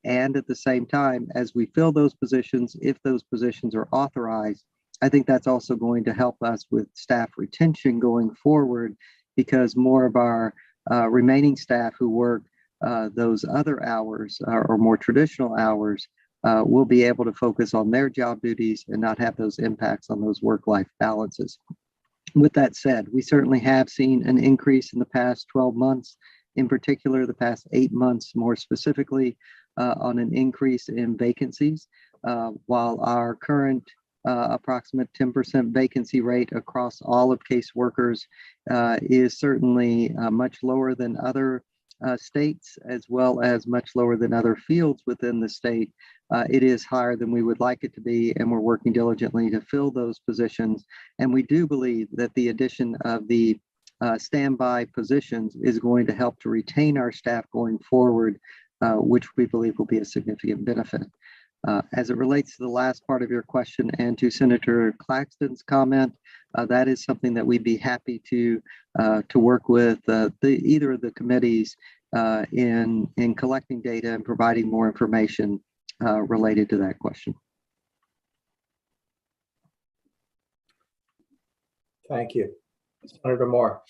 And at the same time, as we fill those positions, if those positions are authorized, I think that's also going to help us with staff retention going forward, because more of our remaining staff who work those other hours or more traditional hours will be able to focus on their job duties and not have those impacts on those work-life balances. With that said, we certainly have seen an increase in the past 12 months, in particular the past 8 months more specifically, on an increase in vacancies, while our current approximate 10% vacancy rate across all of caseworkers is certainly much lower than other states, as well as much lower than other fields within the state. It is higher than we would like it to be, and we're working diligently to fill those positions. And we do believe that the addition of the standby positions is going to help to retain our staff going forward, which we believe will be a significant benefit. As it relates to the last part of your question and to Senator Claxton's comment, that is something that we'd be happy to work with either of the committees in collecting data and providing more information related to that question. Thank you. Senator Moore.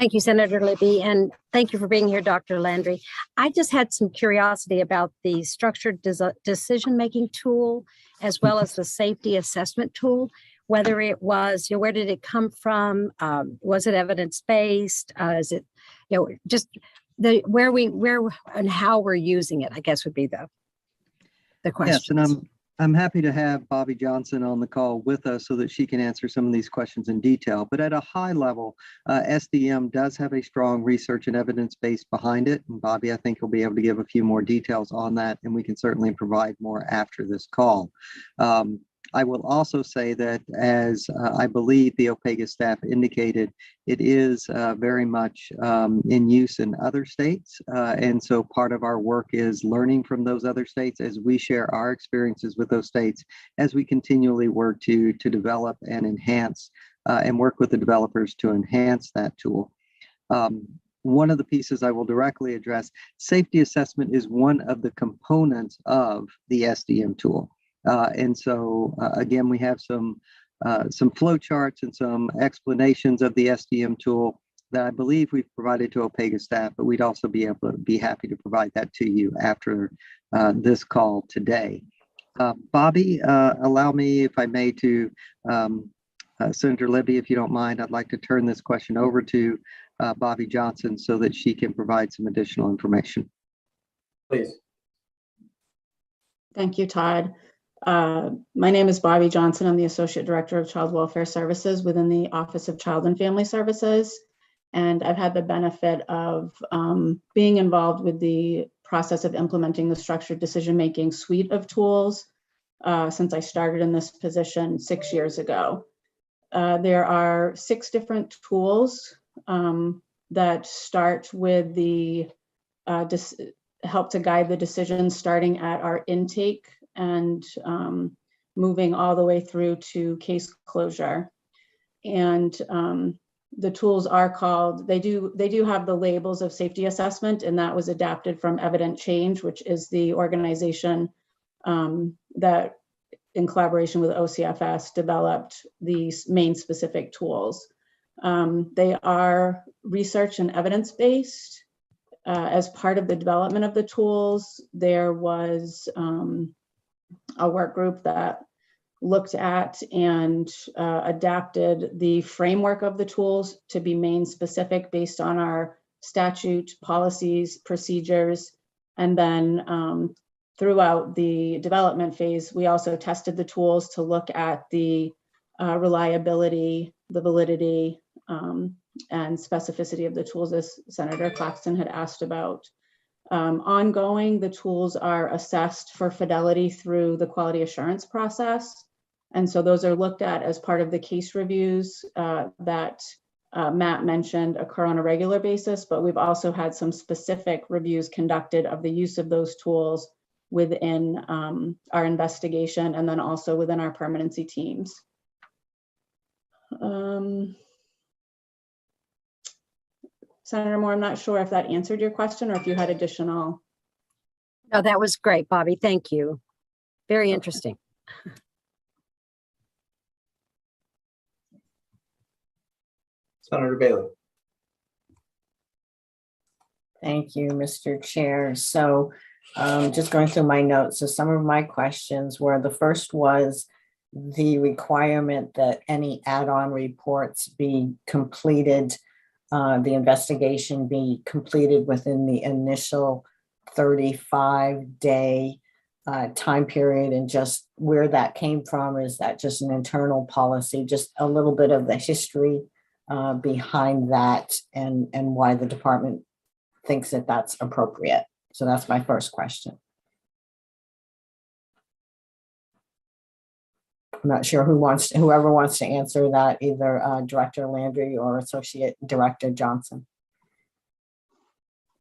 Thank you, Senator Libby, and thank you for being here, Dr. Landry. I just had some curiosity about the structured decision-making tool, as well as the safety assessment tool, whether it was, where did it come from? Was it evidence-based? Is it, just where and how we're using it, I guess would be the question. Yes, and I'm happy to have Bobby Johnson on the call with us so that she can answer some of these questions in detail. But at a high level, SDM does have a strong research and evidence base behind it. And Bobby, I think you'll be able to give a few more details on that, and we can certainly provide more after this call. I will also say that, as I believe the OPEGA staff indicated, it is very much in use in other states. And so part of our work is learning from those other states as we share our experiences with those states, as we continually work to develop and enhance and work with the developers to enhance that tool. One of the pieces I will directly address, safety assessment is one of the components of the SDM tool. And so again, we have some flow charts and some explanations of the SDM tool that I believe we've provided to OPEGA staff, but we'd also be happy to provide that to you after this call today. Bobby, allow me, if I may, to Senator Libby, if you don't mind, I'd like to turn this question over to Bobby Johnson so that she can provide some additional information. Please. Thank you, Todd. My name is Bobby Johnson. I'm the Associate Director of Child Welfare Services within the Office of Child and Family Services. And I've had the benefit of being involved with the process of implementing the structured decision-making suite of tools since I started in this position 6 years ago. There are 6 different tools that start with the help to guide the decisions starting at our intake and moving all the way through to case closure. And the tools are called, they do have the labels of safety assessment, and that was adapted from Evident Change, which is the organization that in collaboration with OCFS developed these main specific tools. They are research and evidence-based. As part of the development of the tools, there was a work group that looked at and adapted the framework of the tools to be main specific based on our statute, policies, procedures. And then throughout the development phase, we also tested the tools to look at the reliability, the validity, and specificity of the tools, as Senator Claxton had asked about. Ongoing, the tools are assessed for fidelity through the quality assurance process. And so those are looked at as part of the case reviews that Matt mentioned occur on a regular basis, but we've also had some specific reviews conducted of the use of those tools within our investigation and then also within our permanency teams. Senator Moore, I'm not sure if that answered your question or if you had additional. No, that was great, Bobby. Thank you. Very interesting. Senator Bailey. Thank you, Mr. Chair. So just going through my notes. So some of my questions were, the first was the requirement that any add-on reports be completed, the investigation be completed within the initial 35-day time period, and just where that came from. Is that just an internal policy? Just a little bit of the history behind that and why the department thinks that that's appropriate. So that's my first question. I'm not sure whoever wants to answer that, either Director Landry or Associate Director Johnson.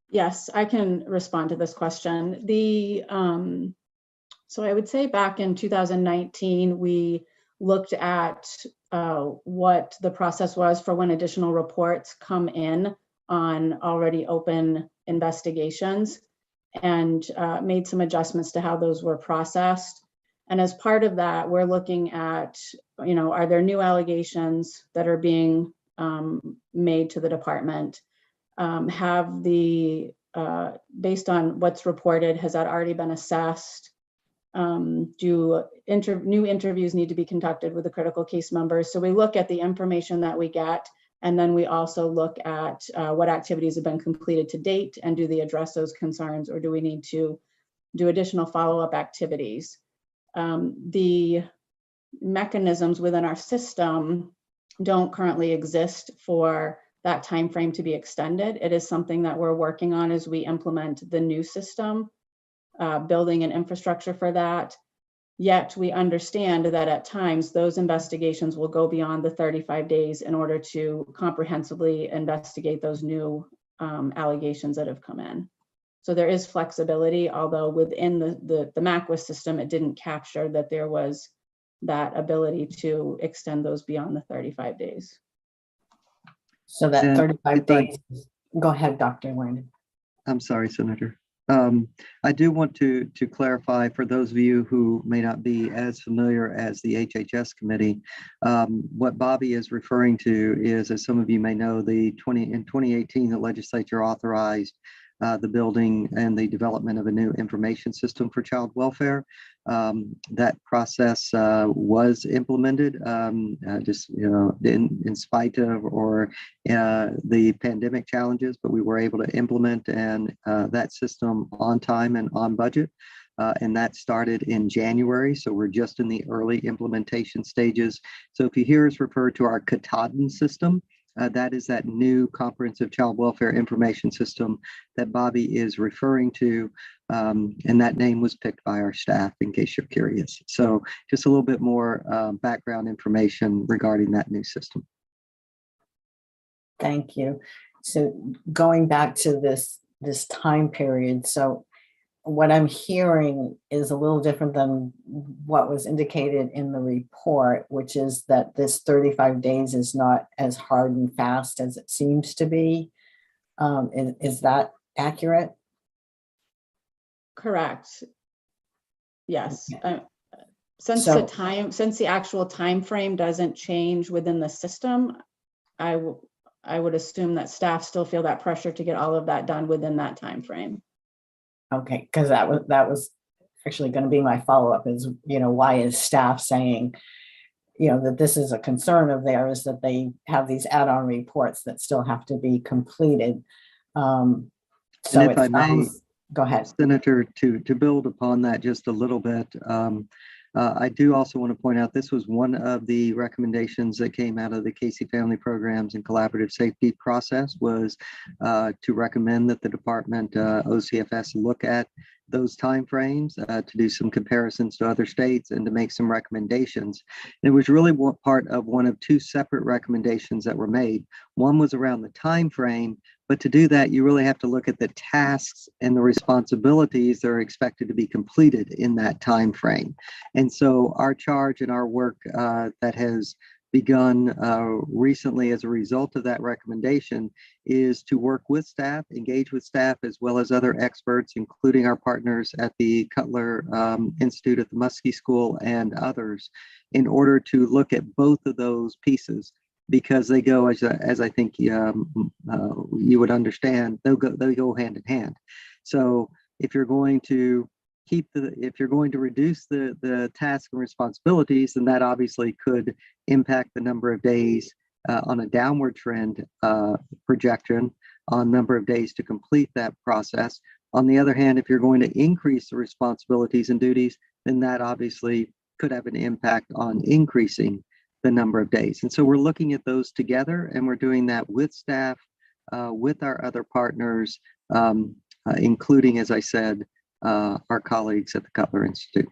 Yes, I can respond to this question. So I would say back in 2019, we looked at what the process was for when additional reports come in on already open investigations, and made some adjustments to how those were processed. And as part of that, we're looking at, are there new allegations that are being made to the department. Have the, based on what's reported, has that already been assessed? Do new interviews need to be conducted with the critical case members? So we look at the information that we get, and then we also look at what activities have been completed to date, and do they address those concerns, or do we need to do additional follow-up activities? The mechanisms within our system don't currently exist for that time frame to be extended. It is something that we're working on as we implement the new system, building an infrastructure for that. Yet we understand that at times those investigations will go beyond the 35 days in order to comprehensively investigate those new allegations that have come in. So there is flexibility, although within the MACWIS system, it didn't capture that there was that ability to extend those beyond the 35 days. So that And 35 if I- days, go ahead, Dr. Landon. I'm sorry, Senator. I do want to clarify for those of you who may not be as familiar as the HHS committee, what Bobby is referring to is, as some of you may know, in 2018, the legislature authorized the building and the development of a new information system for child welfare. That process was implemented just in spite of the pandemic challenges, but we were able to implement that system on time and on budget. And that started in January, so we're just in the early implementation stages. So if you hear us refer to our Katahdin system, that is that new comprehensive child welfare information system that Bobby is referring to. And that name was picked by our staff, in case you're curious. So just a little bit more background information regarding that new system. Thank you. So going back to this time period, so what I'm hearing is a little different than what was indicated in the report, which is that this 35 days is not as hard and fast as it seems to be. Is that accurate? Correct. Yes. Since So- the actual time frame doesn't change within the system, I would assume that staff still feel that pressure to get all of that done within that time frame. Okay, because that was actually going to be my follow-up is, why is staff saying, that this is a concern of theirs, that they have these add-on reports that still have to be completed. So if I may, go ahead. Senator, to build upon that just a little bit, I do also want to point out this was one of the recommendations that came out of the Casey Family Programs and Collaborative Safety process, was to recommend that the department OCFS look at those timeframes to do some comparisons to other states and to make some recommendations. And it was really part of one of two separate recommendations that were made. One was around the time frame, but to do that, you really have to look at the tasks and the responsibilities that are expected to be completed in that time frame. And so our charge and our work that has begun recently as a result of that recommendation is to work with staff, engage with staff, as well as other experts, including our partners at the Cutler Institute at the Muskie School and others, in order to look at both of those pieces, because they go, as I think you would understand, they go hand in hand. So if you're going to reduce the tasks and responsibilities, then that obviously could impact the number of days on a downward trend projection on number of days to complete that process. On the other hand, if you're going to increase the responsibilities and duties, then that obviously could have an impact on increasing the number of days. And so we're looking at those together, and we're doing that with staff, with our other partners, including, as I said, our colleagues at the Cutler Institute.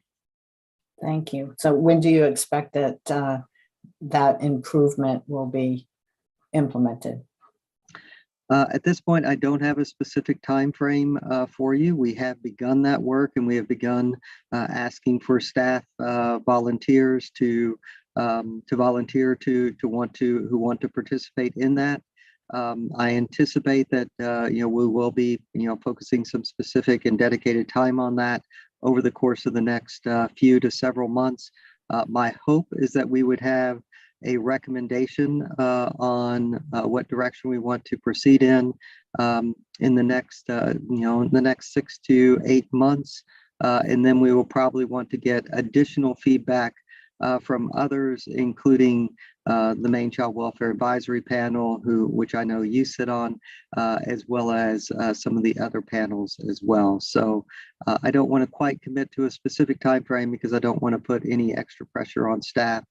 Thank you. So when do you expect that that improvement will be implemented? At this point, I don't have a specific time frame for you. We have begun that work, and we have begun asking for staff volunteers to volunteer who want to participate in that. I anticipate that we will be focusing some specific and dedicated time on that over the course of the next few to several months. My hope is that we would have a recommendation on what direction we want to proceed in the next, in the next 6 to 8 months. And then we will probably want to get additional feedback from others, including the Maine Child Welfare Advisory Panel, which I know you sit on, as well as some of the other panels as well. So I don't want to quite commit to a specific time frame because I don't want to put any extra pressure on staff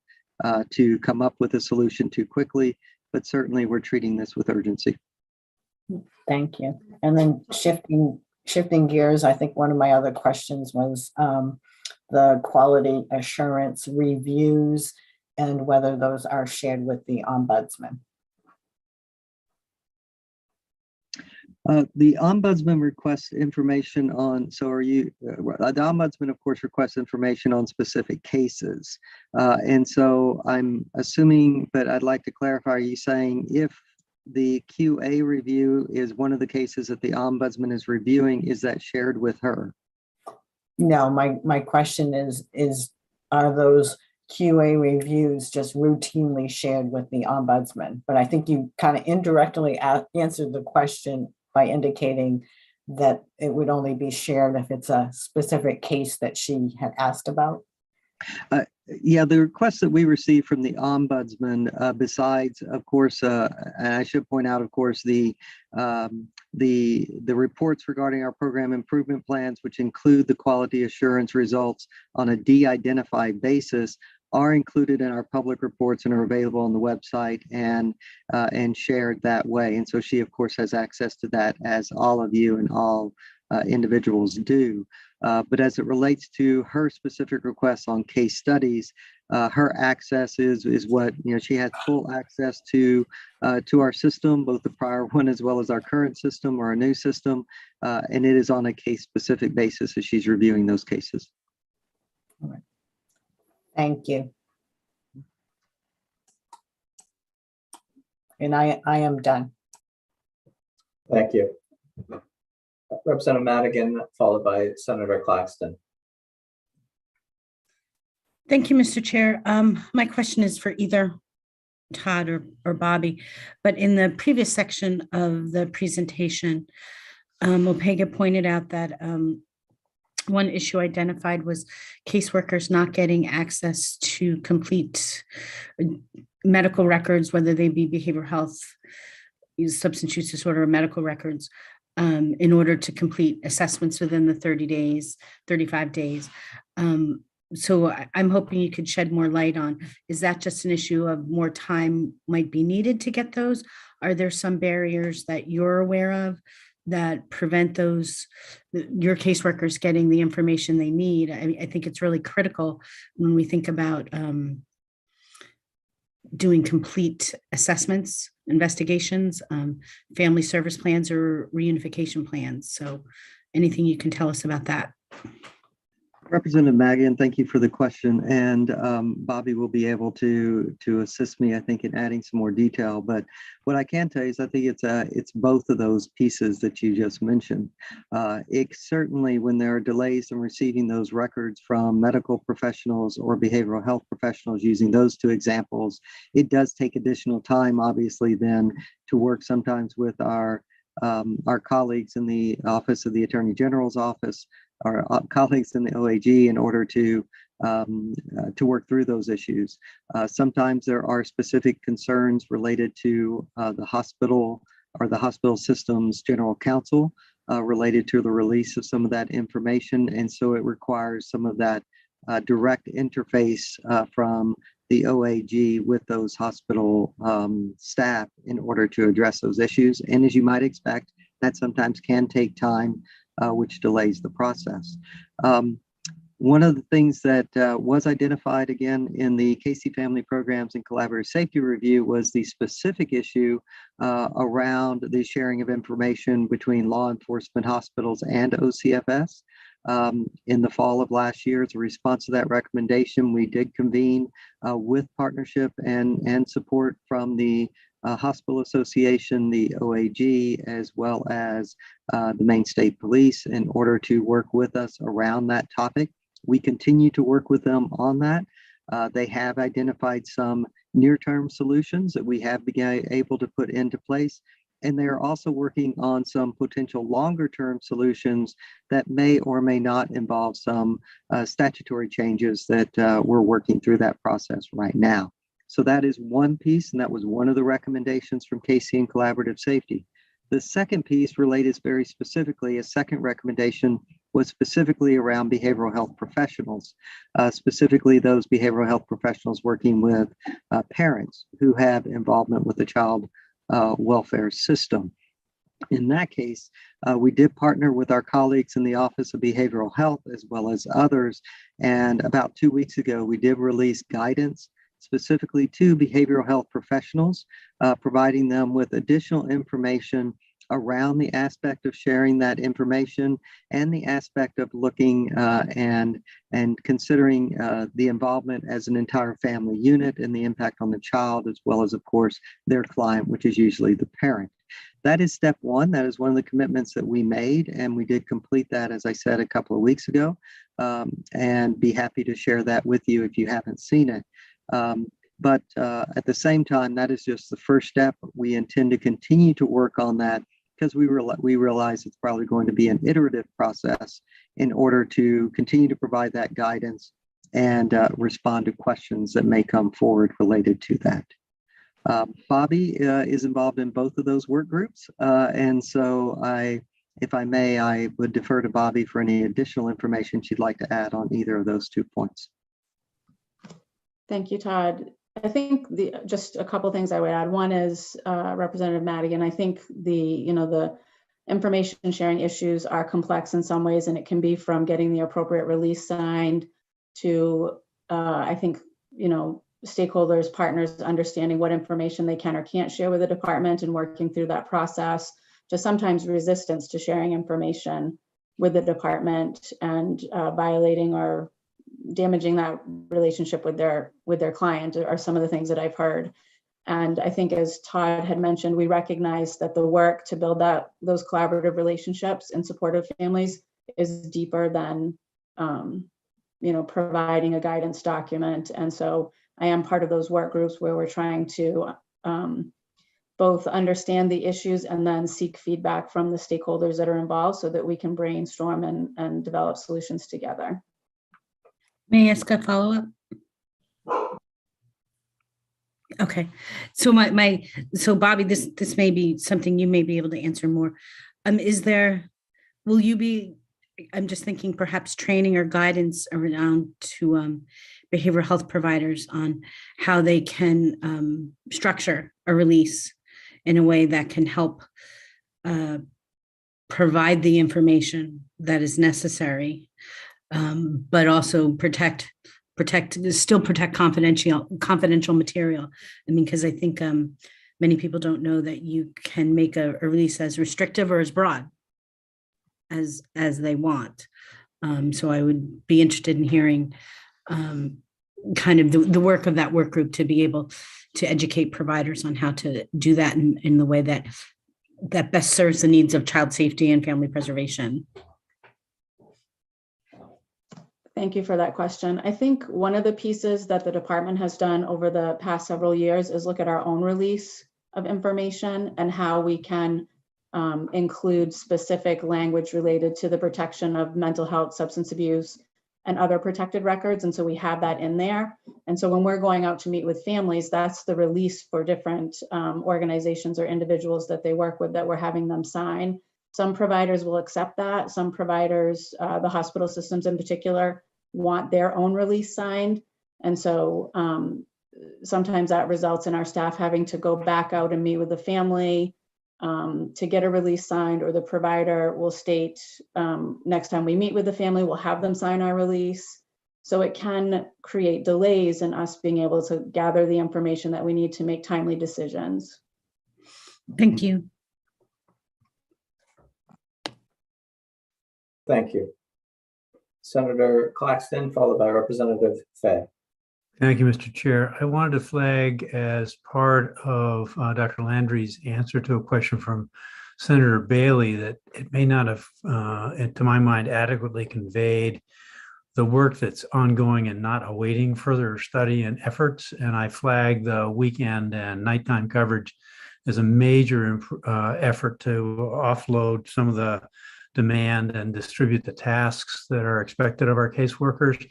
to come up with a solution too quickly, but certainly we're treating this with urgency. Thank you. And then shifting gears, I think one of my other questions was the quality assurance reviews and whether those are shared with the ombudsman. The ombudsman requests information on, the ombudsman, of course, requests information on specific cases. And so I'm assuming, but I'd like to clarify, are you saying if the QA review is one of the cases that the ombudsman is reviewing, is that shared with her? No, my question is are those QA reviews just routinely shared with the ombudsman? But I think you kind of indirectly answered the question by indicating that it would only be shared if it's a specific case that she had asked about. Yeah, the requests that we received from the ombudsman, besides, of course, and I should point out, of course, the reports regarding our program improvement plans, which include the quality assurance results on a de-identified basis, are included in our public reports and are available on the website and shared that way. And so she, of course, has access to that, as all of you and all individuals do. But as it relates to her specific requests on case studies, her access is what, she has full access to our system, both the prior one as well as our current system or our new system. And it is on a case specific basis as she's reviewing those cases. All right. Thank you. And I am done. Thank you. Representative Madigan, followed by Senator Claxton. Thank you, Mr. Chair. My question is for either Todd or Bobby, but in the previous section of the presentation, Opega pointed out that one issue identified was caseworkers not getting access to complete medical records, whether they be behavioral health, substance use disorder, or medical records, in order to complete assessments within the 30 days, 35 days. So I'm hoping you could shed more light on, is that just an issue of more time might be needed to get those? Are there some barriers that you're aware of that prevent your caseworkers getting the information they need? I think it's really critical when we think about doing complete assessments, investigations, family service plans, or reunification plans. So anything you can tell us about that? Representative Madigan, thank you for the question. And Bobby will be able to assist me, I think, in adding some more detail. But what I can tell you is I think it's both of those pieces that you just mentioned. It certainly, when there are delays in receiving those records from medical professionals or behavioral health professionals, using those two examples, it does take additional time, obviously, then to work sometimes with our colleagues in the Office of the Attorney General's office, our colleagues in the OAG, in order to work through those issues. Sometimes there are specific concerns related to the hospital or the hospital system's general counsel related to the release of some of that information. And so it requires some of that direct interface from the OAG with those hospital staff in order to address those issues. And as you might expect, that sometimes can take time, which delays the process. One of the things that was identified again in the Casey Family Programs and Collaborative Safety Review was the specific issue around the sharing of information between law enforcement, hospitals, and OCFS. In the fall of last year, as a response to that recommendation, we did convene with partnership and support from the Hospital Association, the OAG, as well as the Maine State Police, in order to work with us around that topic. We continue to work with them on that. They have identified some near-term solutions that we have been able to put into place. And they are also working on some potential longer-term solutions that may or may not involve some statutory changes that we're working through that process right now. So that is one piece, and that was one of the recommendations from KC and Collaborative Safety. The second piece related very specifically, a second recommendation was specifically around behavioral health professionals, specifically those behavioral health professionals working with parents who have involvement with the child welfare system. In that case, we did partner with our colleagues in the Office of Behavioral Health as well as others. And about 2 weeks ago, we did release guidance specifically to behavioral health professionals, providing them with additional information around the aspect of sharing that information and the aspect of looking and considering the involvement as an entire family unit and the impact on the child, as well as, of course, their client, which is usually the parent. That is step one. That is one of the commitments that we made, and we did complete that, as I said, a couple of weeks ago, and be happy to share that with you if you haven't seen it. But at the same time, that is just the first step. We intend to continue to work on that because we realize it's probably going to be an iterative process in order to continue to provide that guidance and respond to questions that may come forward related to that. Bobby is involved in both of those work groups. And so if I may, I would defer to Bobby for any additional information she'd like to add on either of those 2 points. Thank you, Todd. I think just a couple things I would add. One is Representative Madigan. I think the information sharing issues are complex in some ways, and it can be from getting the appropriate release signed to I think stakeholders, partners understanding what information they can or can't share with the department and working through that process, to sometimes resistance to sharing information with the department and violating or damaging that relationship with their client are some of the things that I've heard. And I think, as Todd had mentioned, we recognize that the work to build those collaborative relationships in supportive families is deeper than providing a guidance document. And so I am part of those work groups where we're trying to both understand the issues and then seek feedback from the stakeholders that are involved so that we can brainstorm and develop solutions together. May I ask a follow-up? Okay, so so Bobby, this may be something you may be able to answer more. Will you be, I'm just thinking perhaps training or guidance around to behavioral health providers on how they can structure a release in a way that can help provide the information that is necessary, but also still protect confidential material. I mean, because I think many people don't know that you can make a release as restrictive or as broad as they want. So I would be interested in hearing kind of the work of that work group to be able to educate providers on how to do that in the way that best serves the needs of child safety and family preservation. Thank you for that question. I think one of the pieces that the department has done over the past several years is look at our own release of information and how we can include specific language related to the protection of mental health, substance abuse, and other protected records. And so we have that in there. And so when we're going out to meet with families, that's the release for different organizations or individuals that they work with that we're having them sign. Some providers will accept that. Some providers, the hospital systems in particular, want their own release signed. And so sometimes that results in our staff having to go back out and meet with the family to get a release signed, or the provider will state next time we meet with the family, we'll have them sign our release. So it can create delays in us being able to gather the information that we need to make timely decisions. Thank you. Thank you. Senator Claxton, followed by Representative Fay. Thank you, Mr. Chair. I wanted to flag as part of Dr. Landry's answer to a question from Senator Bailey that it may not have, to my mind, adequately conveyed the work that's ongoing and not awaiting further study and efforts. And I flag the weekend and nighttime coverage as a major effort to offload some of the demand and distribute the tasks that are expected of our caseworkers.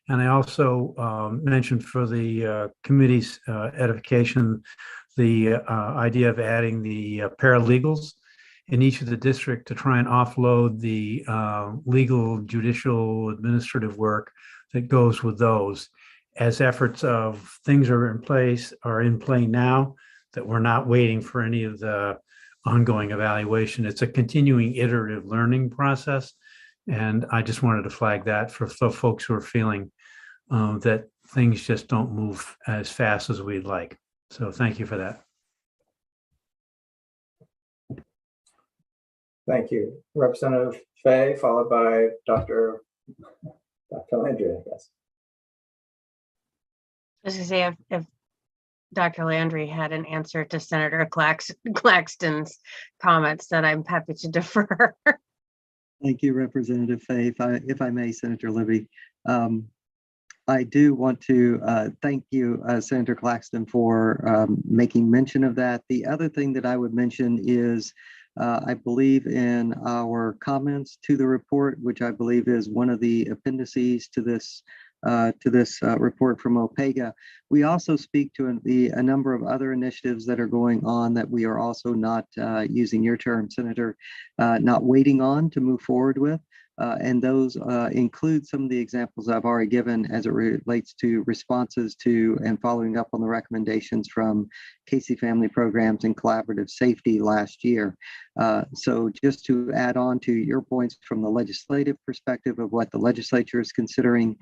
And I also mentioned for the committee's edification, the idea of adding the paralegals in each of the district to try and offload the legal, judicial, administrative work that goes with those, as efforts of things are in play now that we're not waiting for any of the ongoing evaluation. It's a continuing iterative learning process. And I just wanted to flag that for folks who are feeling that things just don't move as fast as we'd like. So thank you for that. Thank you. Representative Fay, followed by Dr. Landry, I guess. I was going to say, if Dr. Landry had an answer to Senator Claxton's comments, that I'm happy to defer. Thank you, Representative Fay. If I may, Senator Libby. I do want to thank you, Senator Claxton, for making mention of that. The other thing that I would mention is I believe in our comments to the report, which I believe is one of the appendices to this report from OPEGA. We also speak to a number of other initiatives that are going on that we are also not, using your term, Senator, not waiting on to move forward with. And those include some of the examples I've already given as it relates to responses to and following up on the recommendations from Casey Family Programs and Collaborative Safety last year. So just to add on to your points from the legislative perspective of what the legislature is considering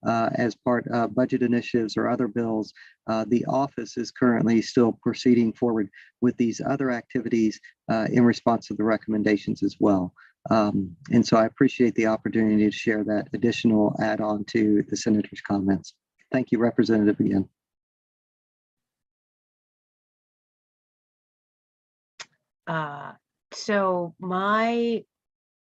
as part of budget initiatives or other bills, the office is currently still proceeding forward with these other activities in response to the recommendations as well. And so I appreciate the opportunity to share that additional add-on to the Senator's comments. Thank you, Representative, again. So my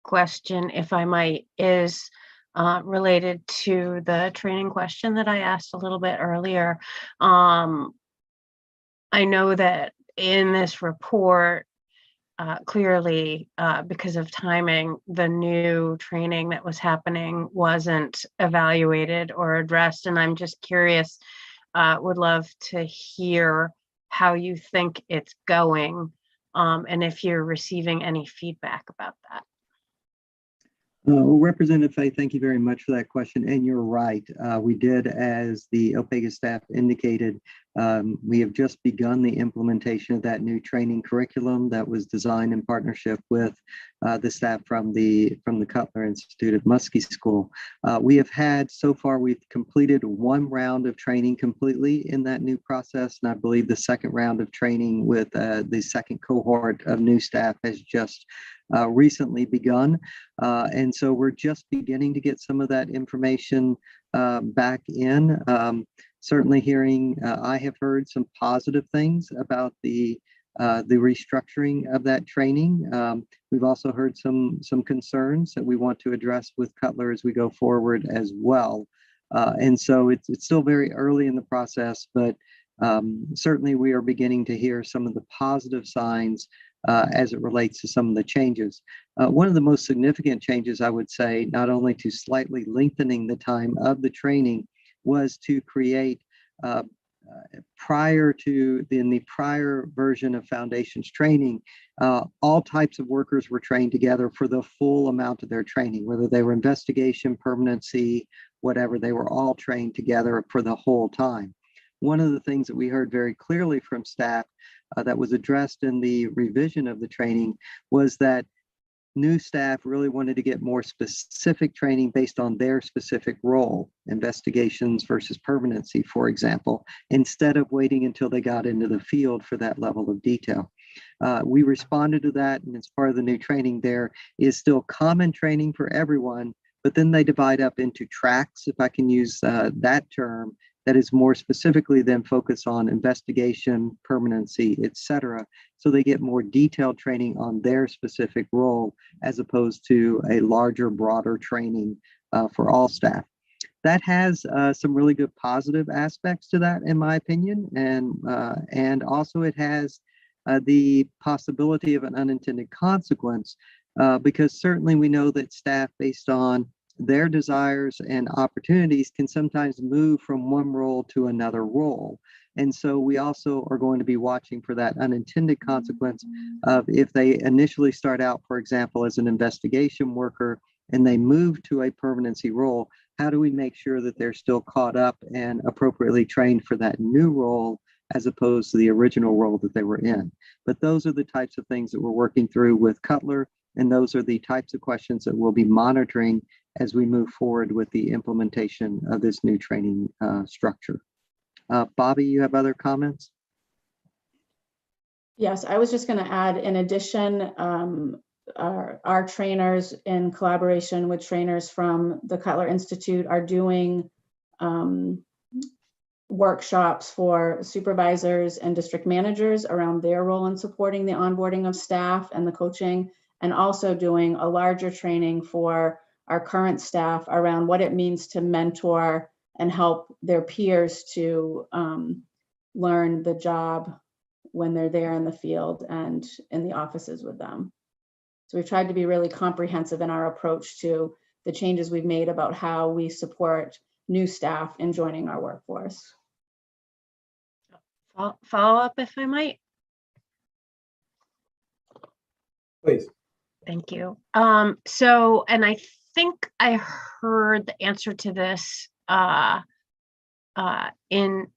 question, if I might, is related to the training question that I asked a little bit earlier. I know that in this report, clearly, because of timing, the new training that was happening wasn't evaluated or addressed. And I'm just curious, would love to hear how you think it's going, and if you're receiving any feedback about that. Well, Representative Fay, thank you very much for that question. And you're right. We did, as the OPEGA staff indicated, we have just begun the implementation of that new training curriculum that was designed in partnership with the staff from the Cutler Institute at Muskie School. We have had, so far, we've completed one round of training completely in that new process. And I believe the second round of training with the second cohort of new staff has just recently begun. And so we're just beginning to get some of that information back in. Certainly hearing, I have heard some positive things about the restructuring of that training. We've also heard some concerns that we want to address with Cutler as we go forward as well. And so it's still very early in the process, but certainly we are beginning to hear some of the positive signs as it relates to some of the changes. One of the most significant changes, I would say, not only to slightly lengthening the time of the training, was to create, in the prior version of Foundations training, all types of workers were trained together for the full amount of their training, whether they were investigation, permanency, whatever, they were all trained together for the whole time. One of the things that we heard very clearly from staff that was addressed in the revision of the training was that new staff really wanted to get more specific training based on their specific role, investigations versus permanency, for example, instead of waiting until they got into the field for that level of detail. We responded to that, and as part of the new training, there is still common training for everyone, but then they divide up into tracks, if I can use that term, that is more specifically then focused on investigation, permanency, et cetera. So they get more detailed training on their specific role as opposed to a larger, broader training for all staff. That has some really good positive aspects to that, in my opinion, and also it has the possibility of an unintended consequence, because certainly we know that staff, based on their desires and opportunities, can sometimes move from one role to another role. And so we also are going to be watching for that unintended consequence of, if they initially start out, for example, as an investigation worker and they move to a permanency role, how do we make sure that they're still caught up and appropriately trained for that new role as opposed to the original role that they were in? But those are the types of things that we're working through with Cutler, and those are the types of questions that we'll be monitoring as we move forward with the implementation of this new training structure. Bobby, you have other comments? Yes, I was just going to add, in addition, our trainers, in collaboration with trainers from the Cutler Institute, are doing workshops for supervisors and district managers around their role in supporting the onboarding of staff and the coaching, and also doing a larger training for our current staff around what it means to mentor and help their peers to learn the job when they're there in the field and in the offices with them. So we've tried to be really comprehensive in our approach to the changes we've made about how we support new staff in joining our workforce. Follow up, if I might. Please. Thank you. So, and I think I heard the answer to this in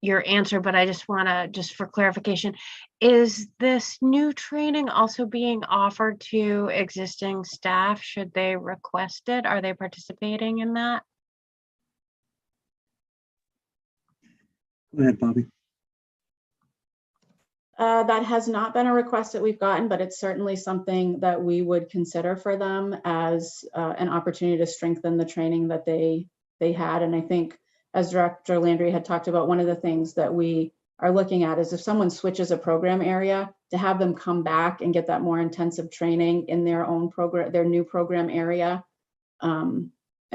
your answer, but I just want to, just for clarification, is this new training also being offered to existing staff? Should they request it? Are they participating in that? Go ahead, Bobby. That has not been a request that we've gotten, but it's certainly something that we would consider for them as an opportunity to strengthen the training that they had. And I think, as Director Landry had talked about, one of the things that we are looking at is, if someone switches a program area, to have them come back and get that more intensive training in their own program, their new program area. And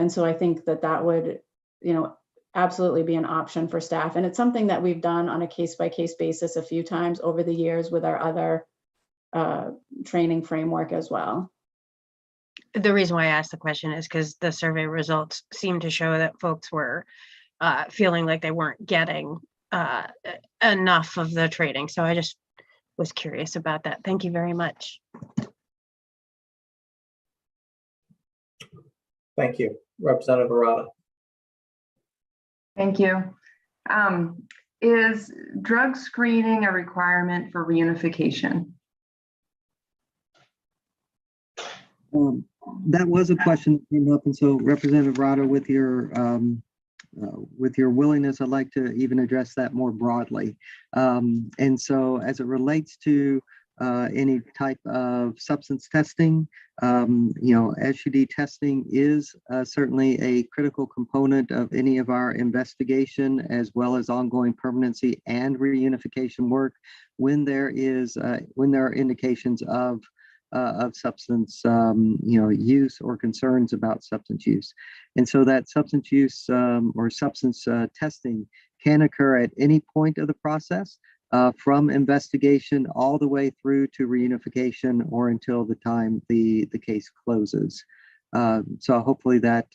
so I think that that would, absolutely be an option for staff. And it's something that we've done on a case-by-case basis a few times over the years with our other training framework as well. The reason why I asked the question is because the survey results seem to show that folks were feeling like they weren't getting enough of the training. So I just was curious about that. Thank you very much. Thank you. Representative Arata. Thank you. Is drug screening a requirement for reunification? That was a question that came up, and so Representative Rada, with your willingness, I'd like to even address that more broadly. And so, as it relates to any type of substance testing, SUD testing is certainly a critical component of any of our investigation, as well as ongoing permanency and reunification work when there are indications of substance use or concerns about substance use. And so that substance use or substance testing can occur at any point of the process, from investigation all the way through to reunification, or until the time the case closes. So hopefully that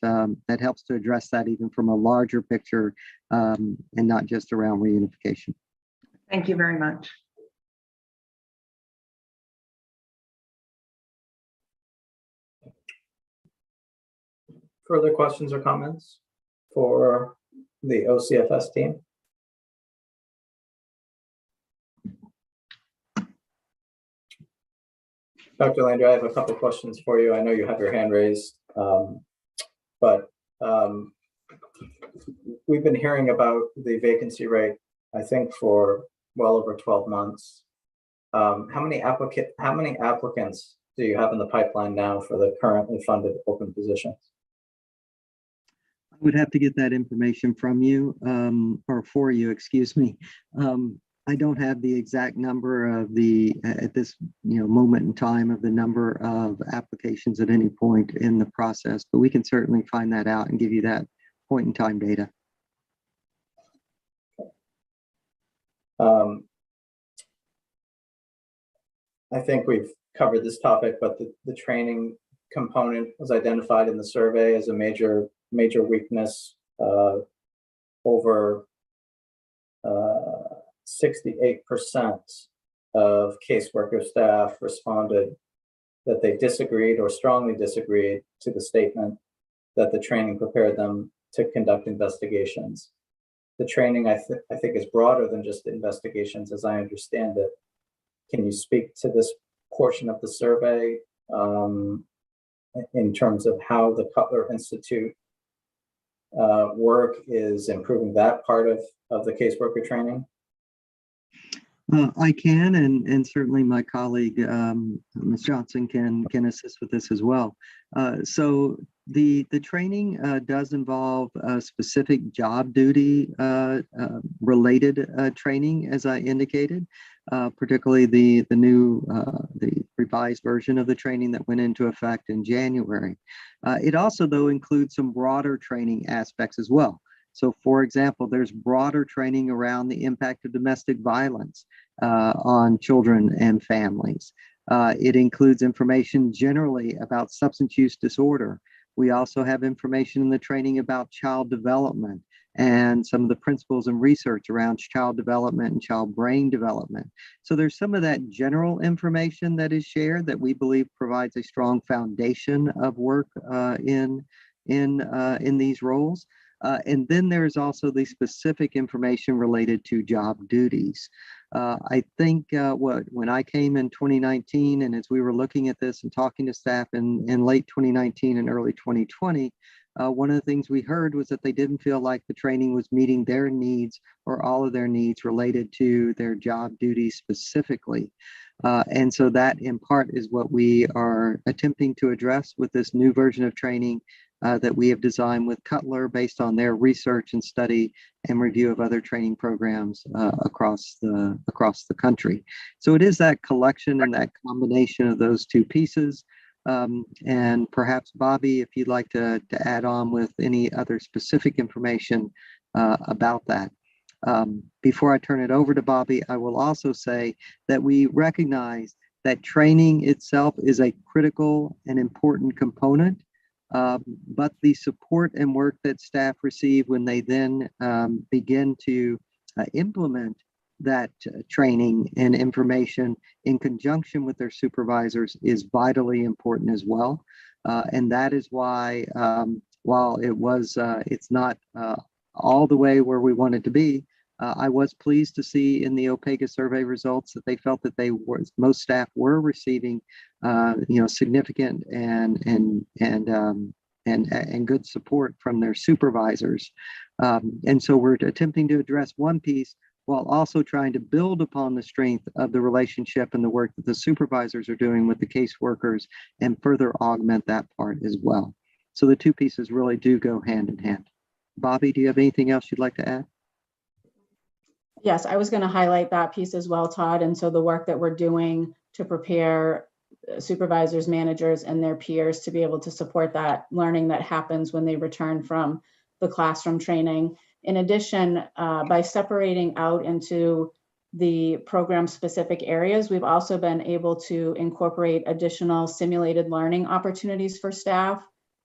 helps to address that even from a larger picture, and not just around reunification. Thank you very much. Further questions or comments for the OCFS team? Dr. Landry, I have a couple questions for you. I know you have your hand raised, but we've been hearing about the vacancy rate, I think, for well over 12 months. How many applicants do you have in the pipeline now for the currently funded open positions? I would have to get that information from you, or for you, excuse me. I don't have the exact number of at this moment in time of the number of applications at any point in the process, but we can certainly find that out and give you that point in time data. I think we've covered this topic, but the training component was identified in the survey as a major weakness. Over 68% of caseworker staff responded that they disagreed or strongly disagreed to the statement that the training prepared them to conduct investigations. The training, I think, is broader than just investigations, as I understand it. Can you speak to this portion of the survey in terms of how the Cutler Institute work is improving that part of the caseworker training? I can, and certainly my colleague, Ms. Johnson, can assist with this as well. So the training does involve specific job duty related training, as I indicated, particularly the new, the revised version of the training that went into effect in January. It also, though, includes some broader training aspects as well. So, for example, there's broader training around the impact of domestic violence on children and families. It includes information generally about substance use disorder. We also have information in the training about child development and some of the principles and research around child development and child brain development. So there's some of that general information that is shared that we believe provides a strong foundation of work in these roles. And then there's also the specific information related to job duties. I think when I came in 2019, and as we were looking at this and talking to staff in late 2019 and early 2020, one of the things we heard was that they didn't feel like the training was meeting their needs or all of their needs related to their job duties specifically. And so that in part is what we are attempting to address with this new version of training that we have designed with Cutler based on their research and study and review of other training programs across the country. So it is that collection and that combination of those two pieces. And perhaps, Bobby, if you'd like to add on with any other specific information about that. Before I turn it over to Bobby, I will also say that we recognize that training itself is a critical and important component. But the support and work that staff receive when they then begin to implement that training and information in conjunction with their supervisors is vitally important as well. And that is why, while it's not all the way where we wanted to be, I was pleased to see in the OPEGA survey results that they felt that most staff were receiving, significant and good support from their supervisors. And so we're attempting to address one piece while also trying to build upon the strength of the relationship and the work that the supervisors are doing with the caseworkers and further augment that part as well. So the two pieces really do go hand in hand. Bobby, do you have anything else you'd like to add? Yes, I was going to highlight that piece as well, Todd. And so the work that we're doing to prepare supervisors, managers, and their peers to be able to support that learning that happens when they return from the classroom training. In addition, by separating out into the program-specific areas, we've also been able to incorporate additional simulated learning opportunities for staff.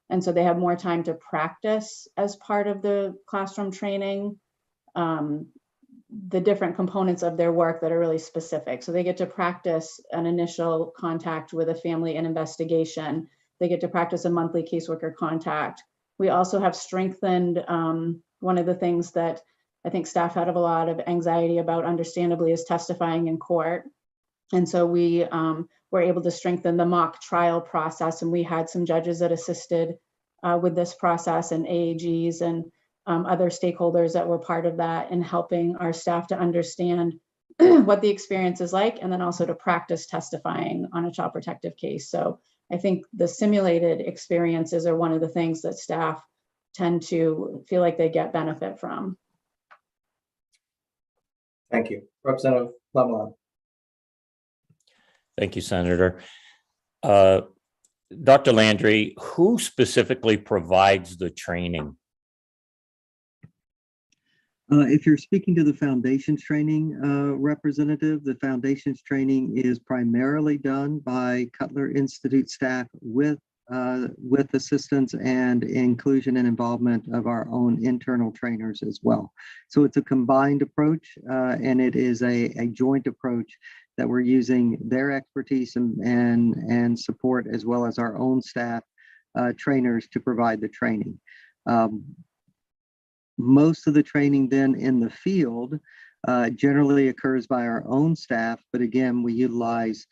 And so they have more time to practice as part of the classroom training, the different components of their work that are really specific. So they get to practice an initial contact with a family and investigation. They get to practice a monthly caseworker contact. We also have strengthened, one of the things that I think staff had a lot of anxiety about, understandably, is testifying in court. And so we were able to strengthen the mock trial process, and we had some judges that assisted with this process, and AAGs and other stakeholders that were part of that, in helping our staff to understand what the experience is like, and then also to practice testifying on a child protective case. So I think the simulated experiences are one of the things that staff tend to feel like they get benefit from. Thank you. Representative Lemon. Thank you, Senator. Dr. Landry, who specifically provides the training? If you're speaking to the foundations training representative, the foundations training is primarily done by Cutler Institute staff with assistance and inclusion and involvement of our own internal trainers as well. So it's a combined approach, and it is a joint approach that we're using their expertise and support, as well as our own staff trainers to provide the training. Most of the training then in the field generally occurs by our own staff, but again, we utilize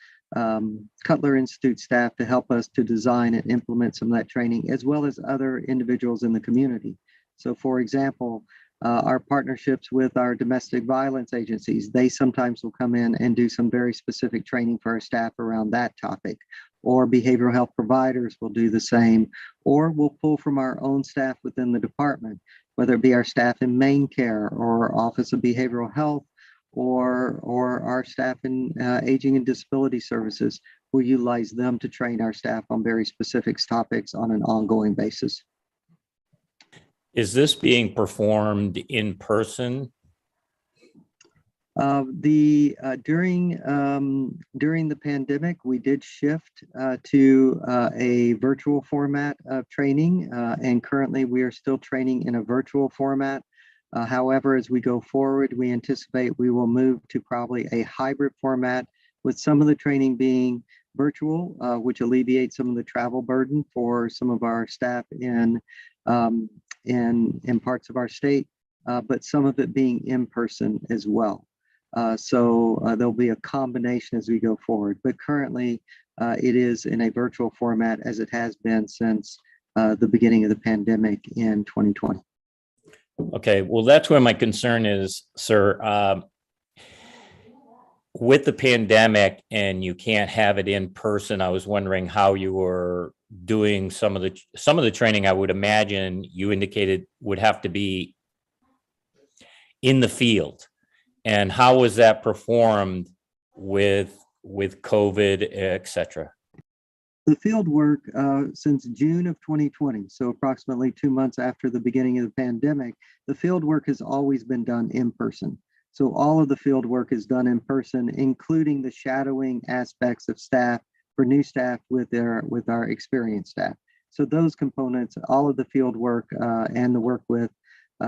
Cutler Institute staff to help us to design and implement some of that training, as well as other individuals in the community. So for example, our partnerships with our domestic violence agencies, they sometimes will come in and do some very specific training for our staff around that topic, or behavioral health providers will do the same, or we'll pull from our own staff within the department, whether it be our staff in main care or Office of Behavioral Health, or our staff in aging and disability services. We'll utilize them to train our staff on very specific topics on an ongoing basis. Is this being performed in person? During the pandemic, we did shift to a virtual format of training, and currently we are still training in a virtual format. However, as we go forward, we anticipate we will move to probably a hybrid format, with some of the training being virtual, which alleviates some of the travel burden for some of our staff in parts of our state, but some of it being in person as well. So there'll be a combination as we go forward, but currently it is in a virtual format, as it has been since the beginning of the pandemic in 2020. Okay, well, that's where my concern is, sir. With the pandemic and you can't have it in person, I was wondering how you were doing some of the training. I would imagine you indicated would have to be in the field. And how was that performed with COVID, et cetera? The field work since June of 2020, so approximately 2 months after the beginning of the pandemic, the field work has always been done in person. So all of the field work is done in person, including the shadowing aspects of staff for new staff with our experienced staff. So those components, all of the field work and the work with,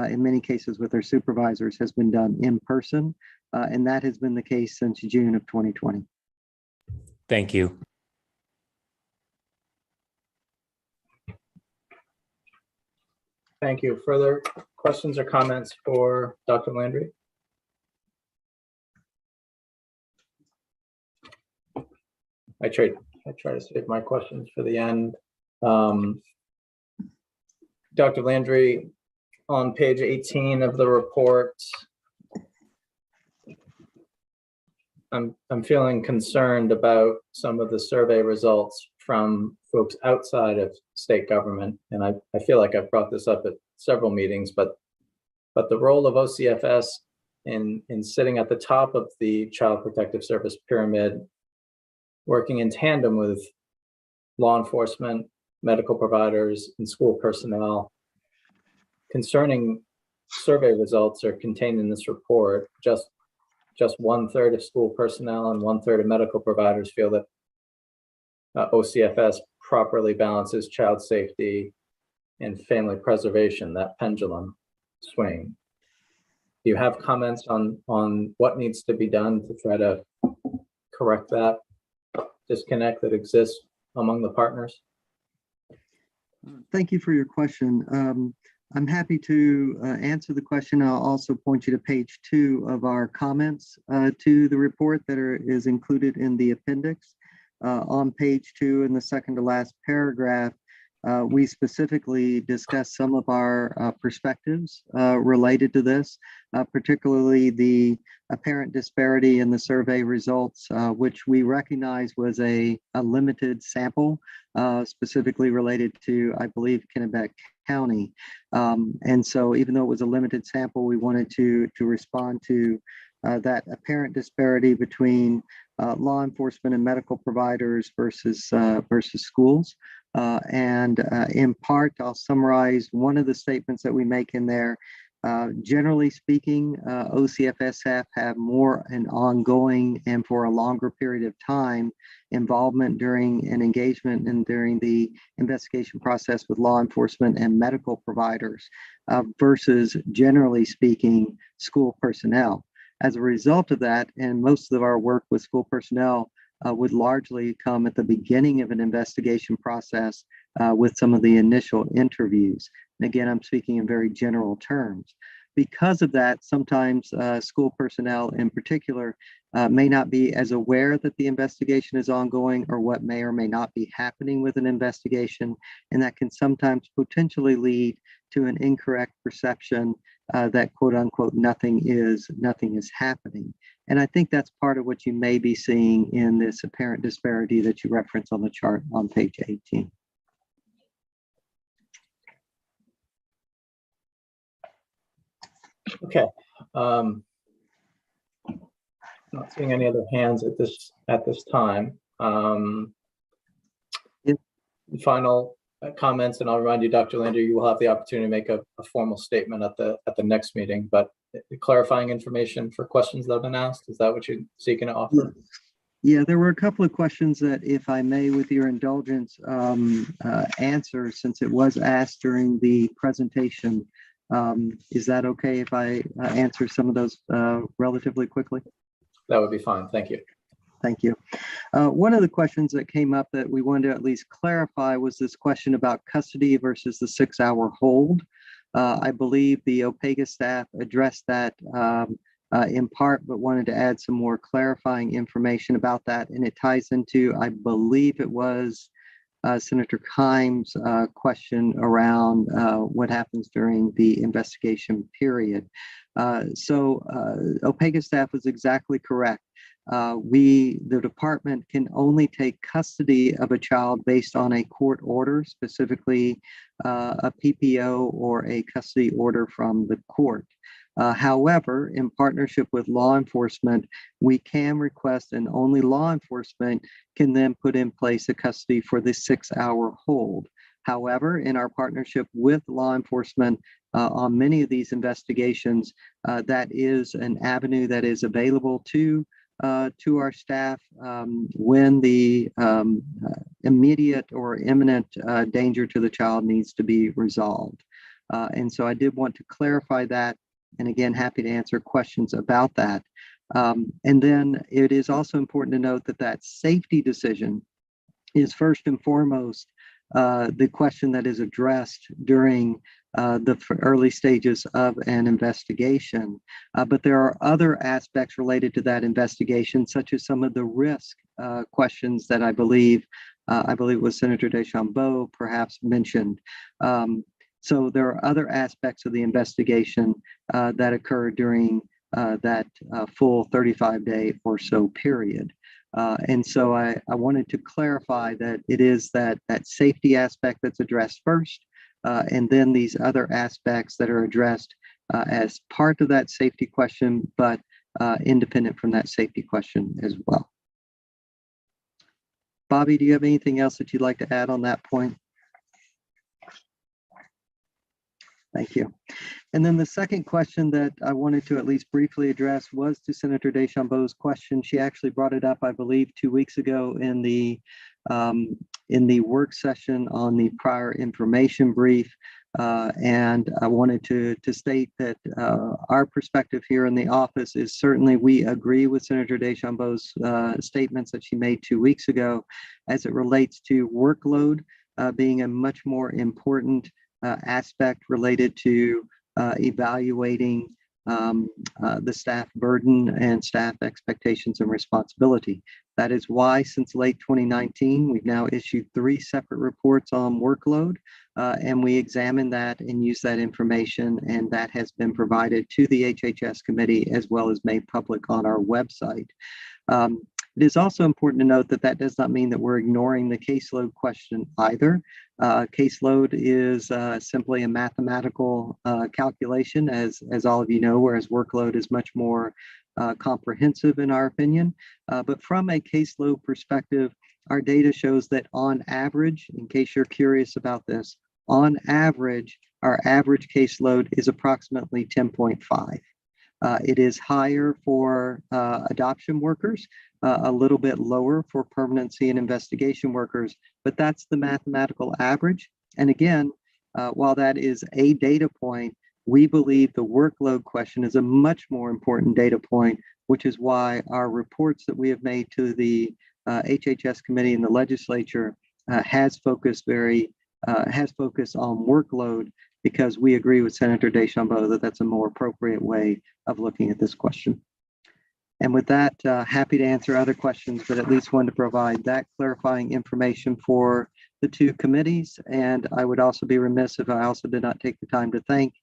in many cases with our supervisors, has been done in person, and that has been the case since June of 2020. Thank you. Thank you. Further questions or comments for Dr. Landry? I try to save my questions for the end. Dr. Landry, on page 18 of the report, I'm feeling concerned about some of the survey results from folks outside of state government, and I feel like I've brought this up at several meetings, but the role of OCFS in sitting at the top of the Child Protective Service pyramid, working in tandem with law enforcement, medical providers, and school personnel. Concerning survey results are contained in this report. Just 1/3 of school personnel and 1/3 of medical providers feel that OCFS properly balances child safety and family preservation, that pendulum swing. Do you have comments on what needs to be done to try to correct that disconnect that exists among the partners? Thank you for your question. I'm happy to answer the question. I'll also point you to page 2 of our comments to the report that is included in the appendix. On page 2, in the second to last paragraph, we specifically discuss some of our perspectives related to this, particularly the apparent disparity in the survey results, which we recognize was a limited sample, specifically related to, I believe, Kennebec County. And so even though it was a limited sample, we wanted to respond to that apparent disparity between law enforcement and medical providers versus schools. In part, I'll summarize one of the statements that we make in there. Generally speaking, OCFSF have more an ongoing and for a longer period of time involvement during an engagement and during the investigation process with law enforcement and medical providers versus, generally speaking, school personnel. As a result of that, and most of our work with school personnel would largely come at the beginning of an investigation process with some of the initial interviews. And again, I'm speaking in very general terms. Because of that, sometimes school personnel in particular may not be as aware that the investigation is ongoing or what may or may not be happening with an investigation. And that can sometimes potentially lead to an incorrect perception that quote unquote, nothing is happening. And I think that's part of what you may be seeing in this apparent disparity that you reference on the chart on page 18. Okay. Not seeing any other hands at this time. Final comments, and I'll remind you, Dr. Lander, you will have the opportunity to make a formal statement at the next meeting. But clarifying information for questions that have been asked, is that what you're seeking to offer? Yeah, there were a couple of questions that, if I may, with your indulgence, answer, since it was asked during the presentation. Is that okay if I answer some of those relatively quickly? That would be fine. Thank you. Thank you. One of the questions that came up that we wanted to at least clarify was this question about custody versus the 6-hour hold. I believe the OPEGA staff addressed that in part, but wanted to add some more clarifying information about that. And it ties into, I believe it was Senator Kimes' question around what happens during the investigation period. So OPEGA staff was exactly correct. The department can only take custody of a child based on a court order, specifically a PPO or a custody order from the court. However, in partnership with law enforcement, we can request, and only law enforcement can then put in place a custody for the 6-hour hold. However, in our partnership with law enforcement on many of these investigations, that is an avenue that is available to our staff when the immediate or imminent danger to the child needs to be resolved. And so I did want to clarify that. And again, happy to answer questions about that. And then it is also important to note that that safety decision is first and foremost the question that is addressed during the early stages of an investigation. But there are other aspects related to that investigation, such as some of the risk questions that I believe it was Senator Deschambault perhaps mentioned. So there are other aspects of the investigation that occur during that full 35-day or so period. And so I wanted to clarify that it is that safety aspect that's addressed first, and then these other aspects that are addressed as part of that safety question, but independent from that safety question as well. Bobby, do you have anything else that you'd like to add on that point? Thank you. And then the second question that I wanted to at least briefly address was to Senator Deschambault's question. She actually brought it up, I believe, 2 weeks ago in the work session on the prior information brief. And I wanted to state that our perspective here in the office is certainly we agree with Senator Deschambault's statements that she made 2 weeks ago as it relates to workload being a much more important aspect related to evaluating the staff burden and staff expectations and responsibility. That is why since late 2019, we've now issued 3 separate reports on workload, and we examine that and use that information, and that has been provided to the HHS committee as well as made public on our website. It is also important to note that that does not mean that we're ignoring the caseload question either. Caseload is simply a mathematical calculation, as all of you know, whereas workload is much more comprehensive in our opinion. But from a caseload perspective, our data shows that on average, in case you're curious about this, on average, our average caseload is approximately 10.5. It is higher for adoption workers, a little bit lower for permanency and investigation workers, but that's the mathematical average. And again, while that is a data point, we believe the workload question is a much more important data point, which is why our reports that we have made to the HHS committee and the legislature has focused on workload, because we agree with Senator Deschambault that that's a more appropriate way of looking at this question. And with that, happy to answer other questions, but at least wanted to provide that clarifying information for the two committees. And I would also be remiss if I also did not take the time to thank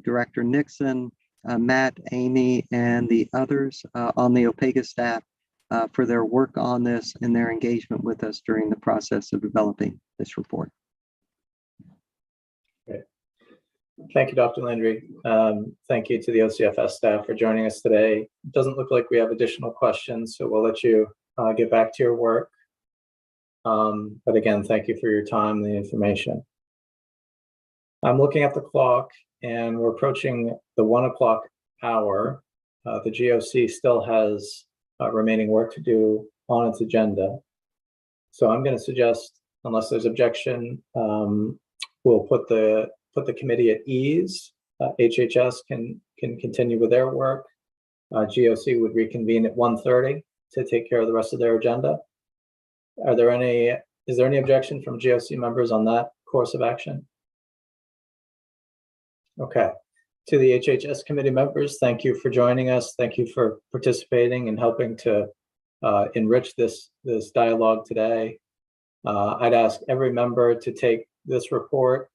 Director Nixon, Matt, Amy, and the others on the OPEGA staff for their work on this and their engagement with us during the process of developing this report. Great. Thank you, Dr. Landry. Thank you to the OCFS staff for joining us today. It doesn't look like we have additional questions, so we'll let you get back to your work. But again, thank you for your time and the information. I'm looking at the clock and we're approaching the 1 o'clock hour. The GOC still has remaining work to do on its agenda. So I'm going to suggest, unless there's objection, we'll put the committee at ease. HHS can continue with their work. GOC would reconvene at 1:30 to take care of the rest of their agenda. Is there any objection from GOC members on that course of action? Okay. To the HHS committee members, thank you for joining us. Thank you for participating and helping to enrich this dialogue today. I'd ask every member to take this report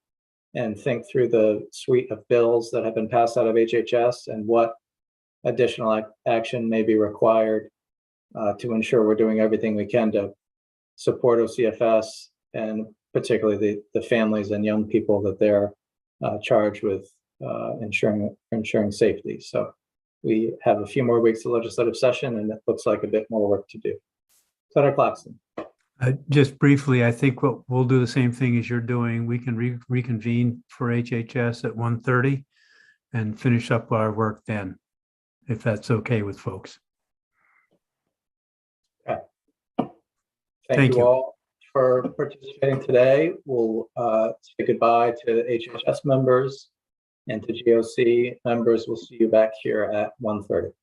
and think through the suite of bills that have been passed out of HHS and what additional action may be required to ensure we're doing everything we can to support OCFS and particularly the families and young people that they're charged with ensuring safety. So we have a few more weeks of legislative session and it looks like a bit more work to do. Senator Claxton. Just briefly, I think what we'll do the same thing as you're doing. We can reconvene for HHS at 1:30 and finish up our work then, if that's okay with folks. Okay. Thank you all for participating today. We'll say goodbye to HHS members and to GOC members. We'll see you back here at 1:30.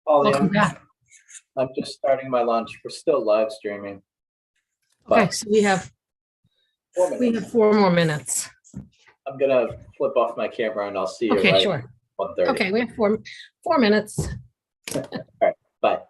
Holly, Welcome back. I'm just starting my lunch. We're still live streaming. Okay, But so we have 4 minutes. 4 more minutes. I'm gonna flip off my camera and I'll see you Okay, right sure. at 1:30. Okay, we have 4 minutes. All right, bye.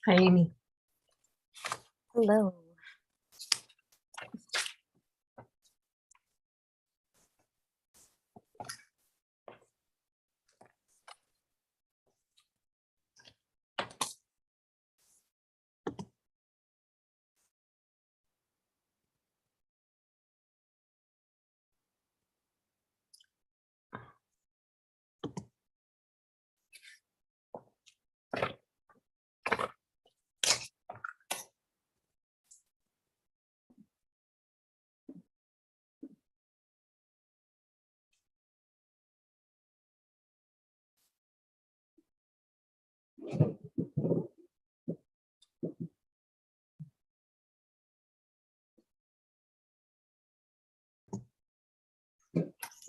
Hi, Amy. Hello.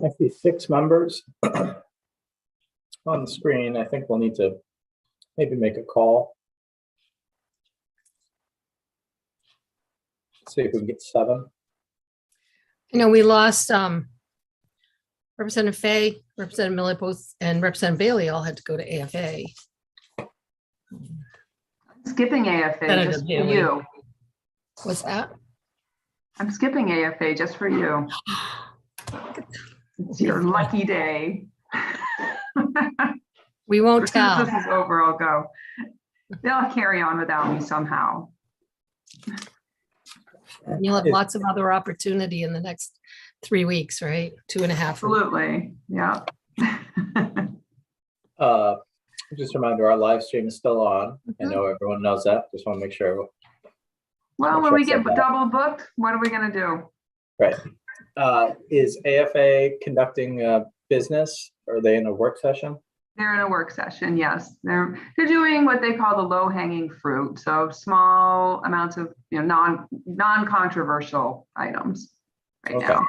I see 6 members on the screen. I think we'll need to maybe make a call. See if we can get 7. You know, we lost Representative Fay, Representative Miller, both, and Representative Bailey all had to go to AFA. Skipping AFA Senator just for Bailey. you. What's that? I'm skipping AFA just for you. It's your lucky day. We won't tell. As soon as this is over, I'll go. They'll carry on without me somehow. You'll have lots of other opportunity in the next 3 weeks, right? 2.5. Absolutely, yeah. Just a reminder, our live stream is still on. I know everyone knows that. Just want to make sure. Well, when we get double booked, what are we going to do? Right. Is AFA conducting business? Are they in a work session? They're in a work session, yes. They're doing what they call the low-hanging fruit. So small amounts of non-controversial items right now.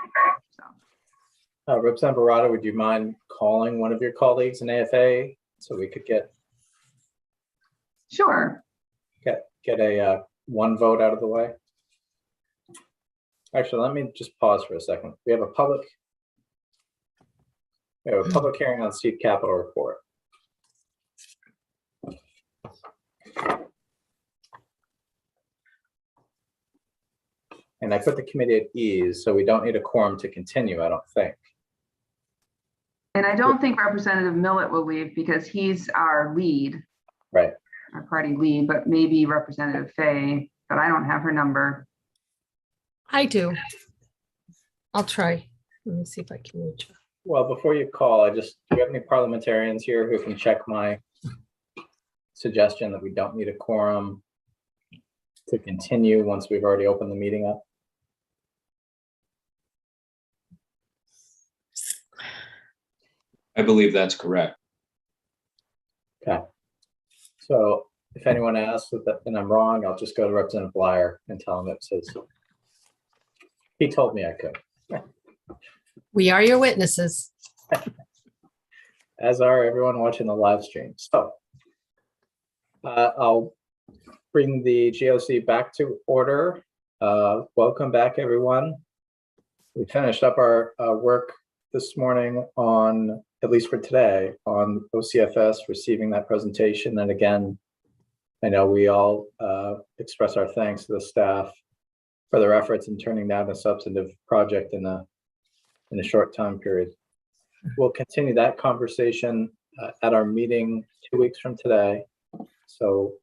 Representative Barada, would you mind calling one of your colleagues in AFA so we could get Sure. Get a 1 vote out of the way? Actually, let me just pause for a second. We have a public hearing on seed capital report. And I put the committee at ease, so we don't need a quorum to continue, I don't think. And I don't think Representative Millett will leave because he's our lead. Right. Our party lead, but maybe Representative Fay, but I don't have her number. I do. I'll try. Let me see if I can reach her. Well, before you call, do you have any parliamentarians here who can check my suggestion that we don't need a quorum to continue once we've already opened the meeting up? I believe that's correct. Okay. So if anyone asks and I'm wrong, I'll just go to Representative Blyer and tell him it says, he told me I could. We are your witnesses. As are everyone watching the live stream. So I'll bring the GOC back to order. Welcome back, everyone. We finished up our work this morning on, at least for today, on OCFS, receiving that presentation. And again, I know we all express our thanks to the staff for their efforts in turning down a substantive project in a short time period. We'll continue that conversation at our meeting 2 weeks from today. So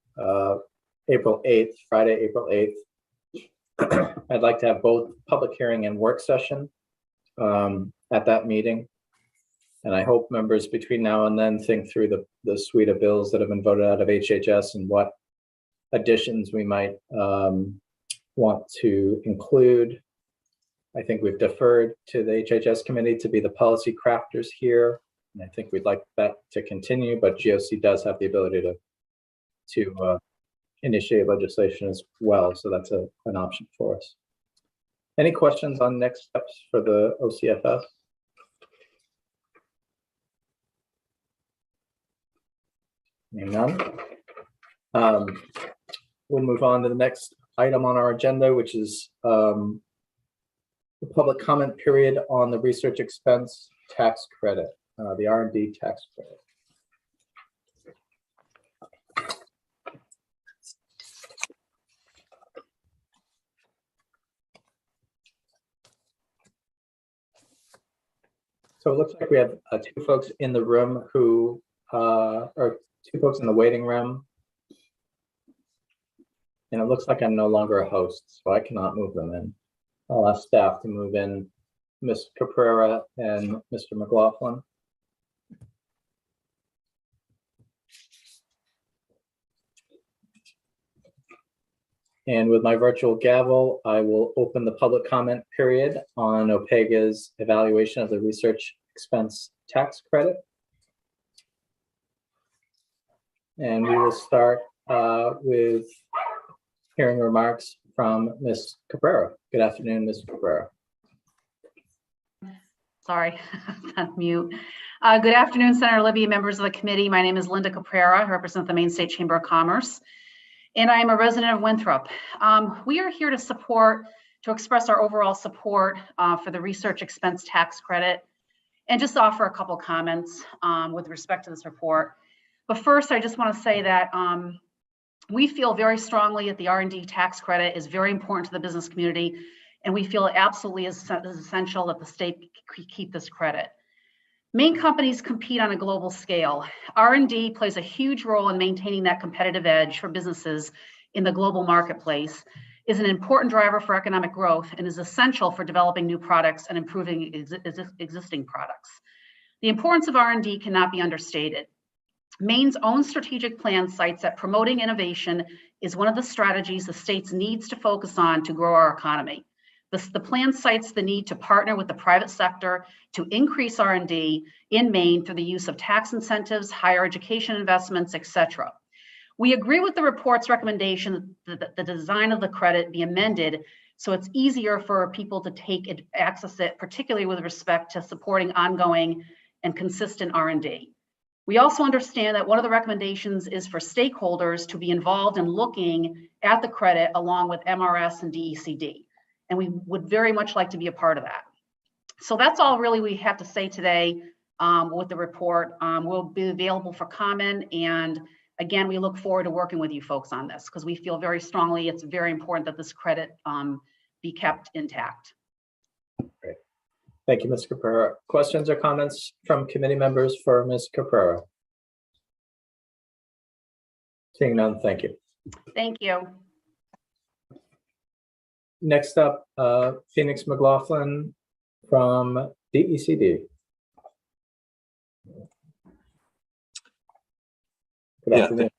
April 8th, Friday, April 8th. I'd like to have both public hearing and work session at that meeting. And I hope members between now and then think through the suite of bills that have been voted out of HHS and what additions we might want to include. I think we've deferred to the HHS committee to be the policy crafters here. And I think we'd like that to continue, but GOC does have the ability to initiate legislation as well. So that's an option for us. Any questions on next steps for the OCFS? None. We'll move on to the next item on our agenda, which is the public comment period on the research expense tax credit, the R&D tax credit. So it looks like we have two folks in the room who, or two folks in the waiting room. And it looks like I'm no longer a host, so I cannot move them in. I'll ask staff to move in Ms. Caprera and Mr. McLaughlin. And with my virtual gavel, I will open the public comment period on OPEGA's evaluation of the research expense tax credit. And we will start with hearing remarks from Ms. Caprera. Good afternoon, Ms. Caprera. Sorry, on mute. Good afternoon, Senator Libby, members of the committee. My name is Linda Caprera. I represent the Maine State Chamber of Commerce, and I am a resident of Winthrop. We are here to express our overall support for the research expense tax credit and just offer a couple comments with respect to this report. But first, I just want to say that we feel very strongly that the R&D tax credit is very important to the business community, and we feel it absolutely is essential that the state keep this credit. Maine companies compete on a global scale. R&D plays a huge role in maintaining that competitive edge for businesses in the global marketplace, is an important driver for economic growth, and is essential for developing new products and improving existing products. The importance of R&D cannot be understated. Maine's own strategic plan cites that promoting innovation is one of the strategies the state needs to focus on to grow our economy. The plan cites the need to partner with the private sector to increase R&D in Maine through the use of tax incentives, higher education investments, etc. We agree with the report's recommendation that the design of the credit be amended so it's easier for people to access it, particularly with respect to supporting ongoing and consistent R&D. We also understand that one of the recommendations is for stakeholders to be involved in looking at the credit along with MRS and DECD. And we would very much like to be a part of that. So that's all really we have to say today with the report. We'll be available for comment. And again, we look forward to working with you folks on this because we feel very strongly it's very important that this credit be kept intact. Great. Thank you, Ms. Caprera. Questions or comments from committee members for Ms. Caprera? Seeing none, thank you. Thank you. Next up, Phoenix McLaughlin from DECD. Good afternoon.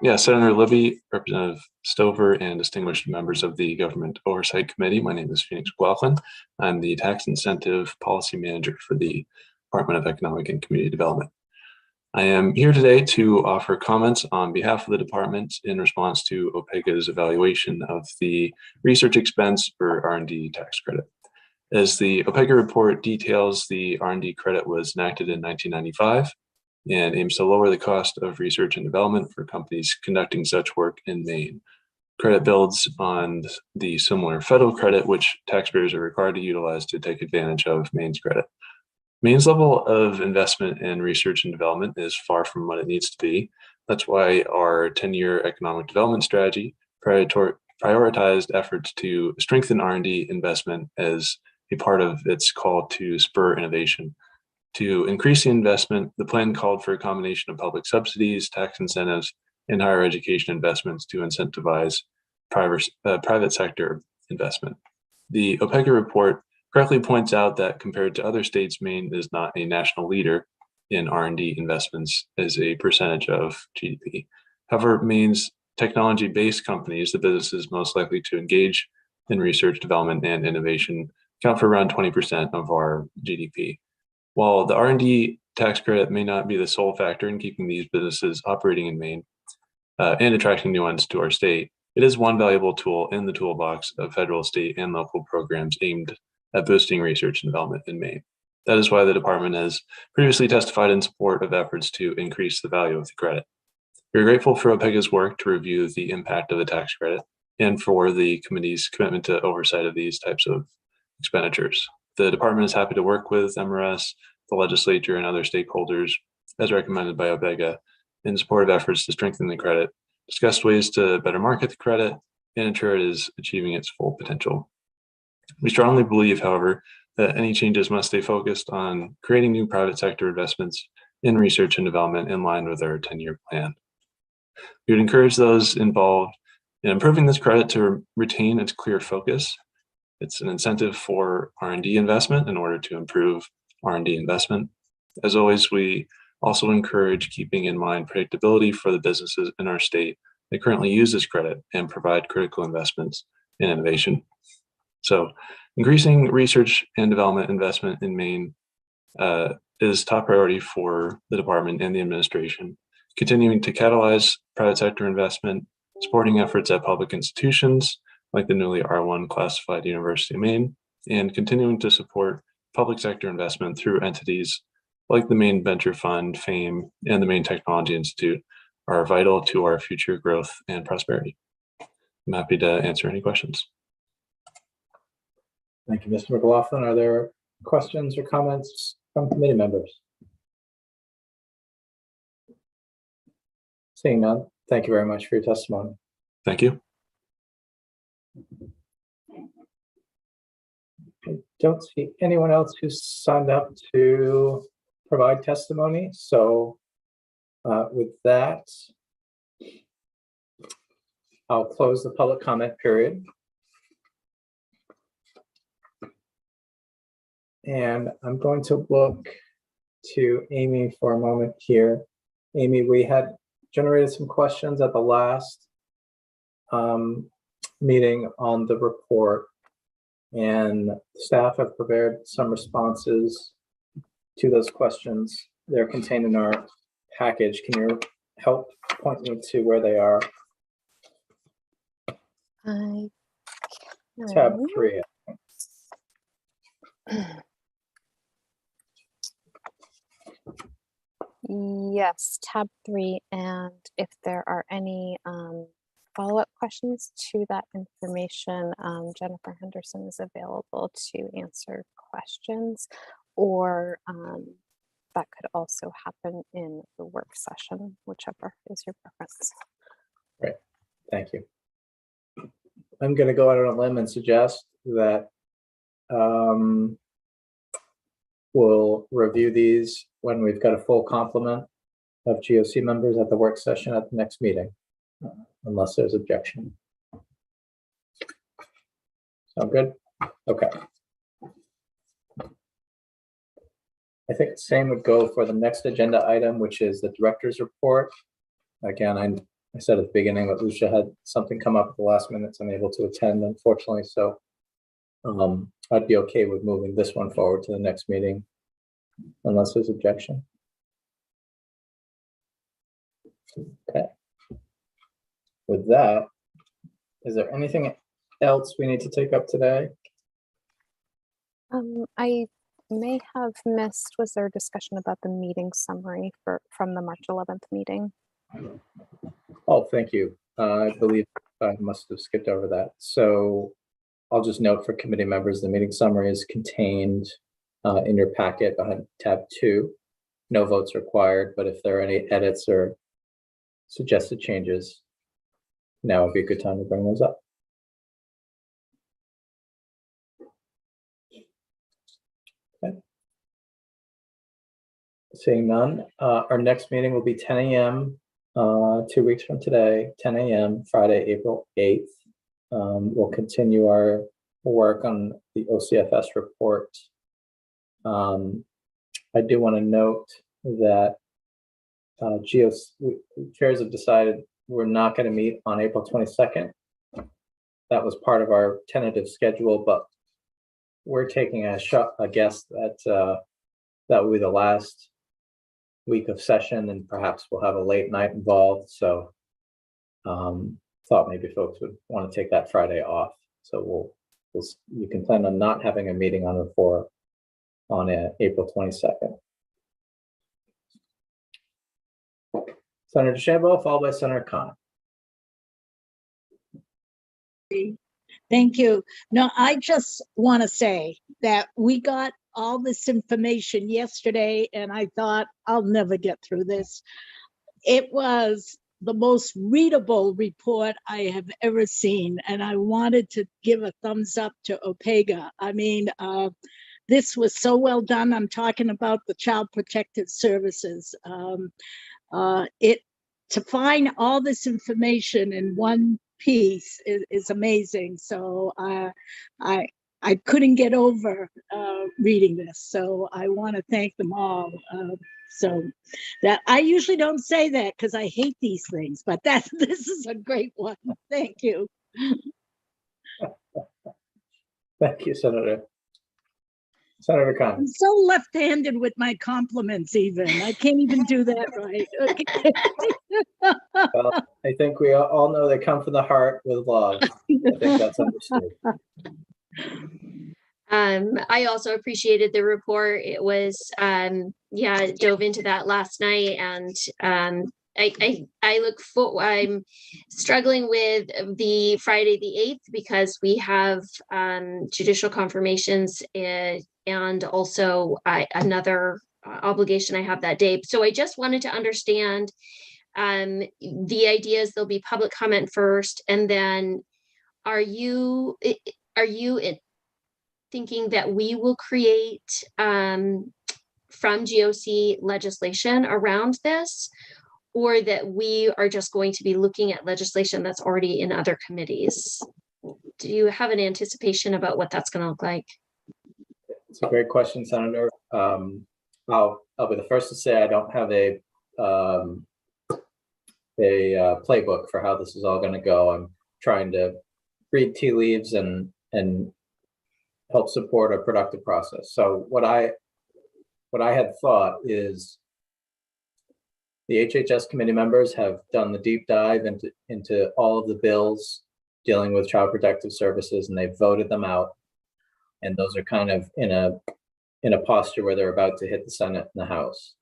Yeah, Senator Libby, Representative Stover, and distinguished members of the Government Oversight Committee. My name is Phoenix McLaughlin. I'm the Tax Incentive Policy Manager for the Department of Economic and Community Development. I am here today to offer comments on behalf of the department in response to OPEGA's evaluation of the research expense for R&D tax credit. As the OPEGA report details, the R&D credit was enacted in 1995 and aims to lower the cost of research and development for companies conducting such work in Maine. Credit builds on the similar federal credit, which taxpayers are required to utilize to take advantage of Maine's credit. Maine's level of investment in research and development is far from what it needs to be. That's why our 10-year economic development strategy prioritized efforts to strengthen R&D investment as a part of its call to spur innovation. To increase the investment, the plan called for a combination of public subsidies, tax incentives, and higher education investments to incentivize private sector investment. The OPEGA report correctly points out that compared to other states, Maine is not a national leader in R&D investments as a percentage of GDP. However, Maine's technology-based companies, the businesses most likely to engage in research, development, and innovation, account for around 20% of our GDP. While the R&D tax credit may not be the sole factor in keeping these businesses operating in Maine and attracting new ones to our state, it is one valuable tool in the toolbox of federal, state, and local programs aimed at boosting research and development in Maine. That is why the department has previously testified in support of efforts to increase the value of the credit. We are grateful for OPEGA's work to review the impact of the tax credit and for the committee's commitment to oversight of these types of expenditures. The department is happy to work with MRS, the legislature, and other stakeholders, as recommended by OPEGA, in support of efforts to strengthen the credit, discuss ways to better market the credit, and ensure it is achieving its full potential. We strongly believe, however, that any changes must stay focused on creating new private sector investments in research and development in line with our 10-year plan. We would encourage those involved in improving this credit to retain its clear focus. It's an incentive for R&D investment in order to improve R&D investment. As always, we also encourage keeping in mind predictability for the businesses in our state that currently use this credit and provide critical investments in innovation. So increasing research and development investment in Maine is top priority for the department and the administration. Continuing to catalyze private sector investment, supporting efforts at public institutions like the newly R1 classified University of Maine, and continuing to support public sector investment through entities like the Maine Venture Fund, FAME, and the Maine Technology Institute are vital to our future growth and prosperity. I'm happy to answer any questions. Thank you, Mr. McLaughlin. Are there questions or comments from committee members? Seeing none, thank you very much for your testimony. Thank you. I don't see anyone else who's signed up to provide testimony. So with that, I'll close the public comment period. And I'm going to look to Amy for a moment here. Amy, we had generated some questions at the last meeting on the report, and staff have prepared some responses to those questions. They're contained in our package. Can you help point me to where they are? Tab 3. Yes, tab 3. And if there are any follow-up questions to that information, Jennifer Henderson is available to answer questions, or that could also happen in the work session, whichever is your preference. Great, thank you. I'm going to go out on a limb and suggest that we'll review these when we've got a full complement of GOC members at the work session at the next meeting, unless there's objection. Sound good? Okay. I think the same would go for the next agenda item, which is the director's report. Again, I said at the beginning that Lucia had something come up at the last minute, so unable to attend, unfortunately. So I'd be okay with moving this one forward to the next meeting, unless there's objection. Okay. With that, is there anything else we need to take up today? I may have missed, was there a discussion about the meeting summary from the March 11th meeting? Oh, thank you. I believe I must have skipped over that. So I'll just note for committee members, the meeting summary is contained in your packet behind tab 2. No votes required, but if there are any edits or suggested changes, now would be a good time to bring those up. Okay. Seeing none, our next meeting will be 10 a.m. 2 weeks from today, 10 a.m. Friday, April 8th. We'll continue our work on the OCFS report. I do want to note that chairs have decided we're not going to meet on April 22nd. That was part of our tentative schedule, but we're taking a guess that that will be the last week of session, and perhaps we'll have a late night involved. So thought maybe folks would want to take that Friday off. So you can plan on not having a meeting on April 22nd. Senator DeChambeau, followed by Senator Khan. Thank you. No, I just want to say that we got all this information yesterday, and I thought I'll never get through this. It was the most readable report I have ever seen. And I wanted to give a thumbs up to OPEGA. I mean, this was so well done. I'm talking about the Child Protective Services. To find all this information in one piece is amazing. So I couldn't get over reading this. So I want to thank them all. So that I usually don't say that because I hate these things, but this is a great one. Thank you. Thank you, Senator. Senator Khan. I'm so left-handed with my compliments even. I can't even do that right. Okay. Well, I think we all know they come from the heart with love. I think that's understood. I also appreciated the report. It was, yeah, dove into that last night, and I'm struggling with the Friday the 8th because we have judicial confirmations and also another obligation I have that day. So I just wanted to understand the ideas. There'll be public comment first, and then are you thinking that we will create from GOC legislation around this, or that we are just going to be looking at legislation that's already in other committees? Do you have an anticipation about what that's going to look like? It's a great question, Senator. I'll be the first to say I don't have a playbook for how this is all going to go. I'm trying to read tea leaves and help support a productive process. So what I had thought is the HHS committee members have done the deep dive into all of the bills dealing with Child Protective Services, and they've voted them out. And those are kind of in a posture where they're about to hit the Senate and the House.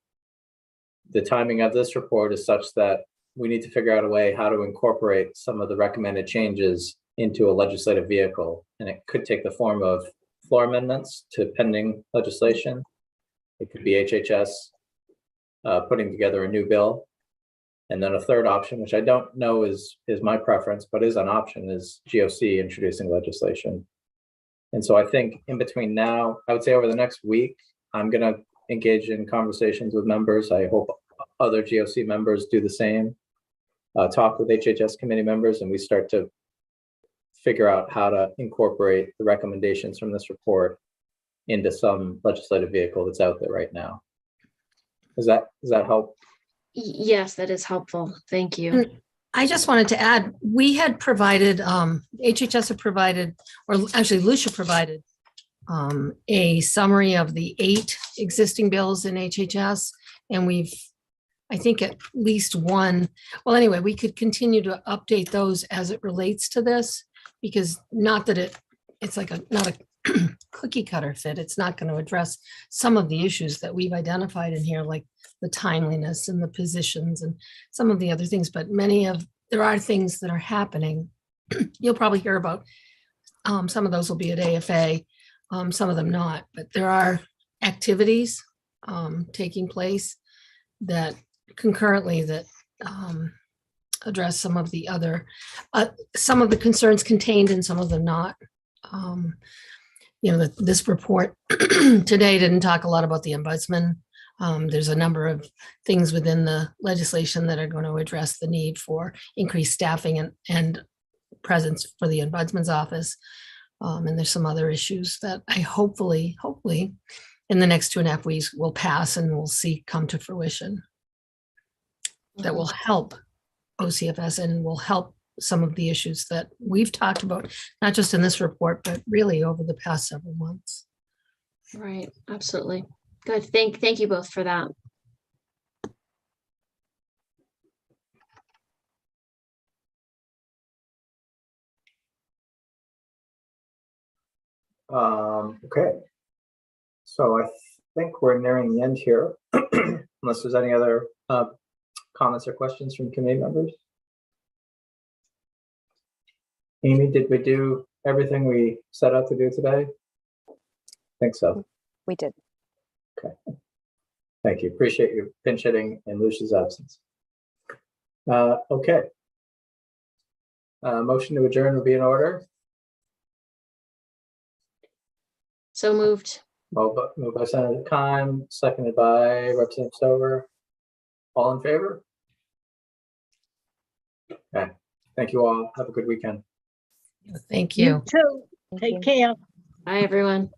The timing of this report is such that we need to figure out a way how to incorporate some of the recommended changes into a legislative vehicle. And it could take the form of floor amendments to pending legislation. It could be HHS putting together a new bill. And then a third option, which I don't know is my preference, but is an option, is GOC introducing legislation. And so I think in between now, I would say over the next week, I'm going to engage in conversations with members. I hope other GOC members do the same. Talk with HHS committee members, and we start to figure out how to incorporate the recommendations from this report into some legislative vehicle that's out there right now. Does that help? Yes, that is helpful. Thank you. And I just wanted to add, we had provided, HHS had provided, or actually Lucia provided a summary of the 8 existing bills in HHS. And we've, I think at least one, well, anyway, we could continue to update those as it relates to this, because not that it's like not a cookie cutter fit. It's not going to address some of the issues that we've identified in here, like the timeliness and the positions and some of the other things, but there are things that are happening. You'll probably hear about, some of those will be at AFA, some of them not, but there are activities taking place that concurrently that address some of the other, some of the concerns contained and some of them not. This report today didn't talk a lot about the ombudsman. There's a number of things within the legislation that are going to address the need for increased staffing and presence for the ombudsman's office. And there's some other issues that I hopefully in the next 2.5 weeks will pass and we'll see come to fruition that will help OCFS and will help some of the issues that we've talked about, not just in this report, but really over the past several months. Right, absolutely. Good. Thank you both for that. Okay. So I think we're nearing the end here, unless there's any other comments or questions from committee members. Amy, did we do everything we set out to do today? I think so. We did. Okay. Thank you. Appreciate your pinch hitting in Lucia's absence. Okay. Motion to adjourn will be in order. So moved. Moved by Senator Kime, seconded by Representative Stover. All in favor? Okay. Thank you all. Have a good weekend. Thank You you. too. Take care. Bye, everyone.